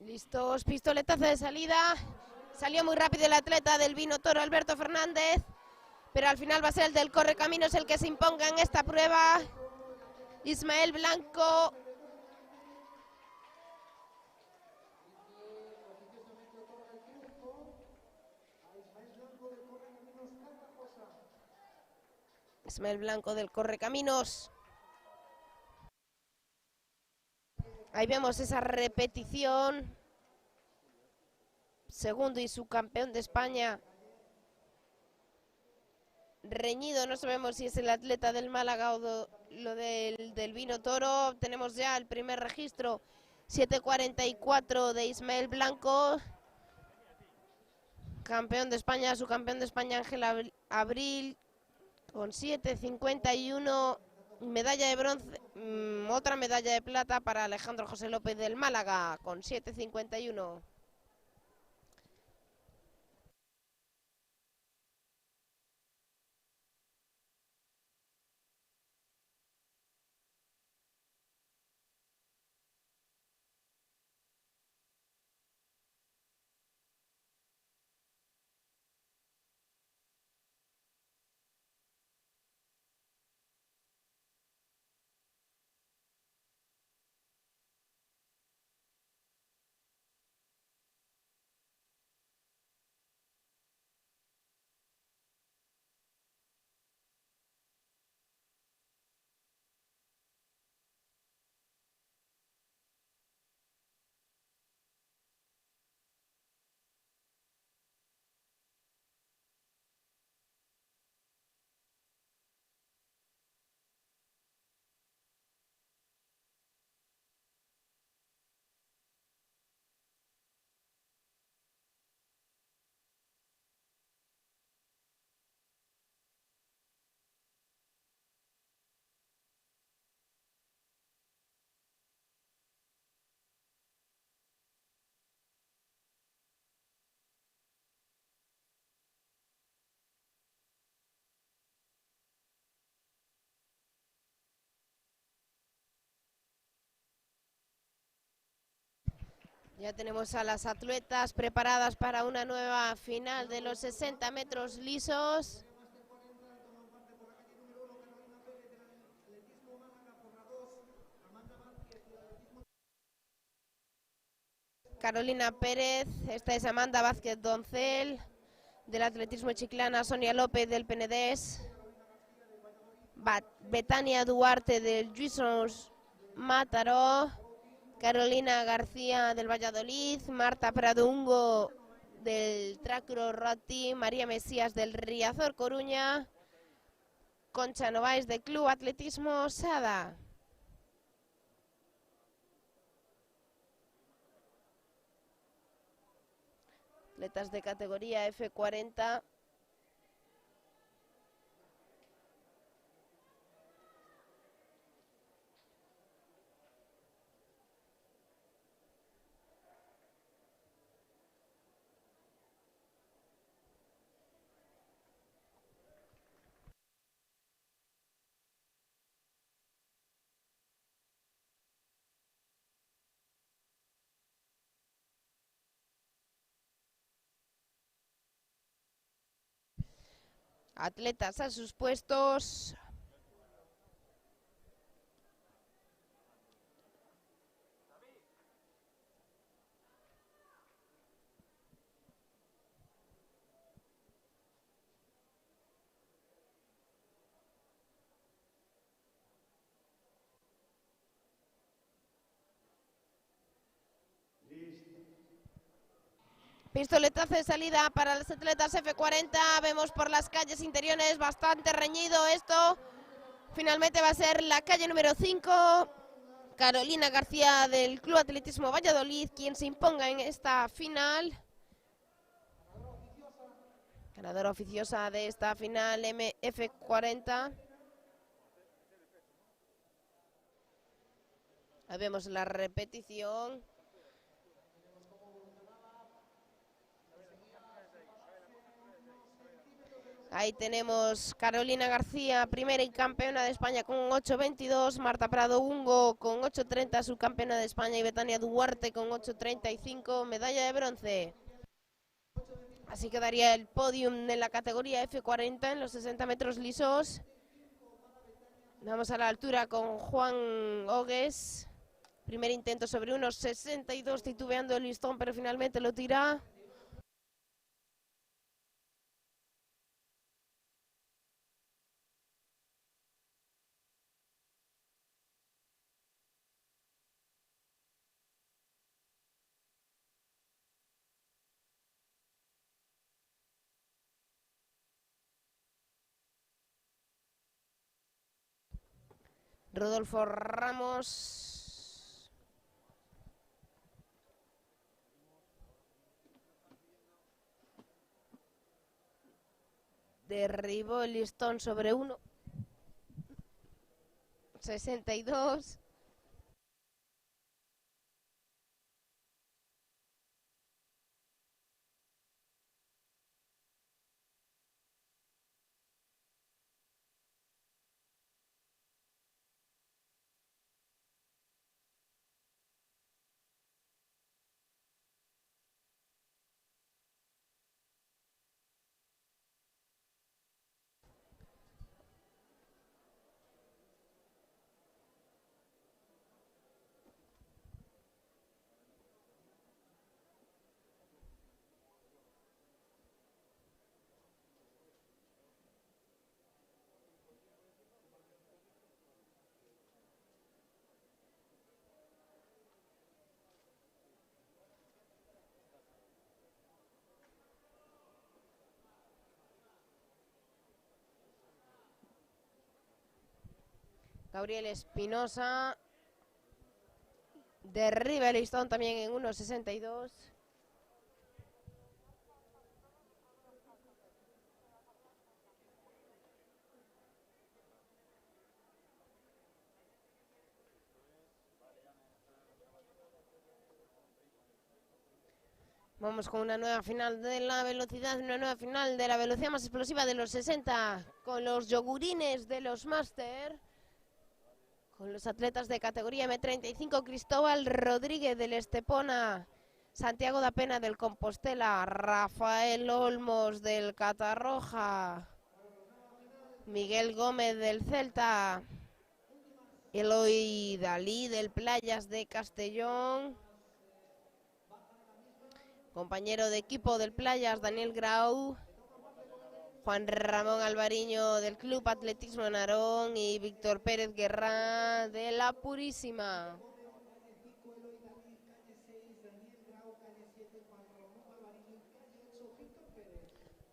Listos, pistoletazo de salida. Salió muy rápido el atleta del Vino Toro, Alberto Fernández. Pero al final va a ser el del Correcaminos el que se imponga en esta prueba. Ismael Blanco. Ismael Blanco del Correcaminos. Ahí vemos esa repetición. Segundo y subcampeón de España. Reñido, no sabemos si es el atleta del Málaga o lo del Vino Toro. Tenemos ya el primer registro. 7:44 de Ismael Blanco. Campeón de España, subcampeón de España Ángel Abril. Con 7:51. Medalla de bronce, otra medalla de plata para Alejandro José López del Málaga, con 7:51. Ya tenemos a las atletas preparadas para una nueva final de los 60 metros lisos. Carolina Pérez, esta es Amanda Vázquez Doncel, del atletismo chiclana, Sonia López del Penedés, Betania Duarte del Lluís Mataró, Carolina García del Valladolid, Marta Pradungo del Tracro Roti, María Mesías del Riazor Coruña, Concha Novaes del Club Atletismo Sada. Atletas de categoría F40. Atletas a sus puestos. Pistoletazo de salida para las atletas F40. Vemos por las calles interiores bastante reñido esto. Finalmente va a ser la calle número 5. Carolina García del Club Atletismo Valladolid quien se imponga en esta final. Ganadora oficiosa de esta final MF40. Ahí vemos la repetición. Ahí tenemos Carolina García, primera y campeona de España con 8.22, Marta Prado Ungo con 8.30, subcampeona de España, y Betania Duarte con 8.35, medalla de bronce. Así quedaría el podium de la categoría F40 en los 60 metros lisos. Vamos a la altura con Juan Ogues. Primer intento sobre unos 62, titubeando el listón, pero finalmente lo tira. Rodolfo Ramos. Derribó el listón sobre 1.62. Gabriel Espinosa derriba el listón también en 1.62. Vamos con una nueva final de la velocidad, una nueva final de la velocidad más explosiva de los 60, con los yogurines de los máster, con los atletas de categoría M35, Cristóbal Rodríguez del Estepona, Santiago da Pena del Compostela, Rafael Olmos del Catarroja, Miguel Gómez del Celta, Eloy Dalí del Playas de Castellón, compañero de equipo del Playas, Daniel Grau, Juan Ramón Alvariño del Club Atletismo Narón y Víctor Pérez Guerra de La Purísima.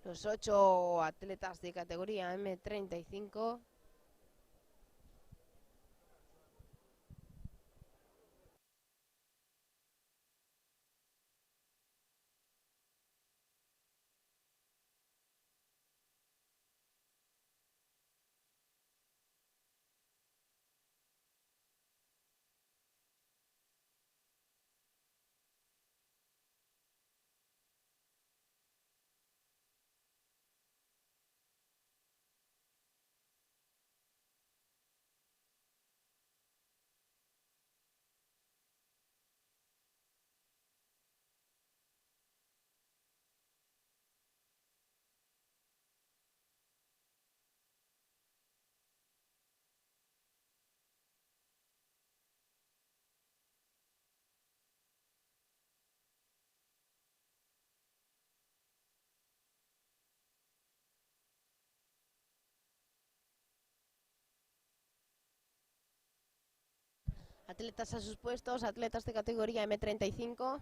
Los 8 atletas de categoría M35. Atletas a sus puestos, atletas de categoría M35.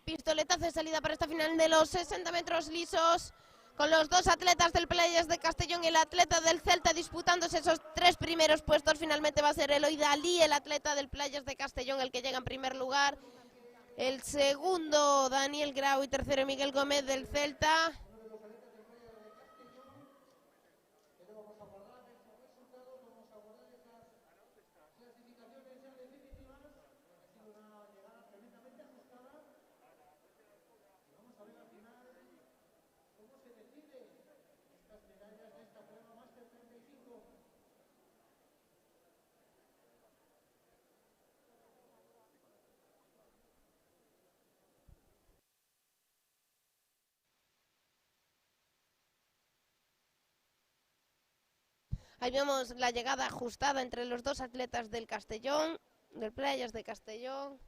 Pistoletazo de salida para esta final de los 60 metros lisos, con los dos atletas del Playas de Castellón y el atleta del Celta disputándose esos tres primeros puestos. Finalmente va a ser Eloy Dalí, el atleta del Playas de Castellón, el que llega en primer lugar. El segundo, Daniel Grau, y tercero, Miguel Gómez del Celta. Ahí vemos la llegada ajustada entre los dos atletas del Castellón, del Playas de Castellón.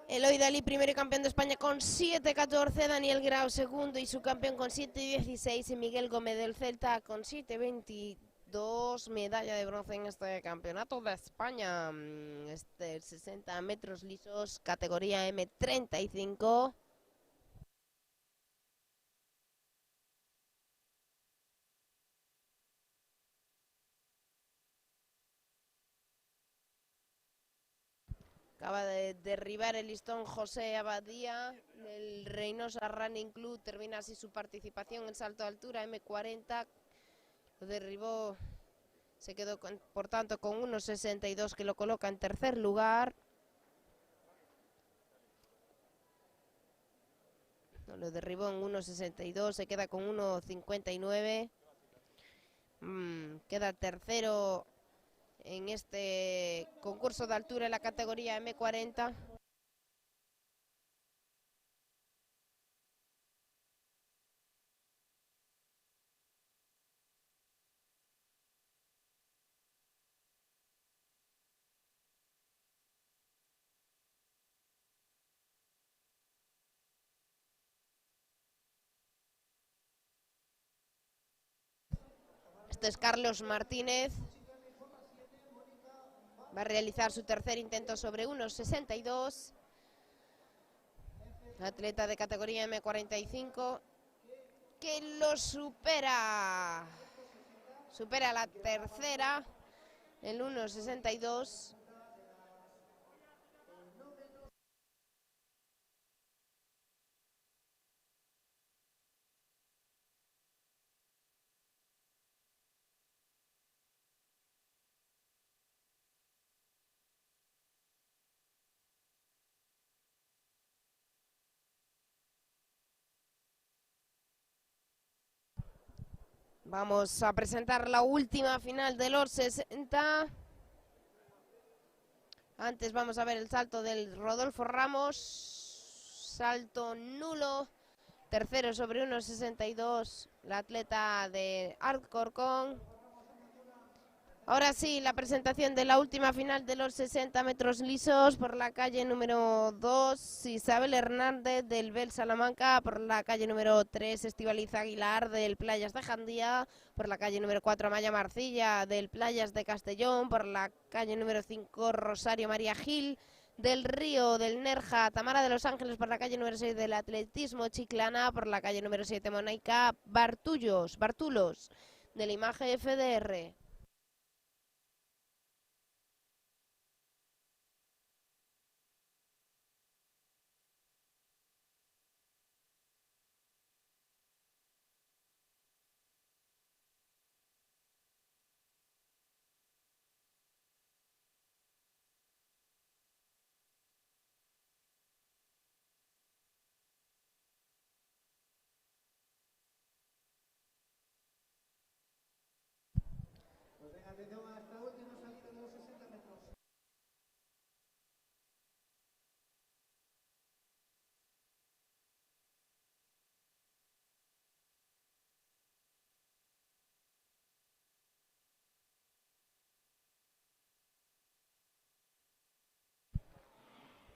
Eloy Dalí, primero y campeón de España con 7.14, Daniel Grau segundo y su campeón con 7.16, y Miguel Gómez del Celta con 7.22, medalla de bronce en este campeonato de España. Este 60 metros lisos, categoría M35. Acaba de derribar el listón José Abadía del Reynosa Running Club. Termina así su participación en salto de altura M40. Lo derribó, se quedó por tanto con 1.62, que lo coloca en tercer lugar. Lo derribó en 1.62, se queda con 1.59. Queda tercero en este concurso de altura en la categoría M40. Este es Carlos Martínez. Va a realizar su tercer intento sobre 1.62. Atleta de categoría M45 que lo supera. Supera la tercera, el 1.62. Vamos a presentar la última final de los 60. Antes vamos a ver el salto del Rodolfo Ramos. Salto nulo. Tercero sobre 1.62, la atleta de Alcorcón. Ahora sí, la presentación de la última final de los 60 metros lisos por la calle número 2, Isabel Hernández del Bel Salamanca, por la calle número 3, Estíbaliz Aguilar del Playas de Jandía, por la calle número 4, Maya Marcilla del Playas de Castellón, por la calle número 5, Rosario María Gil del Río del Nerja, Tamara de los Ángeles por la calle número 6 del Atletismo Chiclana, por la calle número 7, Monaica Bartulos del Imagen FDR.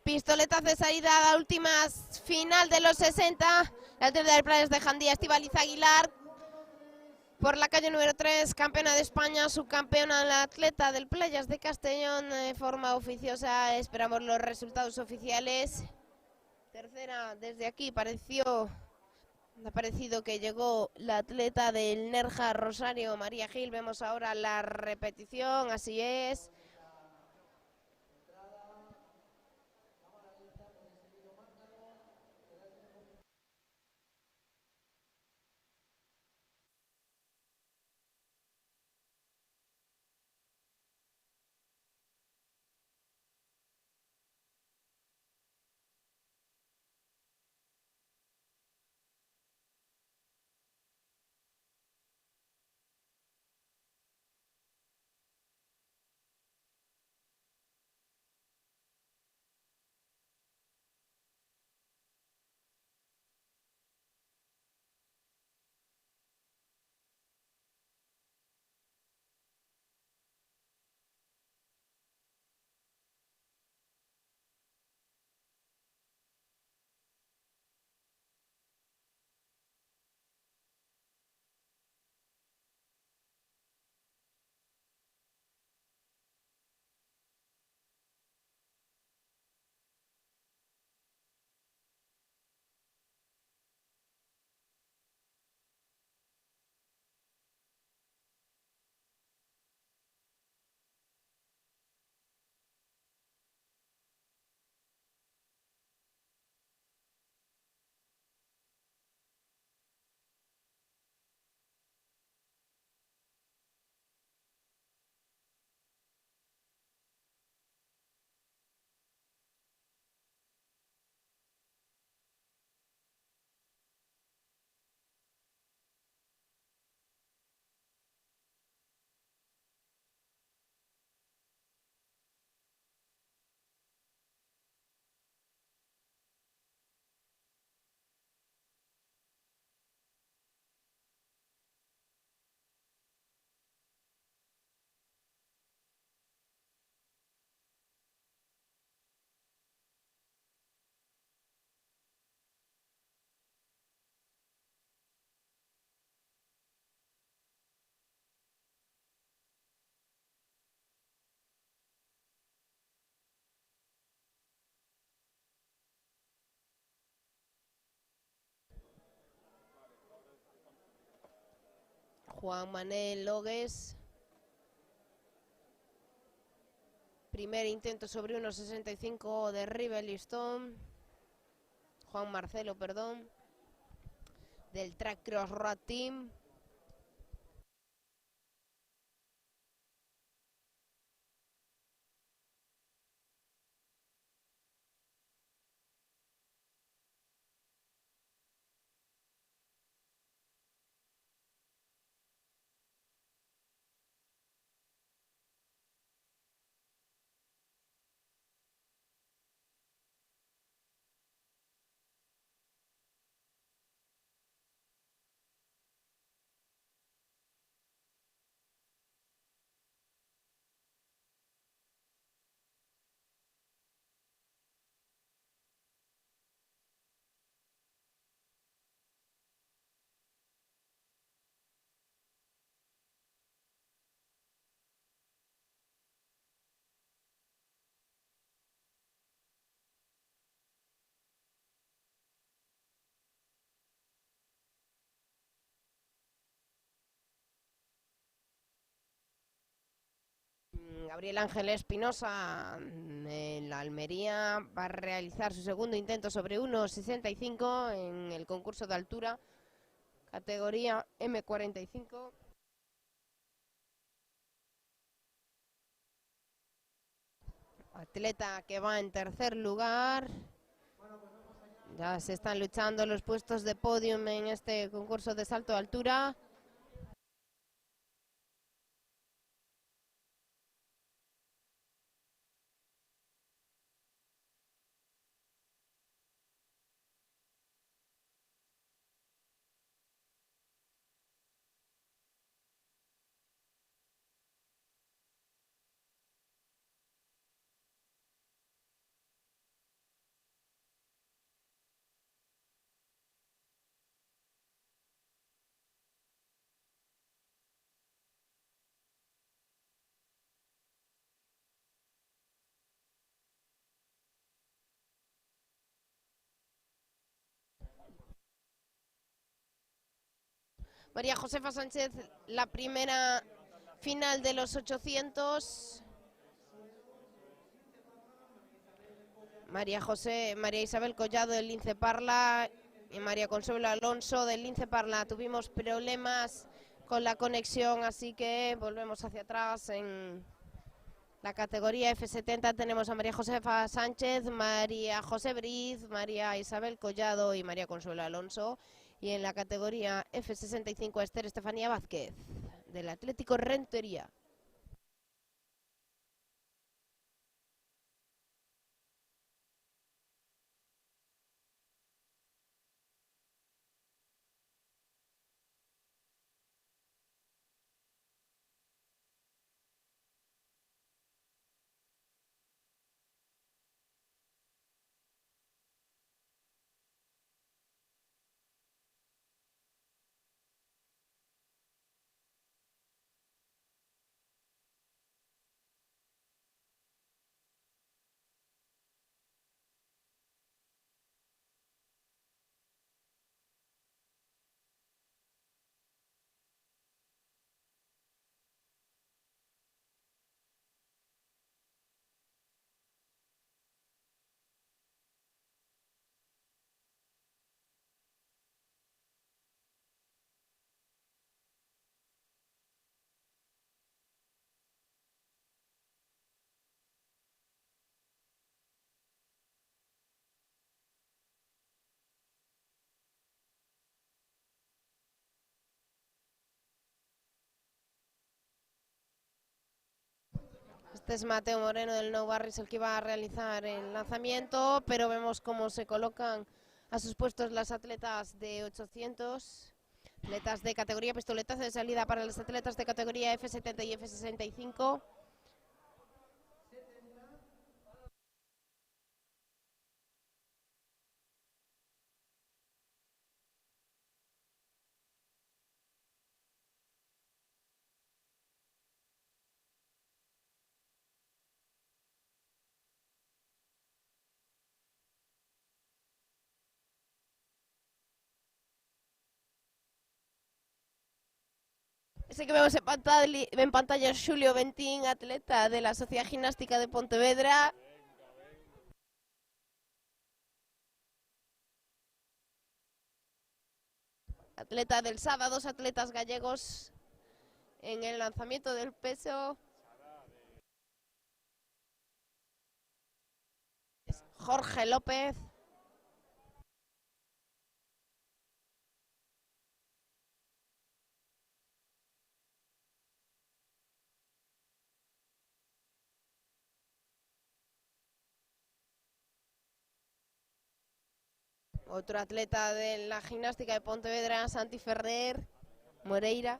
Pistoletazo de salida a la última final de los 60. La atleta de Playas de Jandía, Estíbaliz Aguilar. Por la calle número 3, campeona de España, subcampeona, la atleta del Playas de Castellón, de forma oficiosa. Esperamos los resultados oficiales. Tercera, desde aquí ha parecido que llegó la atleta del Nerja, Rosario María Gil. Vemos ahora la repetición, así es. Juan Manuel Logues. Primer intento sobre 1.65 de River Listón. Juan Marcelo, perdón. Del Track Cross Road Team. Gabriel Ángel Espinosa, en la Almería, va a realizar su segundo intento sobre 1.65 en el concurso de altura, categoría M45. Atleta que va en tercer lugar. Ya se están luchando los puestos de podium en este concurso de salto de altura. María Josefa Sánchez, la primera final de los 800. María Isabel Collado del Lince Parla y María Consuelo Alonso del Lince Parla. Tuvimos problemas con la conexión, así que volvemos hacia atrás. En la categoría F70 tenemos a María Josefa Sánchez, María José Briz, María Isabel Collado y María Consuelo Alonso. Y en la categoría F65 Esther Estefanía Vázquez, del Atlético Rentería. Este es Mateo Moreno del Nou Barris, el que va a realizar el lanzamiento, pero vemos cómo se colocan a sus puestos las atletas de 800, atletas de categoría, pistoletazo de salida para los atletas de categoría F70 y F65. Ese que vemos en pantalla es Julio Bentín, atleta de la Sociedad Gimnástica de Pontevedra. Atleta del sábado, dos atletas gallegos en el lanzamiento del peso. Jorge López. Otro atleta de la gimnástica de Pontevedra, Santi Ferrer Moreira.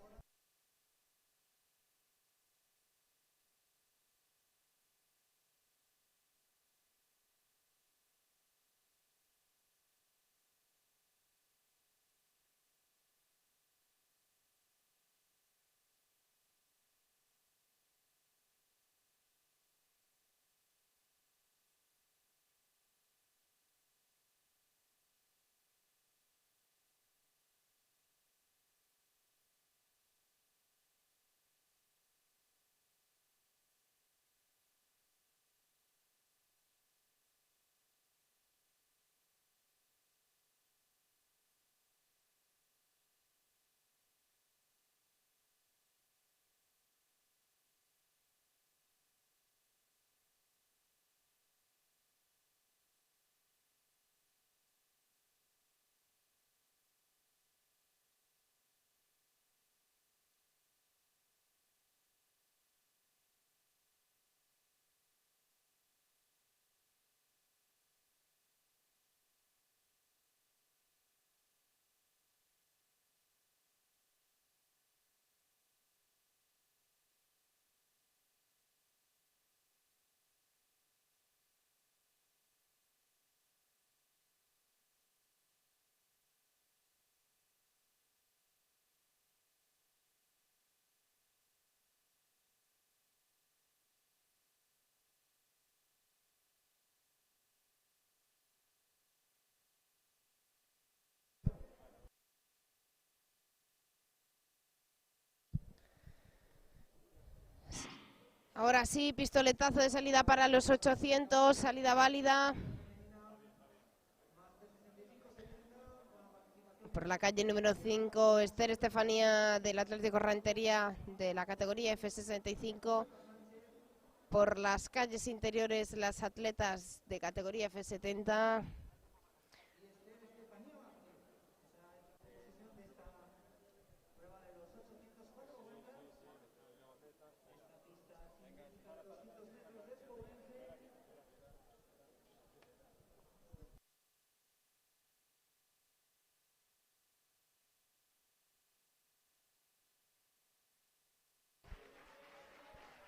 Ahora sí, pistoletazo de salida para los 800, salida válida. Por la calle número 5, Esther Estefanía del Atlético Rentería de la categoría F65. Por las calles interiores, las atletas de categoría F70.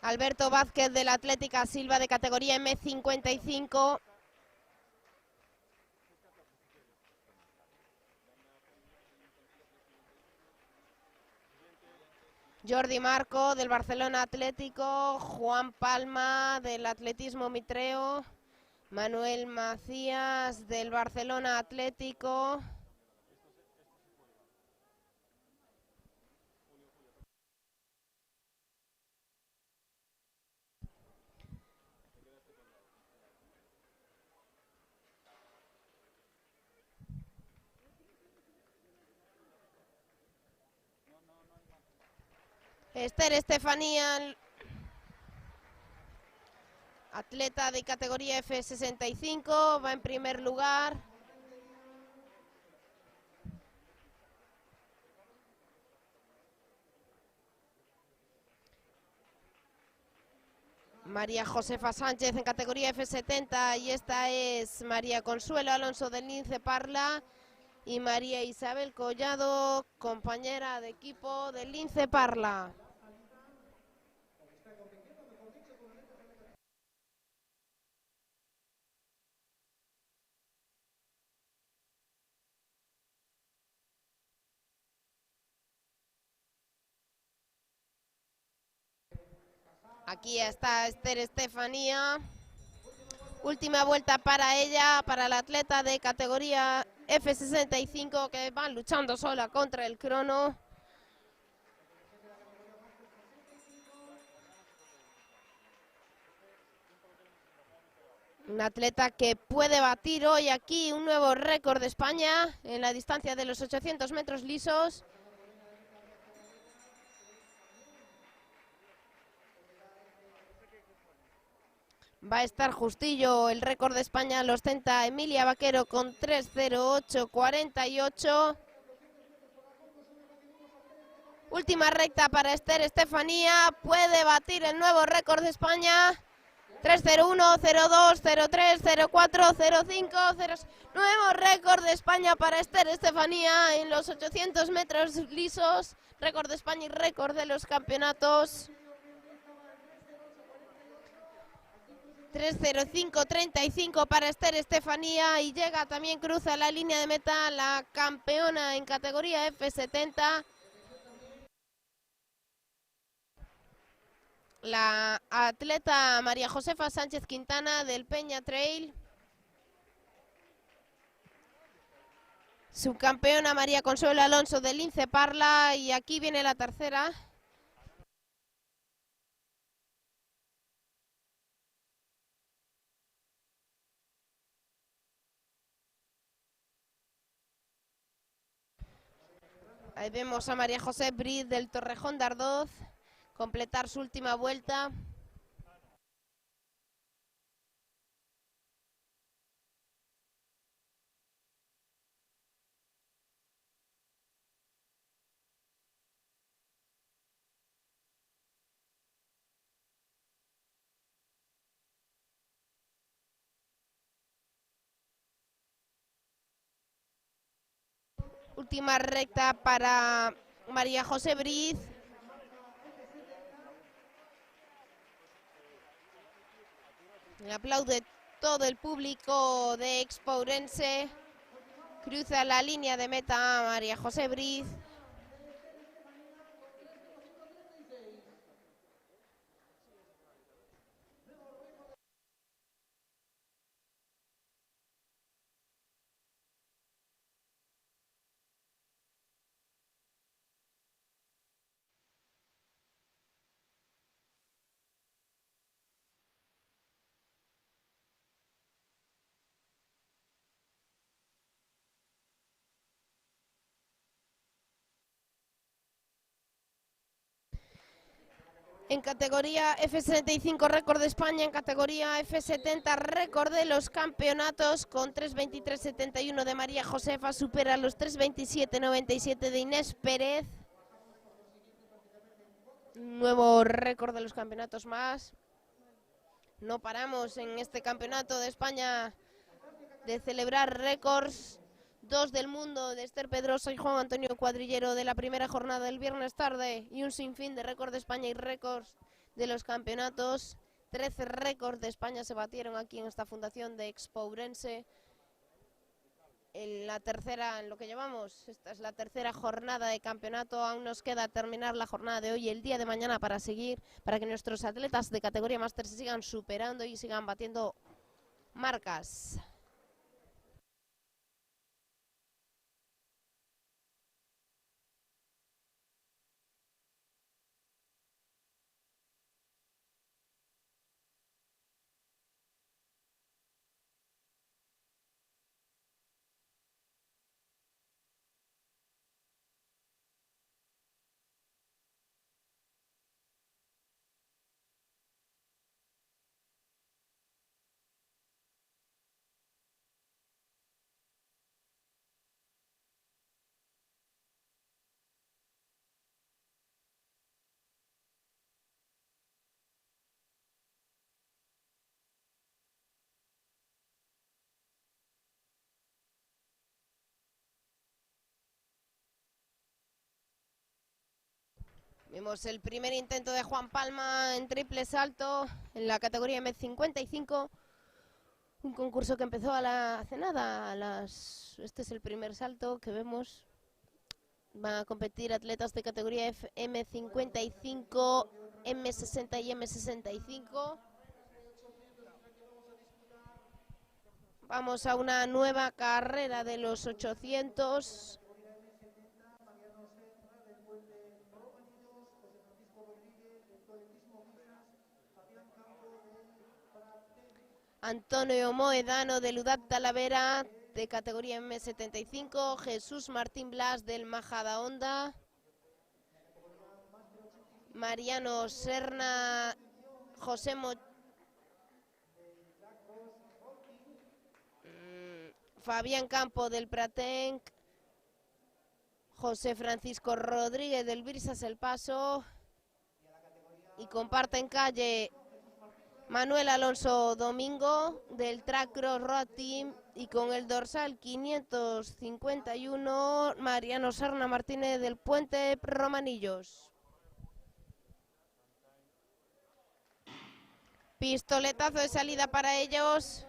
Alberto Vázquez de la Atlética Silva de categoría M55. Jordi Marco del Barcelona Atlético. Juan Palma del Atletismo Mitreo. Manuel Macías del Barcelona Atlético. Esther Estefanía, atleta de categoría F65, va en primer lugar. María Josefa Sánchez en categoría F70 y esta es María Consuelo Alonso del Lince Parla y María Isabel Collado, compañera de equipo del Lince Parla. Aquí está Esther Estefanía. Última vuelta para ella, para la atleta de categoría F65 que van luchando sola contra el crono. Una atleta que puede batir hoy aquí un nuevo récord de España en la distancia de los 800 metros lisos. Va a estar justillo el récord de España, lo ostenta Emilia Vaquero con 3:08:48. Última recta para Esther Estefanía, puede batir el nuevo récord de España. 3:01, 02, 03, 04, 05, 06. Nuevo récord de España para Esther Estefanía en los 800 metros lisos. Récord de España y récord de los campeonatos. 3:05:35 para Esther Estefanía y llega también, cruza la línea de meta la campeona en categoría F70. La atleta María Josefa Sánchez Quintana del Peña Trail. Subcampeona María Consuelo Alonso del Lince Parla y aquí viene la tercera. Ahí vemos a María José Briz del Torrejón de Ardoz completar su última vuelta. Última recta para María José Briz. Le aplaude todo el público de Expo Ourense. Cruza la línea de meta María José Briz. En categoría F75 récord de España, en categoría F70 récord de los campeonatos con 3:23.71 de María Josefa, supera los 3:27.97 de Inés Pérez. Nuevo récord de los campeonatos más. No paramos en este campeonato de España de celebrar récords. 2 del mundo de Esther Pedrosa y Juan Antonio Cuadrillero de la primera jornada del viernes tarde, y un sinfín de récords de España y récords de los campeonatos. 13 récords de España se batieron aquí en esta fundación de Expo Ourense. En la tercera, en lo que llevamos, esta es la tercera jornada de campeonato. Aún nos queda terminar la jornada de hoy y el día de mañana para seguir, para que nuestros atletas de categoría máster se sigan superando y sigan batiendo marcas. Vemos el primer intento de Juan Palma en triple salto en la categoría M55. Un concurso que empezó hace nada. Este es el primer salto que vemos. Van a competir atletas de categoría M55, M60 y M65. Vamos a una nueva carrera de los 800. Antonio Moedano de Udad Talavera de categoría M75, Jesús Martín Blas del Majadahonda, Mariano Serna, Fabián Campo del Pratenc, José Francisco Rodríguez del Birsas El Paso, y comparten calle Manuel Alonso Domingo del Track Cross Road Team, y con el dorsal 551 Mariano Serna Martínez del Puente Romanillos. Pistoletazo de salida para ellos.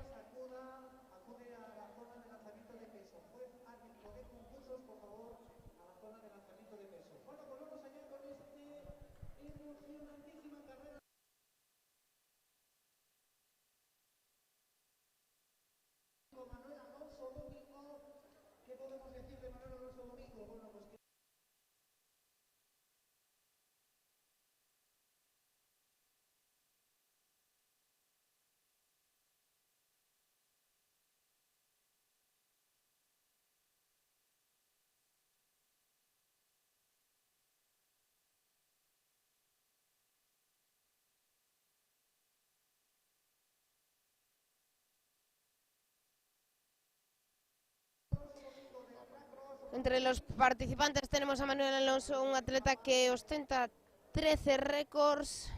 Entre los participantes tenemos a Manuel Alonso, un atleta que ostenta 13 récords.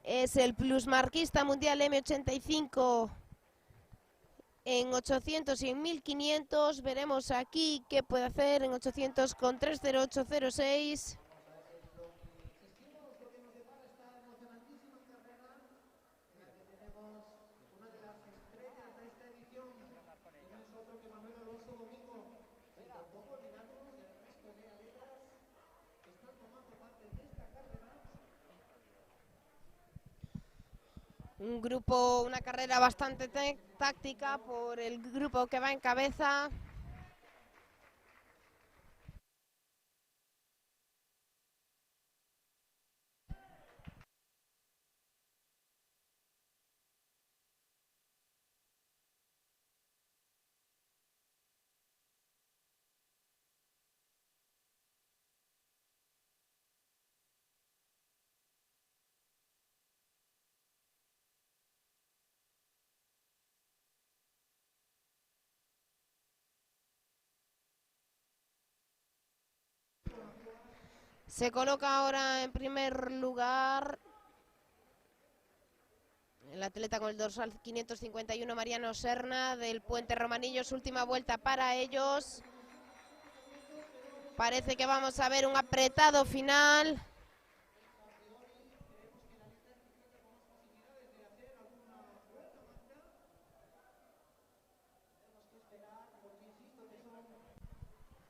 Es el plusmarquista mundial M85 en 800 y en 1500. Veremos aquí qué puede hacer en 800 con 3:08.06. Una carrera bastante táctica por el grupo que va en cabeza. Se coloca ahora en primer lugar el atleta con el dorsal 551, Mariano Serna, del Puente Romanillos. Última vuelta para ellos. Parece que vamos a ver un apretado final.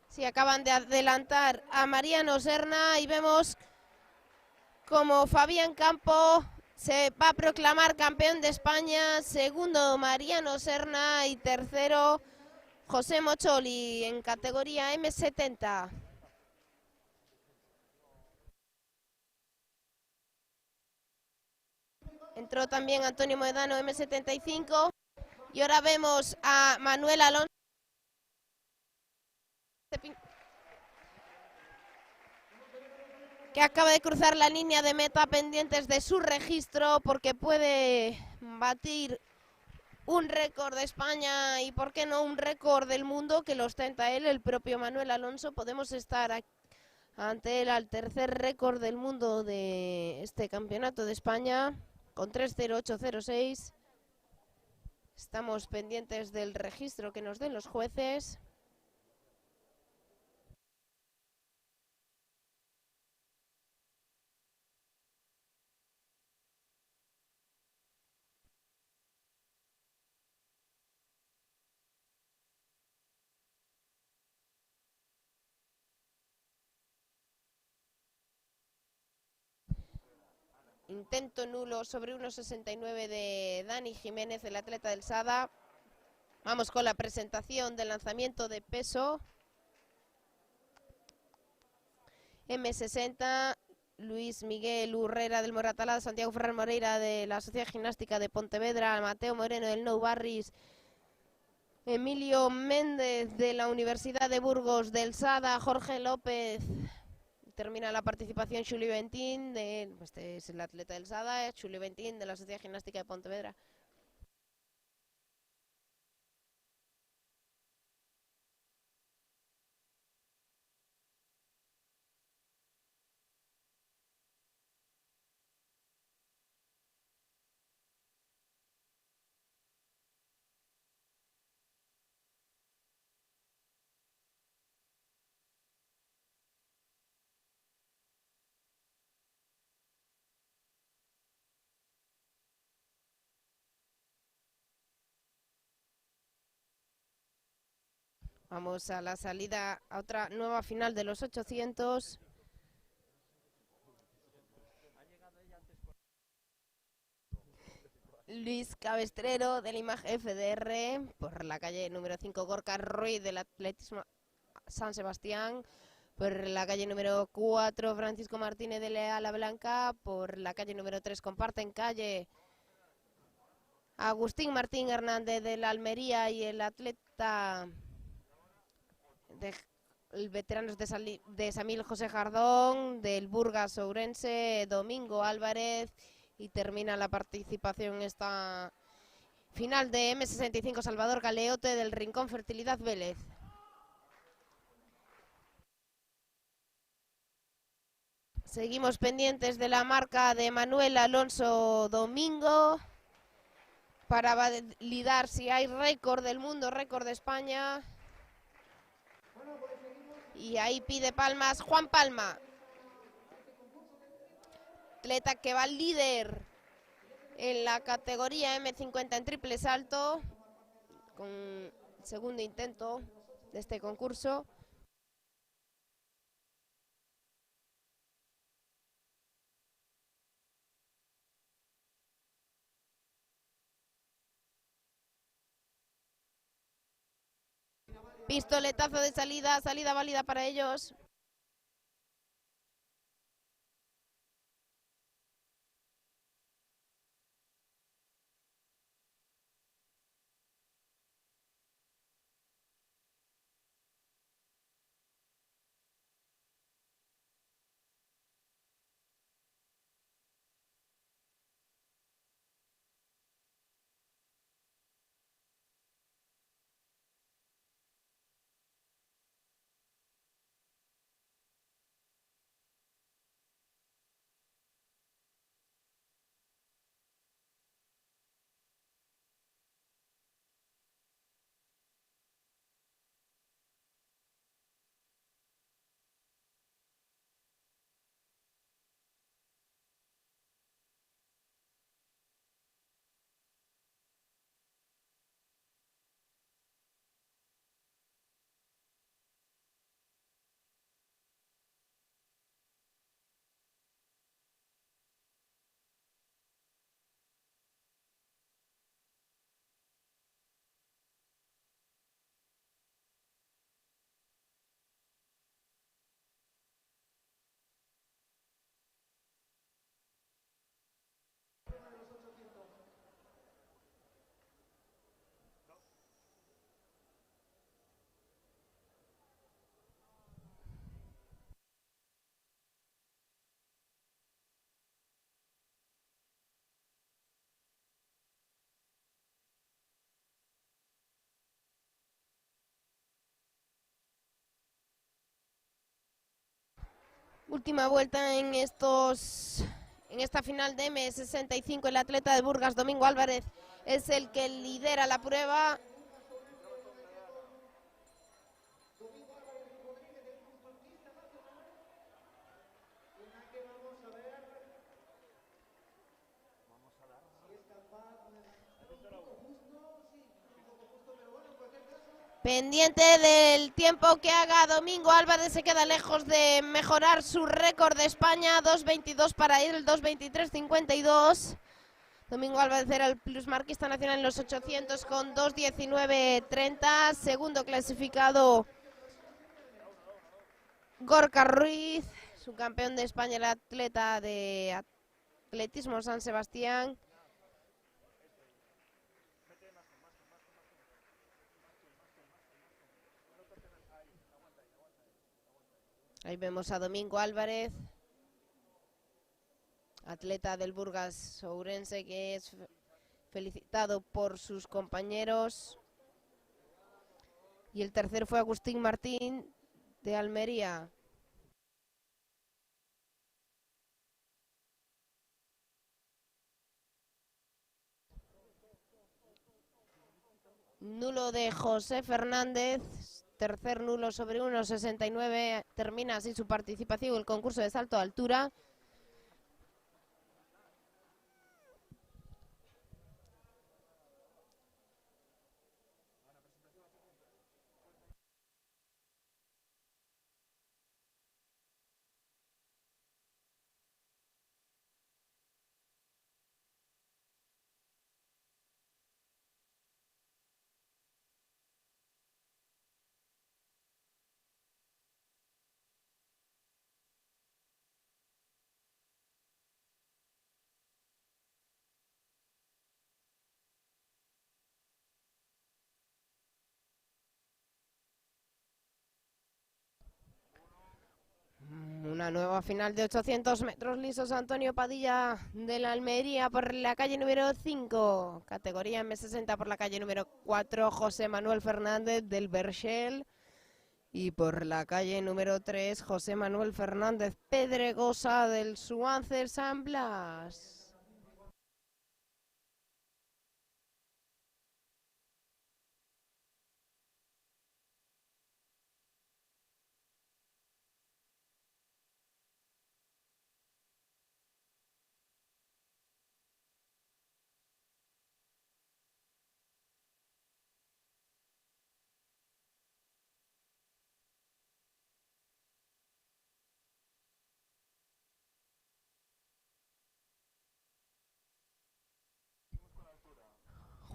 Sí, acaban de adelantar a Mariano Serna y vemos como Fabián Campo se va a proclamar campeón de España, segundo Mariano Serna y tercero José Mocholi en categoría M70. Entró también Antonio Moedano M75 y ahora vemos a Manuel Alonso que acaba de cruzar la línea de meta, pendientes de su registro porque puede batir un récord de España y por qué no un récord del mundo que lo ostenta él, el propio Manuel Alonso. Podemos estar aquí ante él al tercer récord del mundo de este campeonato de España con 3.08.06. Estamos pendientes del registro que nos den los jueces. Intento nulo sobre 1.69 de Dani Jiménez, el atleta del SADA. Vamos con la presentación del lanzamiento de peso. M60, Luis Miguel Urrera del Moratalá, Santiago Ferrer Moreira de la Sociedad Gimnástica de Pontevedra, Mateo Moreno del Nou Barris, Emilio Méndez de la Universidad de Burgos del SADA, Jorge López. Termina la participación Xuli Ventín, este es el atleta del SADA, Xuli Ventín de la Sociedad Gimnástica de Pontevedra. Vamos a la salida, a otra nueva final de los 800. Luis Cabestrero del Imagen FDR por la calle número 5, Gorka Ruiz del Atletismo San Sebastián, por la calle número 4, Francisco Martínez de Leala Blanca, por la calle número 3, comparten calle Agustín Martín Hernández de la Almería y el atleta de el veteranos de Samil José Jardón, del Burgas Ourense, Domingo Álvarez, y termina la participación en esta final de M65 Salvador Galeote del Rincón Fertilidad Vélez. Seguimos pendientes de la marca de Manuel Alonso Domingo para validar si hay récord del mundo, récord de España. Y ahí pide palmas Juan Palma, atleta que va líder en la categoría M50 en triple salto, con el segundo intento de este concurso. Pistoletazo de salida, salida válida para ellos. Última vuelta en esta final de M65. El atleta de Burgas, Domingo Álvarez, es el que lidera la prueba. Pendiente del tiempo que haga Domingo Álvarez, se queda lejos de mejorar su récord de España. 2.22 para ir, el 2.23.52. Domingo Álvarez era el plusmarquista nacional en los 800 con 2.19.30. Segundo clasificado Gorka Ruiz, subcampeón de España, el atleta de atletismo San Sebastián. Ahí vemos a Domingo Álvarez, atleta del Burgas Ourense, que es felicitado por sus compañeros. Y el tercero fue Agustín Martín, de Almería. Nulo de José Fernández, tercer nulo sobre 1.69. Termina así su participación en el concurso de salto de altura. Una nueva final de 800 metros lisos. Antonio Padilla de la Almería por la calle número 5. Categoría M60 por la calle número 4. José Manuel Fernández del Berchel. Y por la calle número 3, José Manuel Fernández Pedregosa del Suancer San Blas.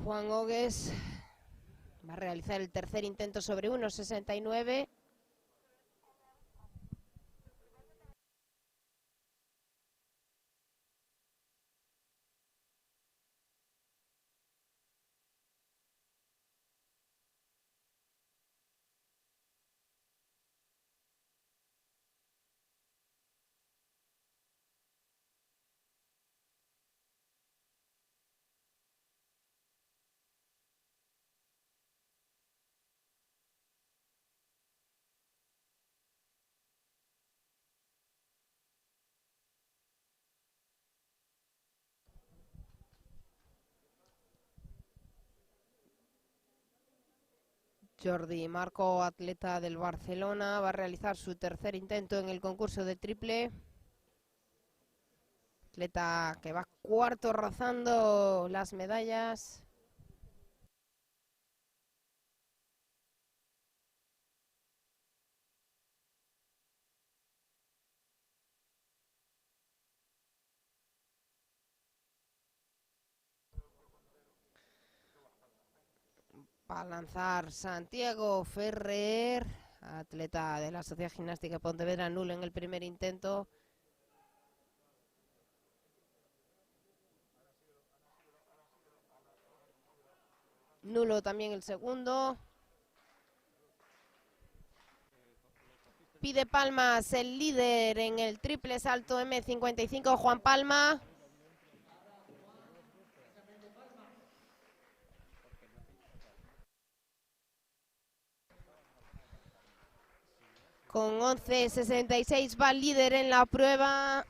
Juan Ogues va a realizar el tercer intento sobre 1.69. Jordi Marco, atleta del Barcelona, va a realizar su tercer intento en el concurso de triple. Atleta que va cuarto rozando las medallas. Va a lanzar Santiago Ferrer, atleta de la Sociedad Gimnástica Pontevedra, nulo en el primer intento. Nulo también el segundo. Pide palmas el líder en el triple salto M55, Juan Palma. Con 11.66 va líder en la prueba.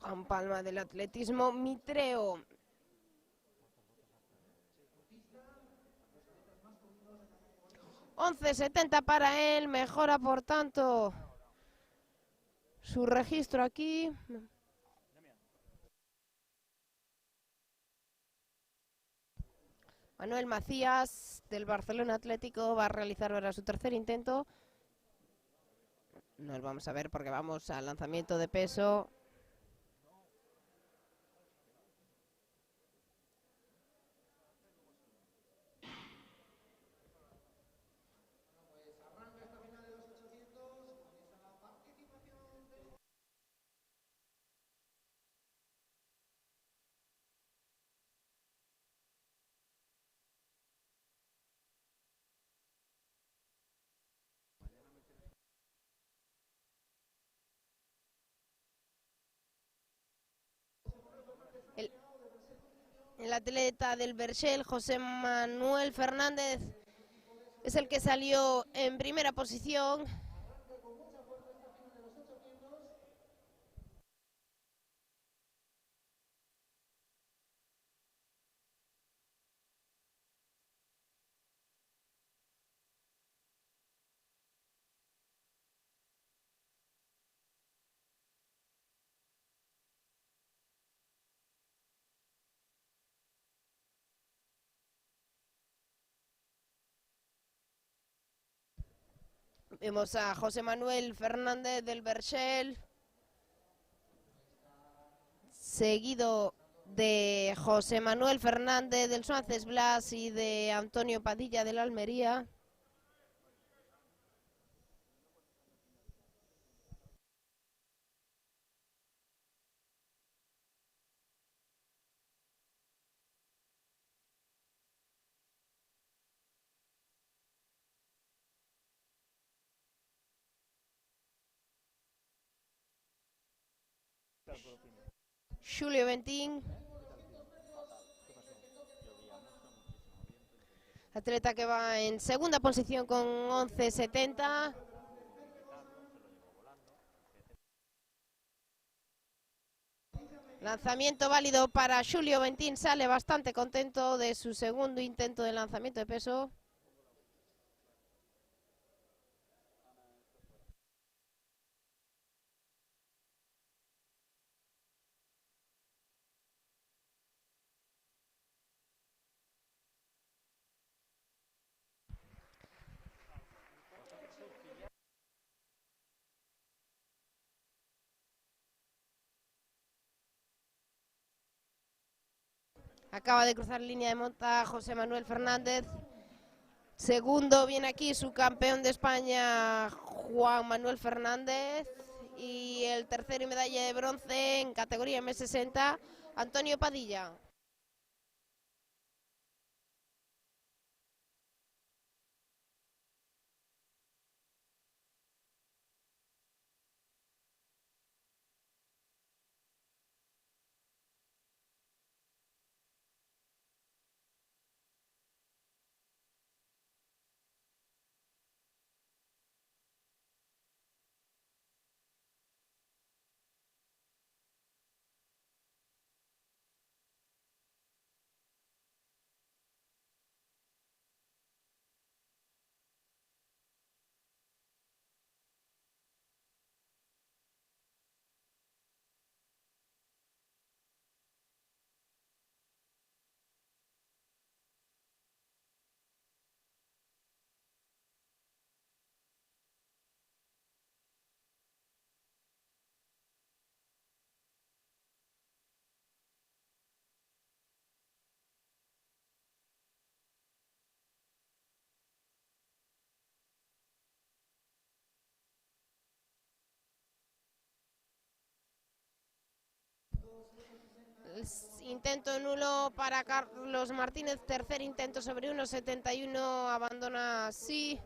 Juan Palma del atletismo Mitreo. $11.70 para él, mejora por tanto su registro aquí. Manuel Macías del Barcelona Atlético va a realizar ahora su tercer intento. No lo vamos a ver porque vamos al lanzamiento de peso. El atleta del Berchel, José Manuel Fernández, es el que salió en primera posición. Vemos a José Manuel Fernández del Berchel, seguido de José Manuel Fernández del Suárez Blas y de Antonio Padilla de la Almería. Julio Ventín, atleta que va en segunda posición con 11.70. Lanzamiento válido para Julio Ventín, sale bastante contento de su segundo intento de lanzamiento de peso. Acaba de cruzar línea de meta José Manuel Fernández. Segundo viene aquí su campeón de España, Juan Manuel Fernández. Y el tercero y medalla de bronce en categoría M60, Antonio Padilla. Intento nulo para Carlos Martínez, tercer intento sobre 1,71, abandona así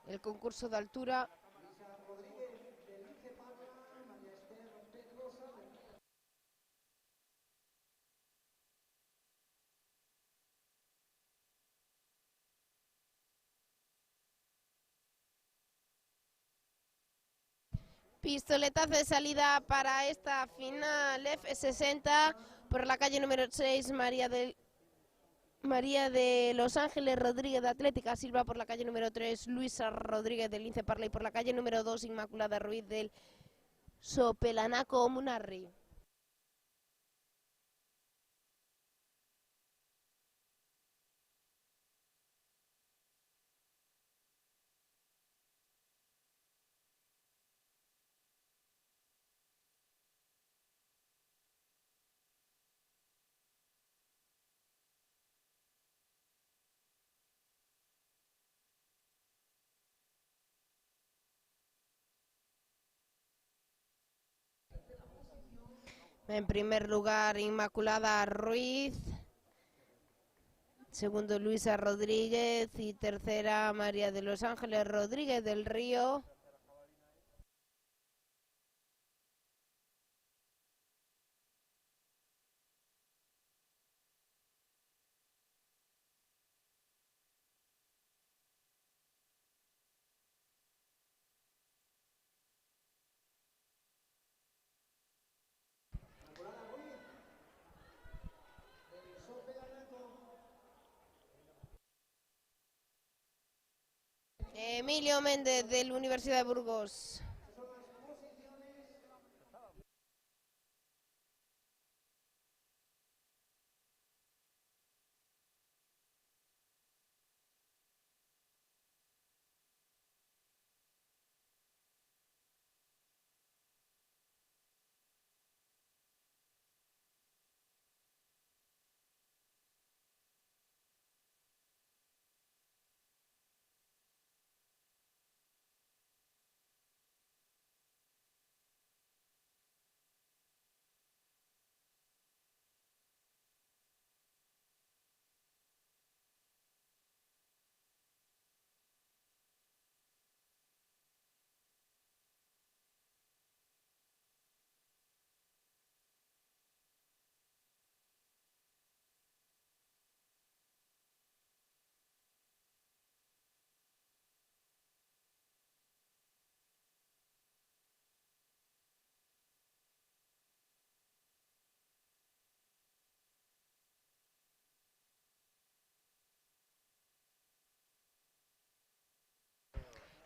el concurso de altura. Pistoletazo de salida para esta final F60 por la calle número 6, María de Los Ángeles Rodríguez de Atlética Silva, por la calle número 3, Luisa Rodríguez del Lince Parla, y por la calle número 2, Inmaculada Ruiz del Sopelanaco Munarri. En primer lugar, Inmaculada Ruiz. Segundo, Luisa Rodríguez. Y tercera, María de Los Ángeles Rodríguez del Río. Emilio Méndez de la Universidad de Burgos.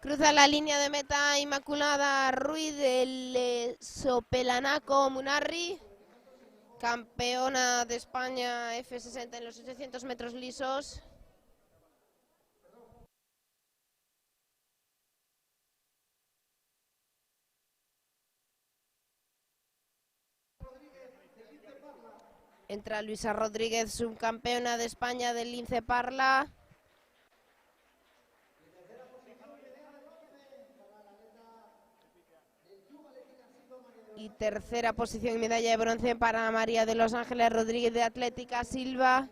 Cruza la línea de meta Inmaculada Ruiz del Sopelanaco Munarri, campeona de España F60 en los 800 metros lisos. Entra Luisa Rodríguez, subcampeona de España del Lince Parla. Y tercera posición y medalla de bronce para María de Los Ángeles Rodríguez de Atlética Silva.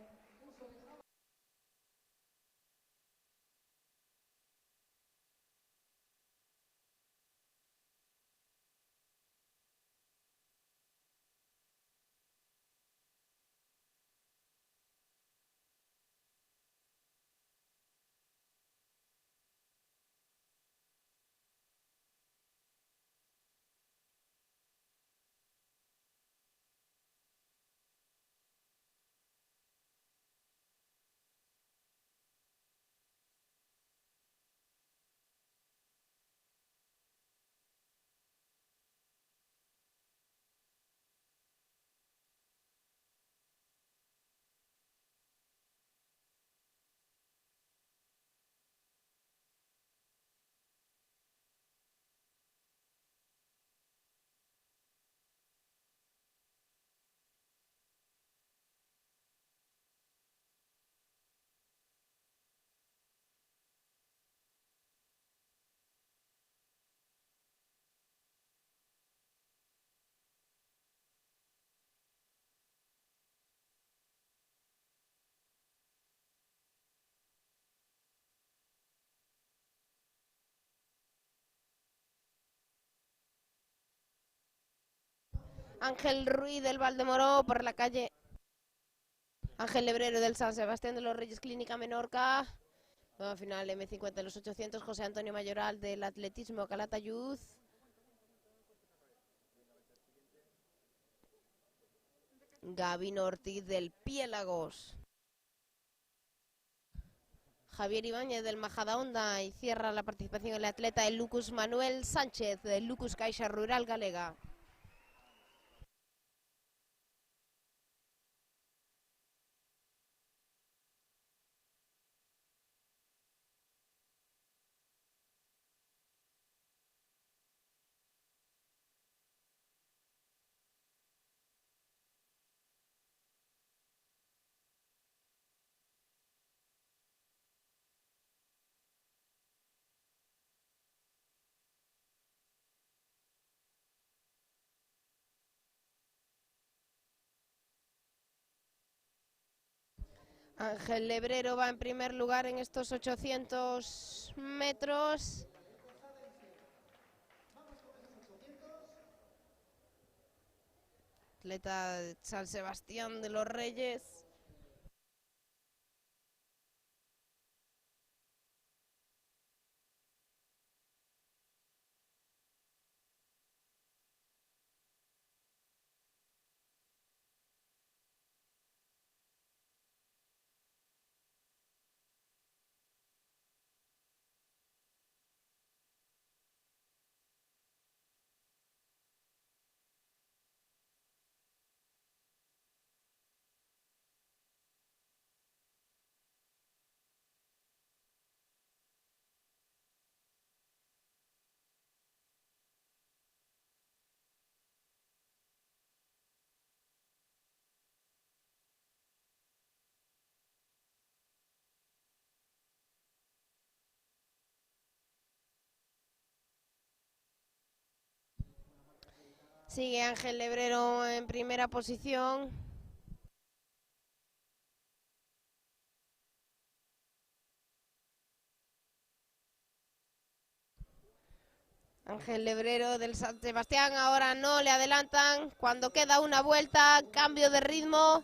Ángel Ruiz del Valdemoro por la calle. Ángel Lebrero del San Sebastián de los Reyes Clínica Menorca. Nueva final M50 de los 800. José Antonio Mayoral del Atletismo Calatayud. Gabino Ortiz del Piélagos. Javier Ibáñez del Majadahonda. Y cierra la participación el atleta el Lucas Manuel Sánchez del Lucas Caixa Rural Galega. Ángel Lebrero va en primer lugar en estos 800 metros. Atleta de San Sebastián de los Reyes. Sigue Ángel Lebrero en primera posición. Ángel Lebrero del San Sebastián ahora no le adelantan. Cuando queda una vuelta, cambio de ritmo.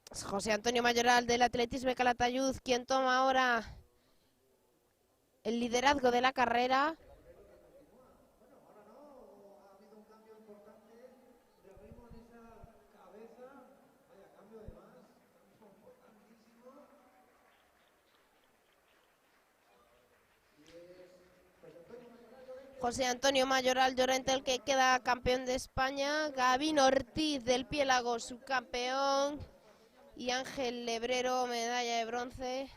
Es José Antonio Mayoral del Atletismo de Calatayud quien toma ahora el liderazgo de la carrera. José Antonio Mayoral Llorente, el que queda campeón de España. Gabino Ortiz del Piélago, subcampeón. Y Ángel Lebrero, medalla de bronce.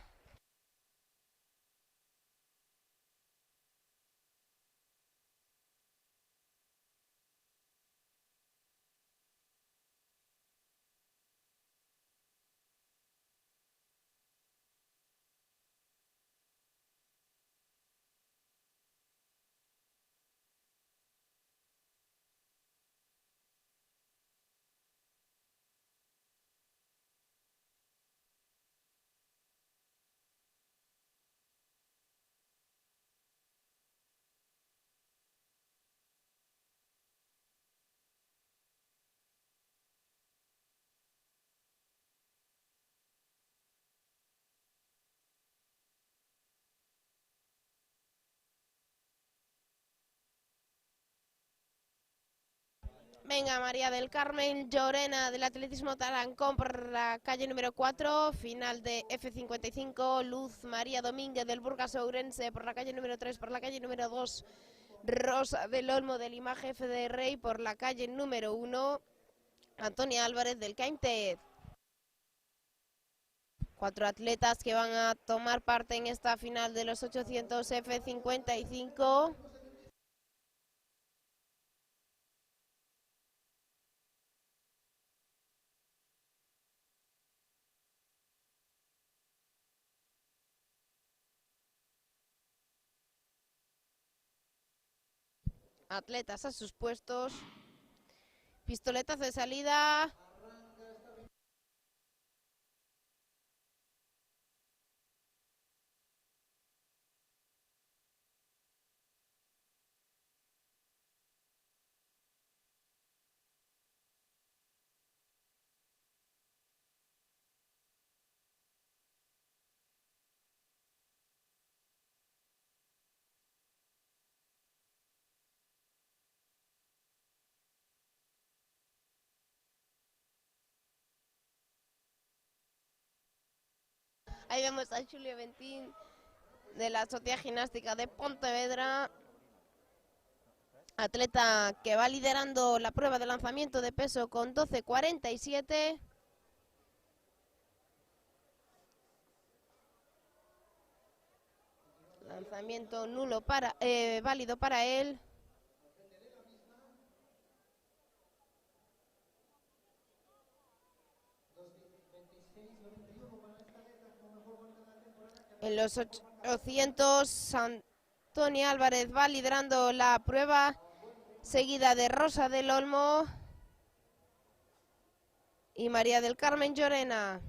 Venga, María del Carmen Llorena del Atletismo Tarancón por la calle número 4, final de F55, Luz María Domínguez del Burgas Ourense por la calle número 3, por la calle número 2, Rosa del Olmo del Imagen F de Rey por la calle número 1, Antonia Álvarez del Caintet. 4 atletas que van a tomar parte en esta final de los 800 F55. Atletas a sus puestos. Pistoletas de salida. Ahí vemos a Julio Ventín de la Sociedad Gimnástica de Pontevedra, atleta que va liderando la prueba de lanzamiento de peso con 12.47. Lanzamiento nulo para válido para él. En los 800, Antonia Álvarez va liderando la prueba, seguida de Rosa del Olmo y María del Carmen Llorena.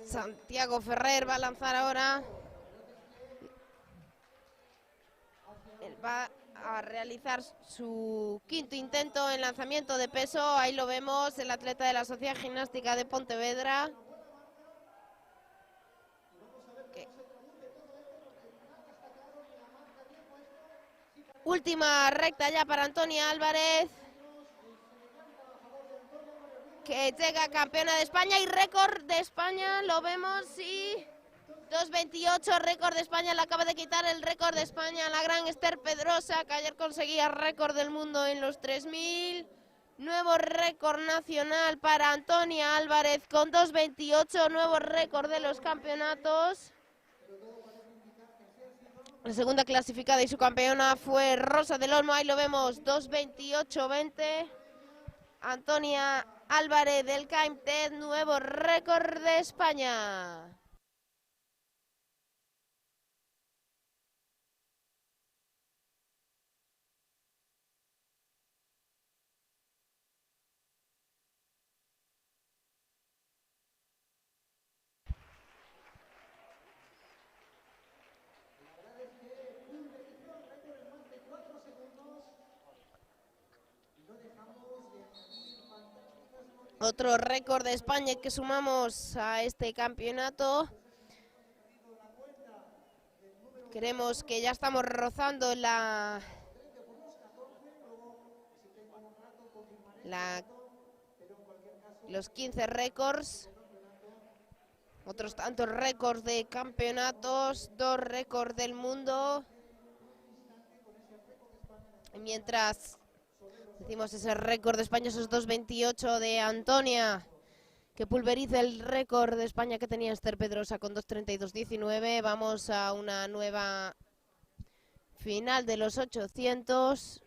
Santiago Ferrer va a lanzar ahora. Él va a realizar su quinto intento en lanzamiento de peso. Ahí lo vemos, el atleta de la Sociedad Gimnástica de Pontevedra. Última recta ya para Antonia Álvarez, que llega campeona de España y récord de España, lo vemos, sí. 2.28, récord de España, le acaba de quitar el récord de España a la gran Esther Pedrosa, que ayer conseguía récord del mundo en los 3.000. Nuevo récord nacional para Antonia Álvarez con 2.28, nuevo récord de los campeonatos. La segunda clasificada y su campeona fue Rosa del Olmo, ahí lo vemos, 2.28.20. Antonia Álvarez del KMT, nuevo récord de España. Otro récord de España que sumamos a este campeonato. Creemos que ya estamos rozando los 15 récords. Otros tantos récords de campeonatos, 2 récords del mundo. Mientras decimos ese récord de España, esos 2.28 de Antonia, que pulveriza el récord de España que tenía Esther Pedrosa con 2.32.19. Vamos a una nueva final de los 800.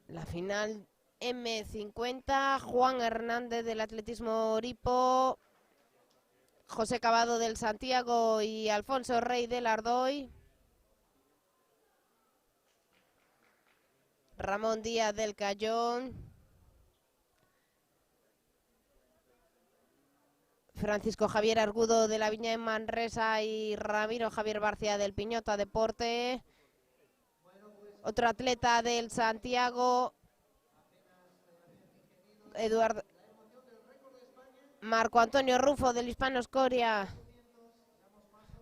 La final M50, Juan Hernández del atletismo Oripo, José Cavado del Santiago y Alfonso Rey del Ardoy. Ramón Díaz del Cayón. Francisco Javier Argudo de la Viña en Manresa y Ramiro Javier Barcia del Piñota Deporte. Otro atleta del Santiago, Eduardo Marco Antonio Rufo del Hispano Escoria.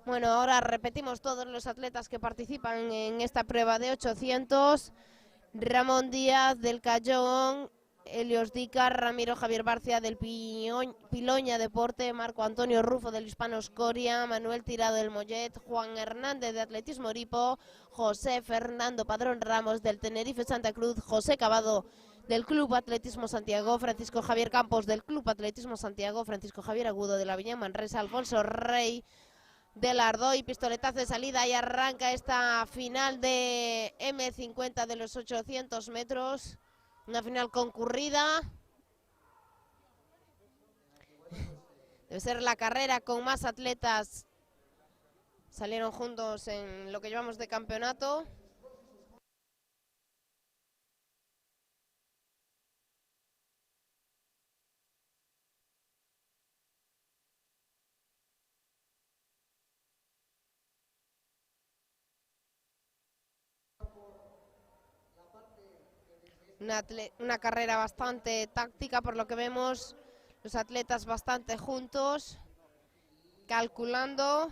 Bueno, ahora repetimos todos los atletas que participan en esta prueba de 800. Ramón Díaz del Cayón, Helios Dícar, Ramiro Javier Barcia del Piloña Deporte, Marco Antonio Rufo del Hispano Escoria, Manuel Tirado del Mollet, Juan Hernández de Atletismo Oripo, José Fernando Padrón Ramos del Tenerife Santa Cruz, José Cavado del Club Atletismo Santiago, Francisco Javier Campos del Club Atletismo Santiago, Francisco Javier Agudo de la Viña Manresa, Alfonso Rey del Ardoy, pistoletazo de salida y arranca esta final de M50 de los 800 metros, una final concurrida. Debe ser la carrera con más atletas salieron juntos en lo que llevamos de campeonato. Una carrera bastante táctica, por lo que vemos los atletas bastante juntos, calculando,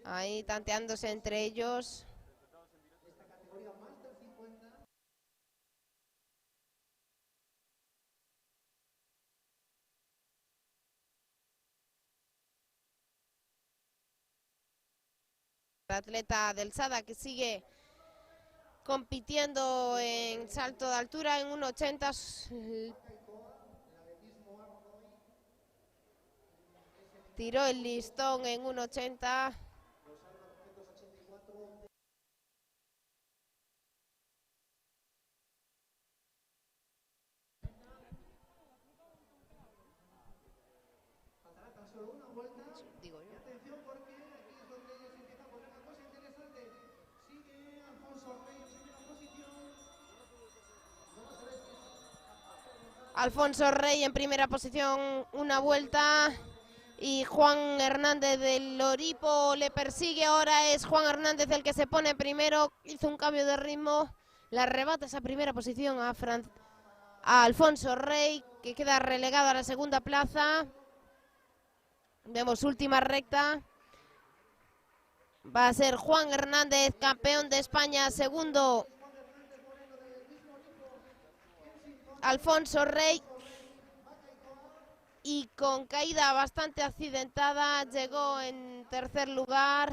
ahí tanteándose entre ellos. El atleta del SADA que sigue compitiendo en salto de altura en 1,80. Tiró el listón en 1,80. Digo yo. Alfonso Rey en primera posición, una vuelta. Y Juan Hernández del Loripo le persigue. Ahora es Juan Hernández el que se pone primero. Hizo un cambio de ritmo. Le arrebata esa primera posición a Alfonso Rey, que queda relegado a la segunda plaza. Vemos última recta. Va a ser Juan Hernández, campeón de España. Segundo, Alfonso Rey. Y con caída bastante accidentada llegó en tercer lugar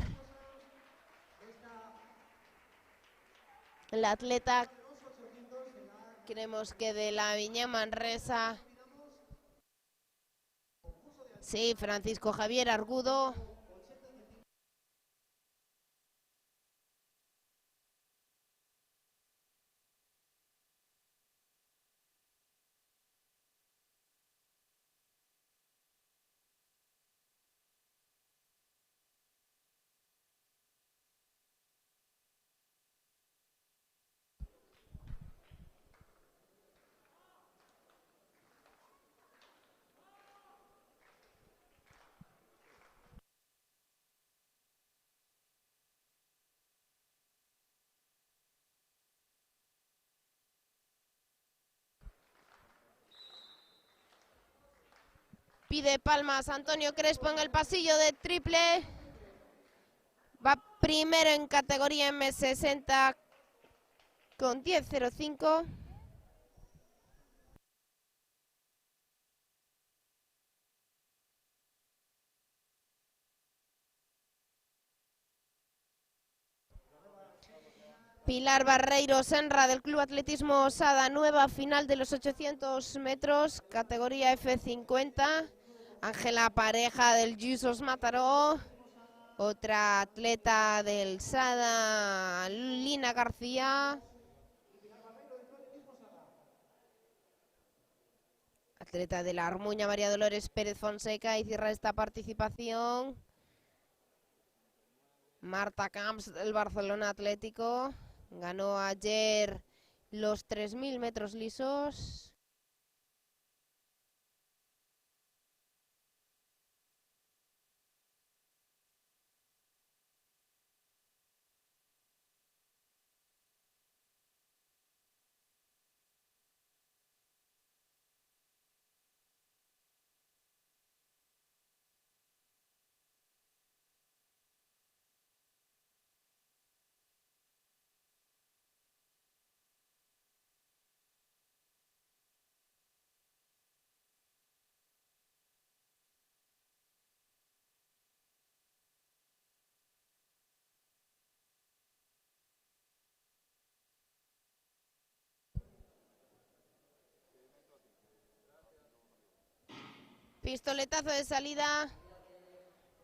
el atleta, creemos que de la Viña Manresa. Sí, Francisco Javier Argudo. Pide palmas Antonio Crespo en el pasillo de triple. Va primero en categoría M60 con 10.05. Pilar Barreiro Senra del Club Atletismo Osada, nueva final de los 800 metros, categoría F50. Ángela Pareja del Jesus Mataró. Otra atleta del SADA, Lina García. Atleta de la Armuña, María Dolores Pérez Fonseca. Y cierra esta participación Marta Camps del Barcelona Atlético. Ganó ayer los 3.000 metros lisos. Pistoletazo de salida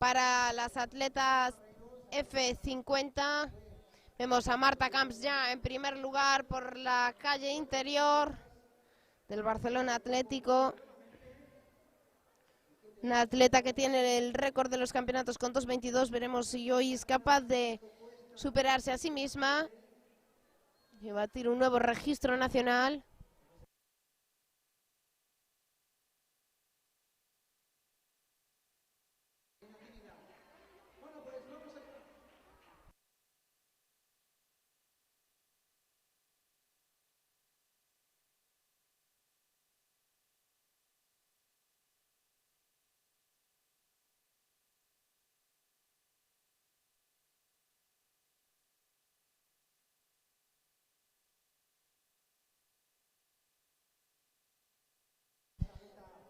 para las atletas F50. Vemos a Marta Camps ya en primer lugar por la calle interior del Barcelona Atlético. Una atleta que tiene el récord de los campeonatos con 2:22. Veremos si hoy es capaz de superarse a sí misma y batir un nuevo registro nacional.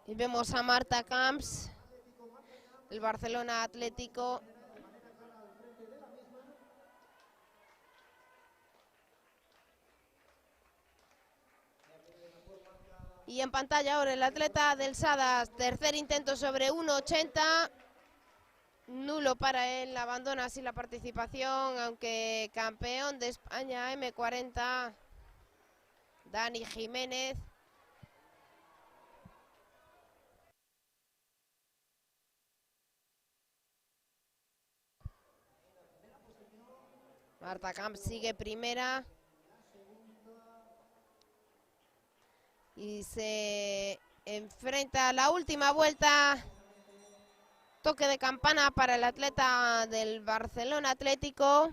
Y vemos a Marta Camps, el Barcelona Atlético. Y en pantalla ahora el atleta del Sadas, tercer intento sobre 1:80. Nulo para él, abandona así la participación, aunque campeón de España M40, Dani Jiménez. Marta Camps sigue primera. Y se enfrenta a la última vuelta. Toque de campana para el atleta del Barcelona Atlético,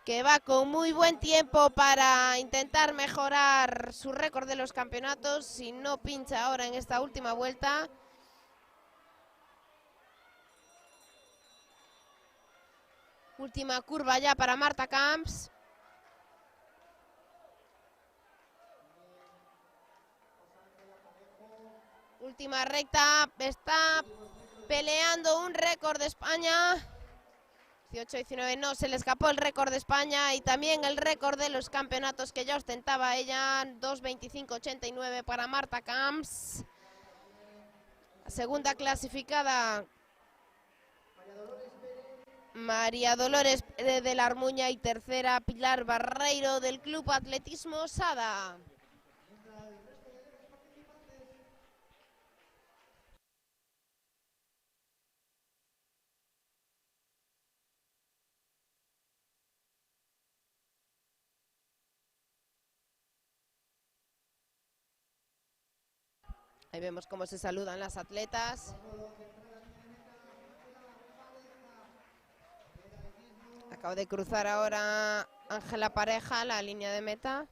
que va con muy buen tiempo para intentar mejorar su récord de los campeonatos, si no pincha ahora en esta última vuelta. Última curva ya para Marta Camps. Última recta, está peleando un récord de España. 18-19, no, se le escapó el récord de España y también el récord de los campeonatos que ya ostentaba ella. 2:25.89 para Marta Camps. Segunda clasificada, María Dolores Pérez de la Armuña, y tercera, Pilar Barreiro del Club Atletismo Sada. Ahí vemos cómo se saludan las atletas. Acabo de cruzar ahora Ángela Pareja, la línea de meta.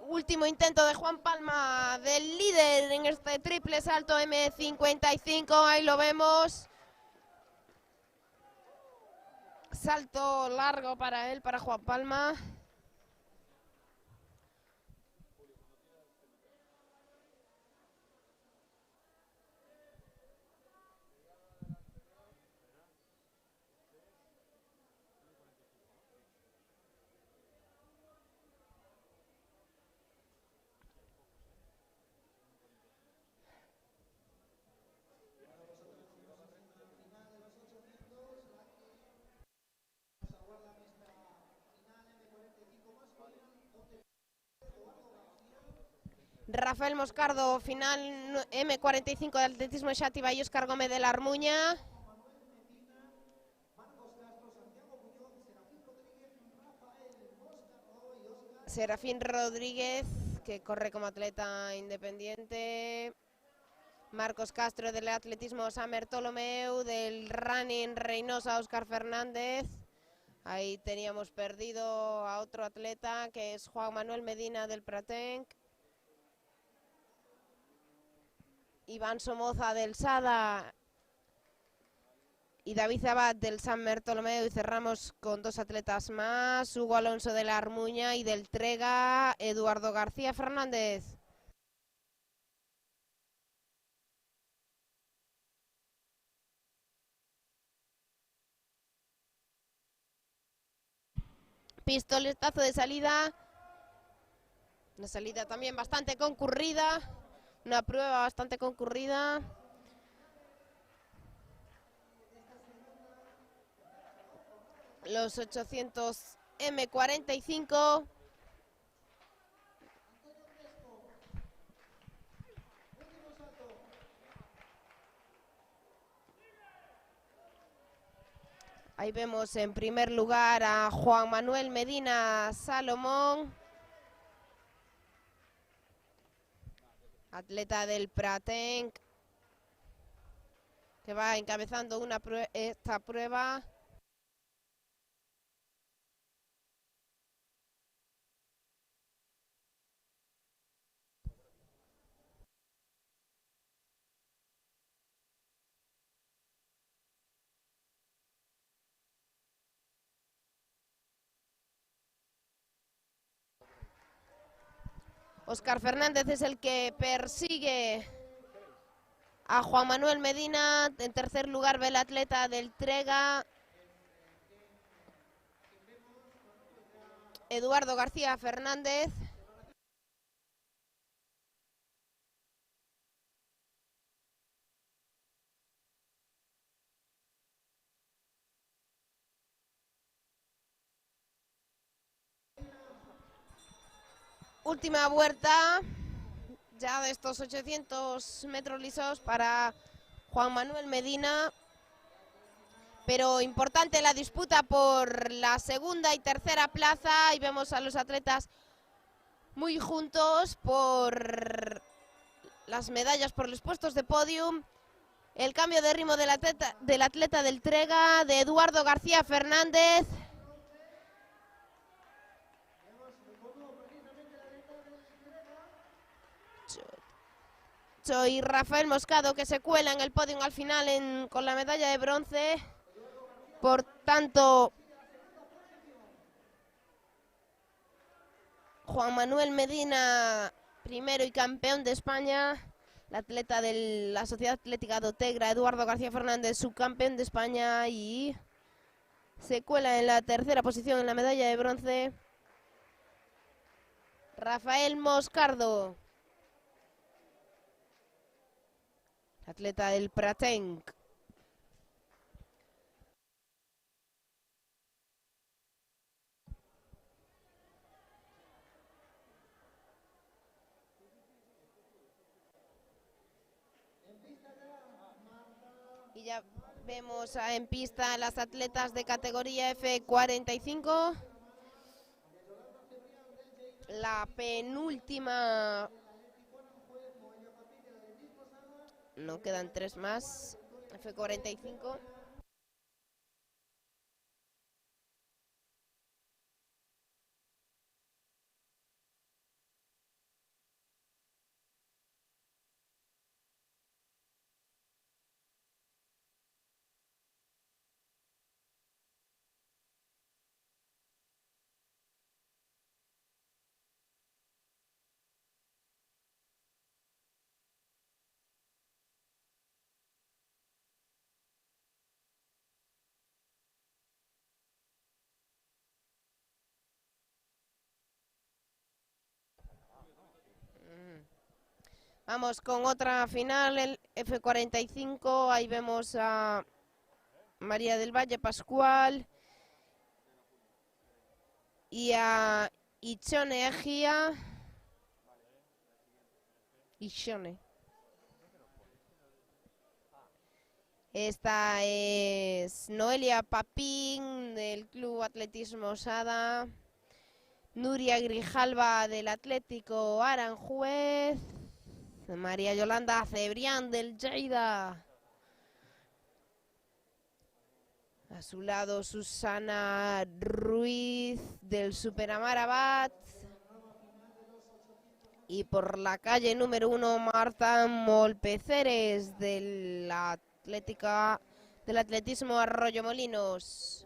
Último intento de Juan Palma, del líder en este triple salto M55. Ahí lo vemos. Salto largo para él, para Juan Palma. Rafael Moscardo, final M45 de atletismo Xàtiva, y Óscar Gómez de la Armuña. Serafín Rodríguez, que corre como atleta independiente. Marcos Castro del atletismo San Bartolomeu, del running Reynosa Óscar Fernández. Ahí teníamos perdido a otro atleta, que es Juan Manuel Medina del Pratenc. Iván Somoza del Sada y David Abad del San Bartolomeu. Y cerramos con dos atletas más, Hugo Alonso de la Armuña, y del Trega, Eduardo García Fernández. Pistoletazo de salida. Una salida también bastante concurrida. Una prueba bastante concurrida. Los 800 M45. Ahí vemos en primer lugar a Juan Manuel Medina Salomón, atleta del Pratenc, que va encabezando esta prueba. Óscar Fernández es el que persigue a Juan Manuel Medina. En tercer lugar ve el atleta del Trega, Eduardo García Fernández. Última vuelta ya de estos 800 metros lisos para Juan Manuel Medina, pero importante la disputa por la segunda y tercera plaza, y vemos a los atletas muy juntos por las medallas, por los puestos de podium. El cambio de ritmo del atleta del Trega, de Eduardo García Fernández. Y Rafael Moscado, que se cuela en el podium al final con la medalla de bronce. Por tanto, Juan Manuel Medina, primero y campeón de España. El atleta de la Sociedad Atlética de Otegra, Eduardo García Fernández, subcampeón de España, y se cuela en la tercera posición en la medalla de bronce Rafael Moscardo, atleta del Pratenc. Y ya vemos en pista a las atletas de categoría F45. La penúltima. No, quedan 3 más. F45. Vamos con otra final, el F45. Ahí vemos a María del Valle Pascual y a Ichone Egia. Ichone. Esta es Noelia Papín del Club Atletismo Osada. Nuria Grijalva del Atlético Aranjuez. María Yolanda Cebrián del Lleida. A su lado Susana Ruiz del Superamar Abad. Y por la calle número 1 Marta Molpeceres del atletismo Arroyo Molinos.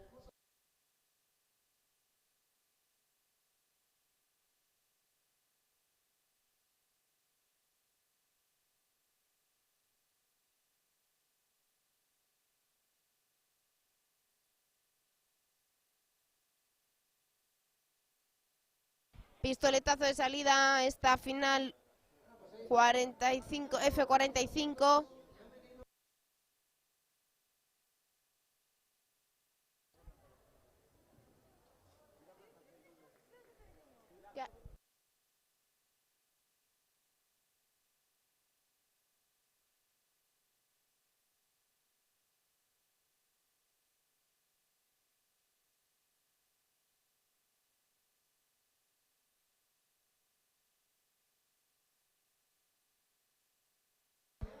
Pistoletazo de salida a esta final 45, F45.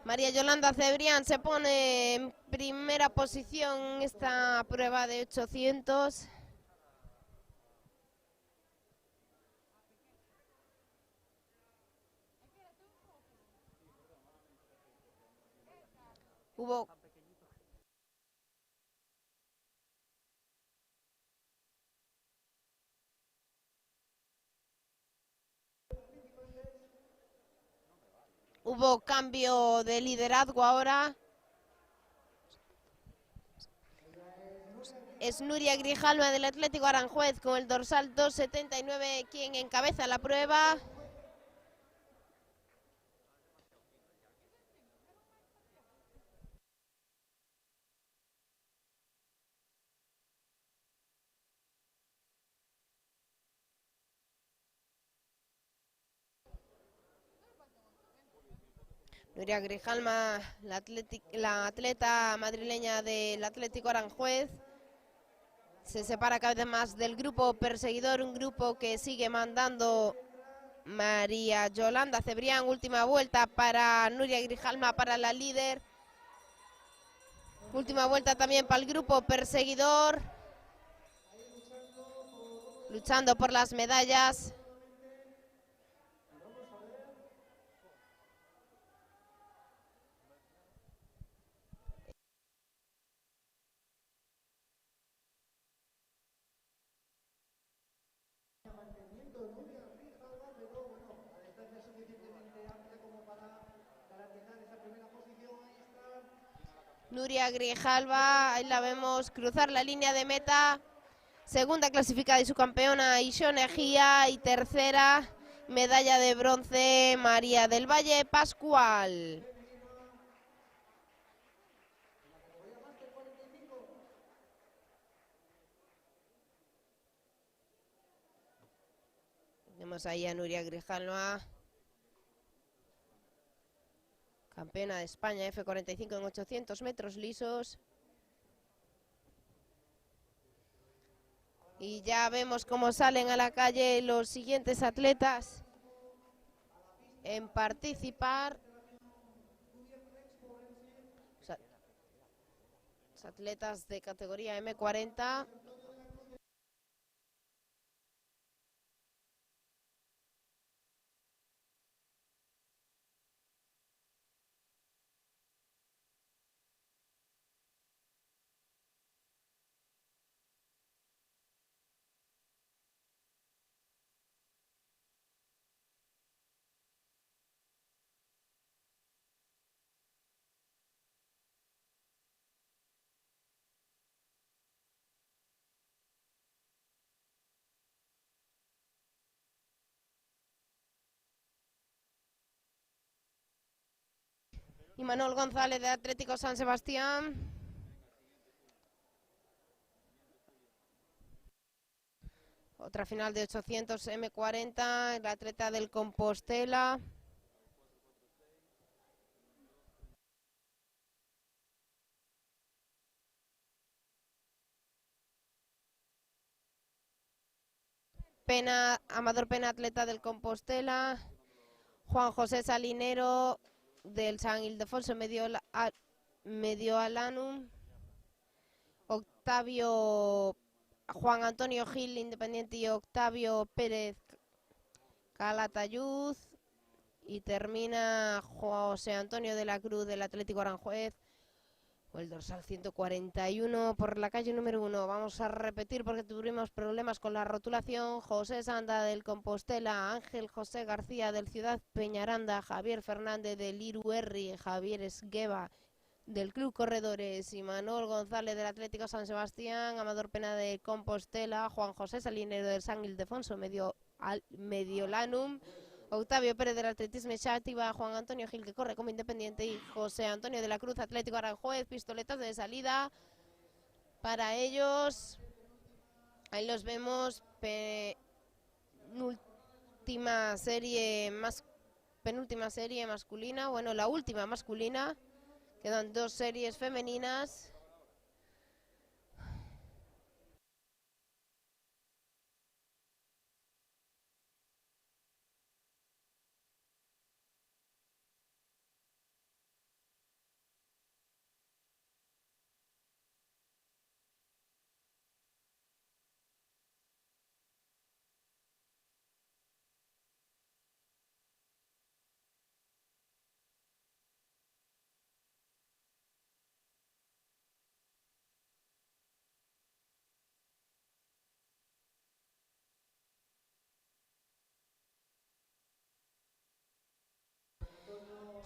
María Yolanda Cebrián se pone en primera posición en esta prueba de 800. Hubo cambio de liderazgo ahora. Es Nuria Grijalva del Atlético Aranjuez con el dorsal 279 quien encabeza la prueba. Nuria Grijalva, la atleta madrileña del Atlético Aranjuez, se separa cada vez más del grupo perseguidor, un grupo que sigue mandando María Yolanda Cebrián. Última vuelta para Nuria Grijalva, para la líder. Última vuelta también para el grupo perseguidor, luchando por las medallas. Nuria Grijalva, ahí la vemos cruzar la línea de meta. Segunda clasificada y su campeona Ishone Ejía. Y tercera, medalla de bronce, María del Valle Pascual. Tenemos ahí a Nuria Grijalva, campeona de España F45 en 800 metros lisos. Y ya vemos cómo salen a la calle los siguientes atletas en participar. Los atletas de categoría M40. Y Manuel González de Atlético San Sebastián. Otra final de 800 M40, el atleta del Compostela. Amador Pena, atleta del Compostela. Juan José Salinero del San Ildefonso Mediolanum. Juan Antonio Gil, Independiente, y Octavio Pérez Calatayud. Y termina José Antonio de la Cruz del Atlético Aranjuez, o el dorsal 141 por la calle número 1. Vamos a repetir porque tuvimos problemas con la rotulación. José Sanda del Compostela, Ángel José García del Ciudad Peñaranda, Javier Fernández del Iruerri, Javier Esgueva del Club Corredores, y Manuel González del Atlético San Sebastián. Amador Pena de Compostela, Juan José Salinero del San Ildefonso Mediolanum, Octavio Pérez del Atletismo Chátiva, Juan Antonio Gil, que corre como Independiente, y José Antonio de la Cruz, Atlético Aranjuez. Pistoletazo de salida para ellos. Ahí los vemos. Penúltima serie masculina. Bueno, la última masculina. Quedan dos series femeninas.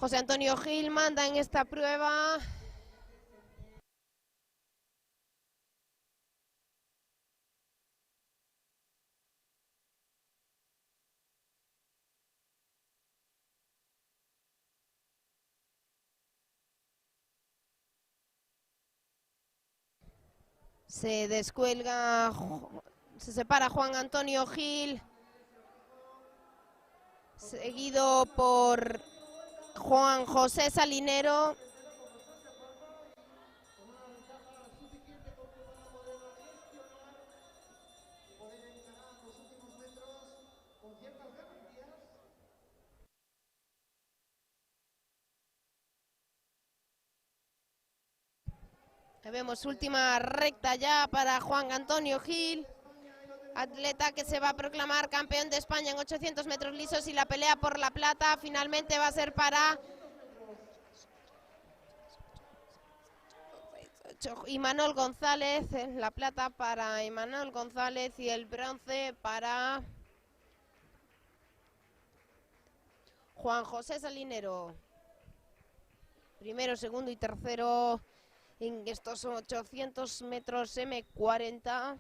José Antonio Gil manda en esta prueba. Se descuelga, se separa Juan Antonio Gil, seguido por Juan José Salinero. Vemos última recta ya para Juan Antonio Gil, atleta que se va a proclamar campeón de España en 800 metros lisos, y la pelea por la plata finalmente va a ser para Imanol González. La plata para Imanol González y el bronce para Juan José Salinero. Primero, segundo y tercero en estos 800 metros M40.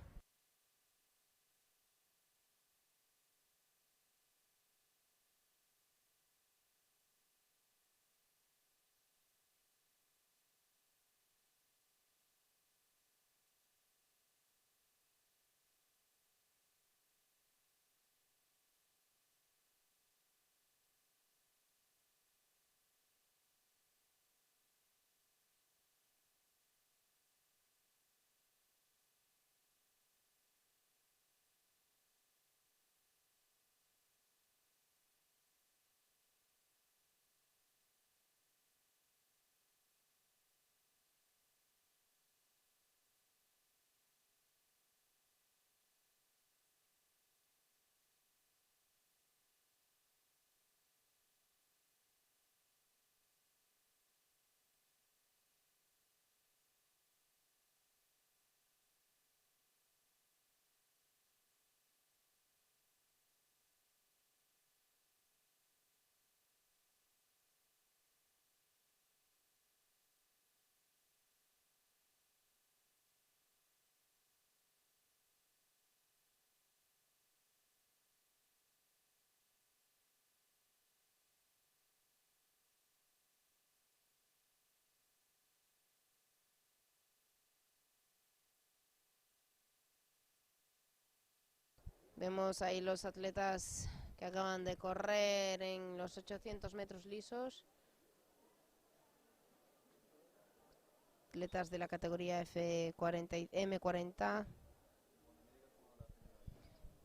Vemos ahí los atletas que acaban de correr en los 800 metros lisos. Atletas de la categoría F40 y M40.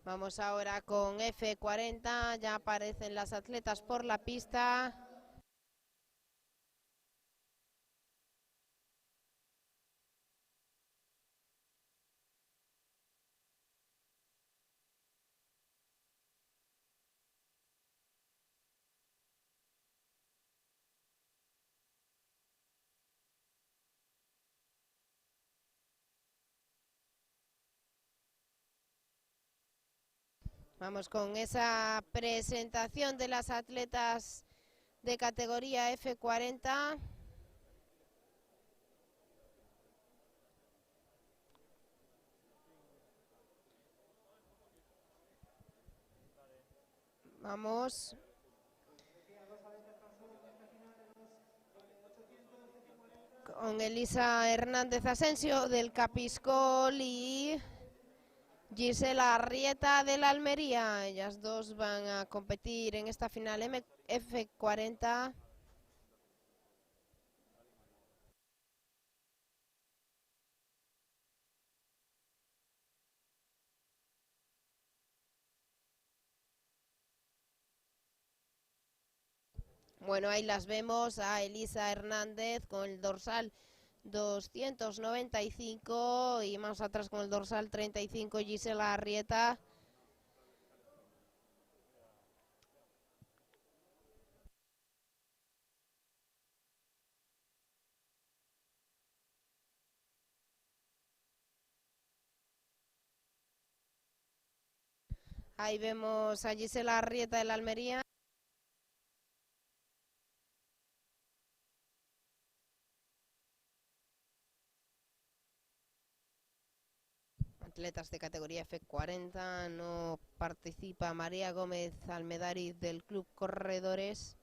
Vamos ahora con F40. Ya aparecen las atletas por la pista. Vamos con esa presentación de las atletas de categoría F40. Vamos. Con Elisa Hernández Asensio del Capiscol y Gisela Arrieta de la Almería. Ellas dos van a competir en esta final F40. Bueno, ahí las vemos a Elisa Hernández con el dorsal 295 y más atrás con el dorsal 35 Gisela Arrieta. Ahí vemos a Gisela Arrieta de la Almería. atletas de categoría F40. No participa María Gómez Almedariz del Club Corredores.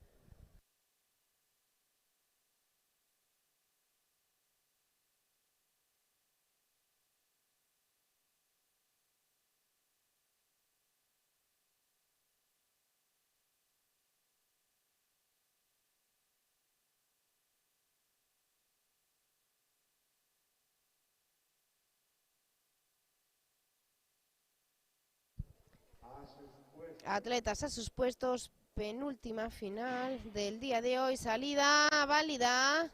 Atletas a sus puestos, penúltima final del día de hoy, salida válida.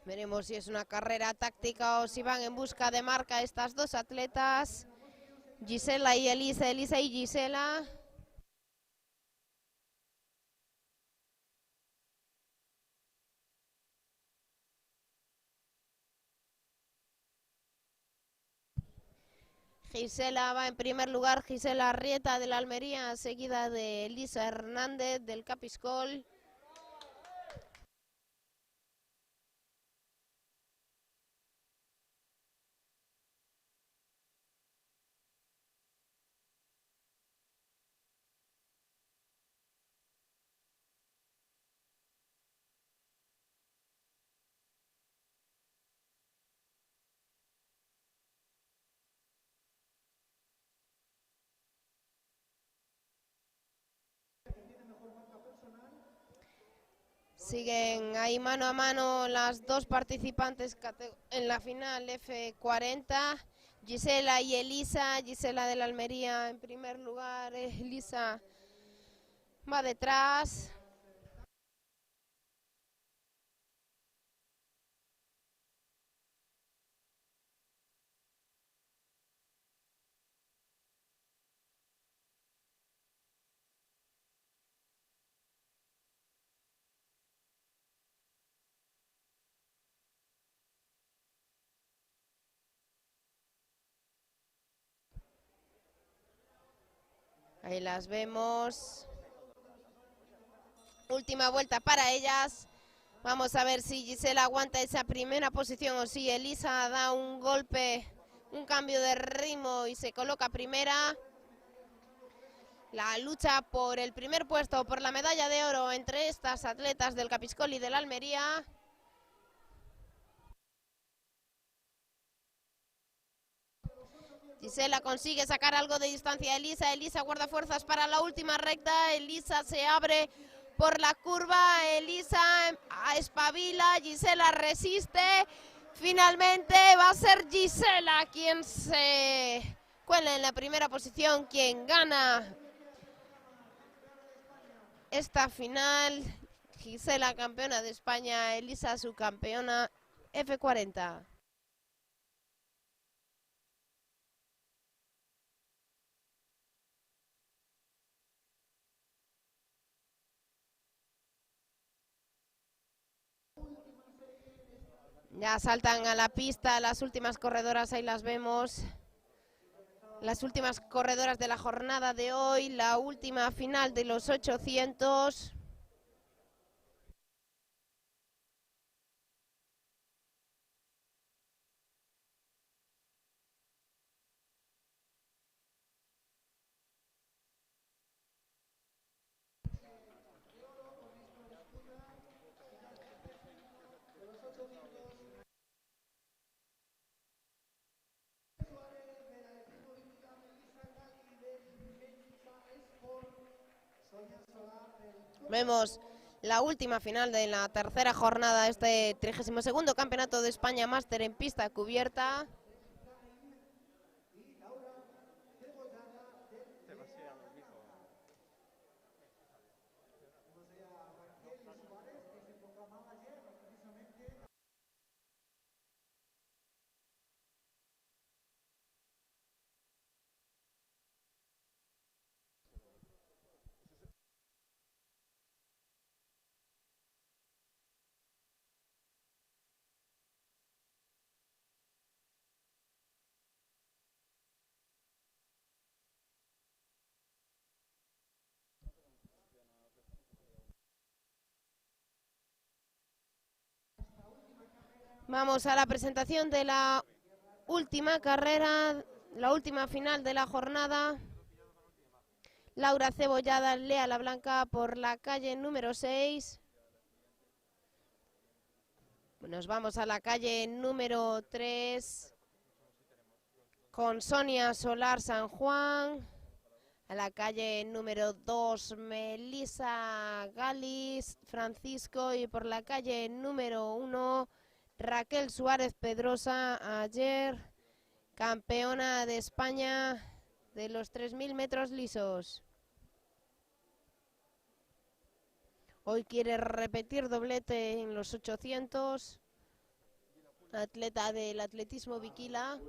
Veremos si es una carrera táctica o si van en busca de marca estas dos atletas, Gisela y Elisa, Elisa y Gisela. Gisela va en primer lugar, Gisela Arrieta de la Almería, seguida de Elisa Hernández del Capiscol. Siguen ahí mano a mano las dos participantes en la final F40, Gisela y Elisa. Gisela de la Almería en primer lugar, Elisa va detrás. Ahí las vemos. Última vuelta para ellas. Vamos a ver si Gisela aguanta esa primera posición o si Elisa da un golpe, un cambio de ritmo y se coloca primera. La lucha por el primer puesto, por la medalla de oro entre estas atletas del Capiscol y de la Almería. Gisela consigue sacar algo de distancia a Elisa. Elisa guarda fuerzas para la última recta. Elisa se abre por la curva. Elisa espabila. Gisela resiste. Finalmente va a ser Gisela quien se cuela en la primera posición, quien gana esta final. Gisela campeona de España, Elisa subcampeona F40. Ya saltan a la pista las últimas corredoras, ahí las vemos. Las últimas corredoras de la jornada de hoy, la última final de los 800. Vemos la última final de la tercera jornada de este 32º Campeonato de España Máster en pista cubierta. Vamos a la presentación de la última carrera, la última final de la jornada. Laura Cebollada, Lea La Blanca por la calle número 6. Nos vamos a la calle número 3 con Sonia Solar San Juan. A la calle número 2, Melissa Galis Francisco. Y por la calle número 1, Raquel Suárez Pedrosa, ayer campeona de España de los 3000 metros lisos. Hoy quiere repetir doblete en los 800. Atleta del atletismo Viquila.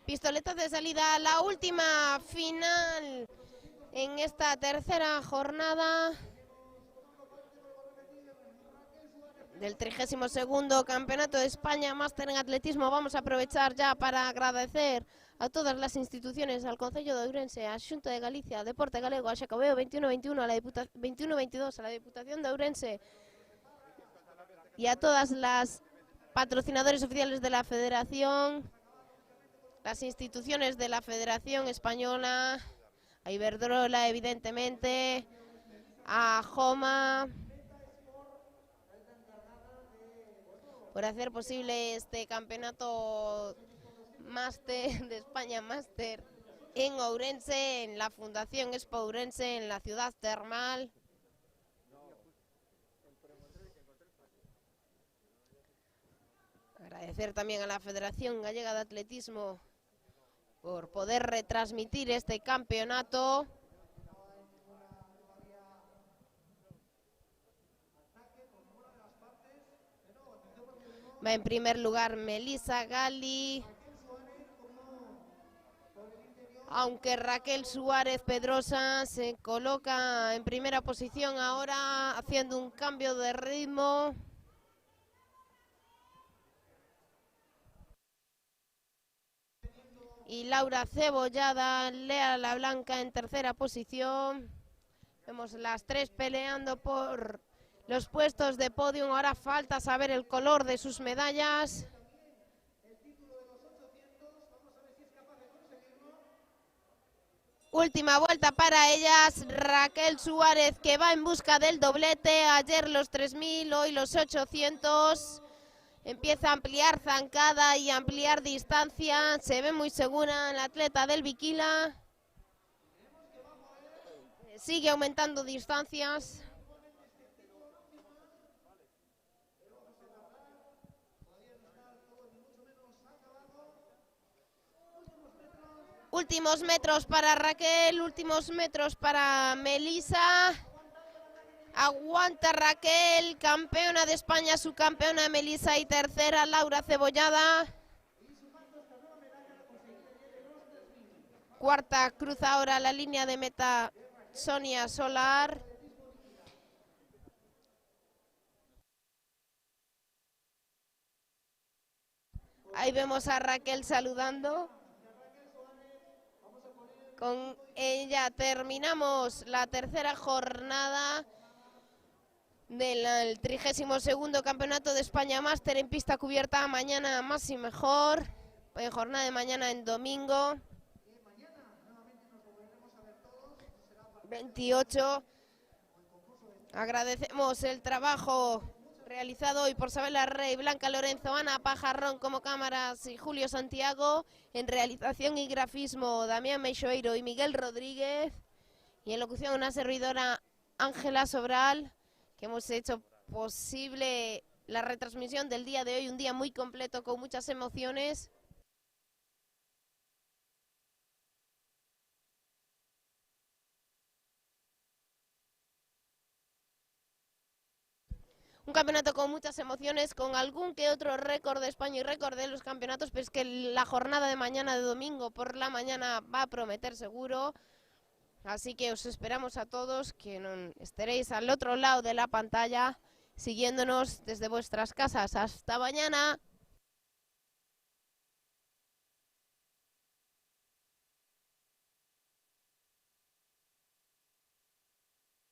Pistoleta de salida, la última final en esta tercera jornada del 32º Campeonato de España Máster en Atletismo. Vamos a aprovechar ya para agradecer a todas las instituciones, al Concello de Ourense, a Xunta de Galicia, a Deporte Galego, a Xacobeo 21-21, a la 21-22, a la Diputación de Ourense y a todas las patrocinadores oficiales de la Federación, las instituciones de la Federación Española, a Iberdrola, evidentemente, a Joma, por hacer posible este campeonato máster de España Máster en Ourense, en la Fundación Expo Ourense, en la ciudad termal. Agradecer también a la Federación Gallega de Atletismo por poder retransmitir este campeonato. Va en primer lugar Melissa Gali, aunque Raquel Suárez Pedrosa se coloca en primera posición ahora, haciendo un cambio de ritmo. Y Laura Cebollada, Lea La Blanca en tercera posición. Vemos las tres peleando por los puestos de podium. Ahora falta saber el color de sus medallas. Última vuelta para ellas. Raquel Suárez, que va en busca del doblete. Ayer los 3000, hoy los 800. Empieza a ampliar zancada y ampliar distancia. Se ve muy segura la atleta del Viquila. Sigue aumentando distancias. Últimos metros para Raquel, últimos metros para Melissa. Aguanta Raquel, campeona de España, subcampeona Melissa y tercera Laura Cebollada. Cuarta cruza ahora la línea de meta Sonia Solar. Ahí vemos a Raquel saludando. Con ella terminamos la tercera jornada del 32º Campeonato de España Máster en pista cubierta. Mañana más y mejor, jornada de mañana en domingo 28. Agradecemos el trabajo realizado hoy por Sabela Rey, Blanca Lorenzo, Ana Pajarrón como cámaras y Julio Santiago. En realización y grafismo, Damián Meixoeiro y Miguel Rodríguez. Y en locución una servidora, Ángela Sobral, que hemos hecho posible la retransmisión del día de hoy, un día muy completo con muchas emociones. Un campeonato con muchas emociones, con algún que otro récord de España y récord de los campeonatos, pero es que la jornada de mañana, de domingo por la mañana, va a prometer seguro. Así que os esperamos a todos, que estaréis al otro lado de la pantalla, siguiéndonos desde vuestras casas. ¡Hasta mañana!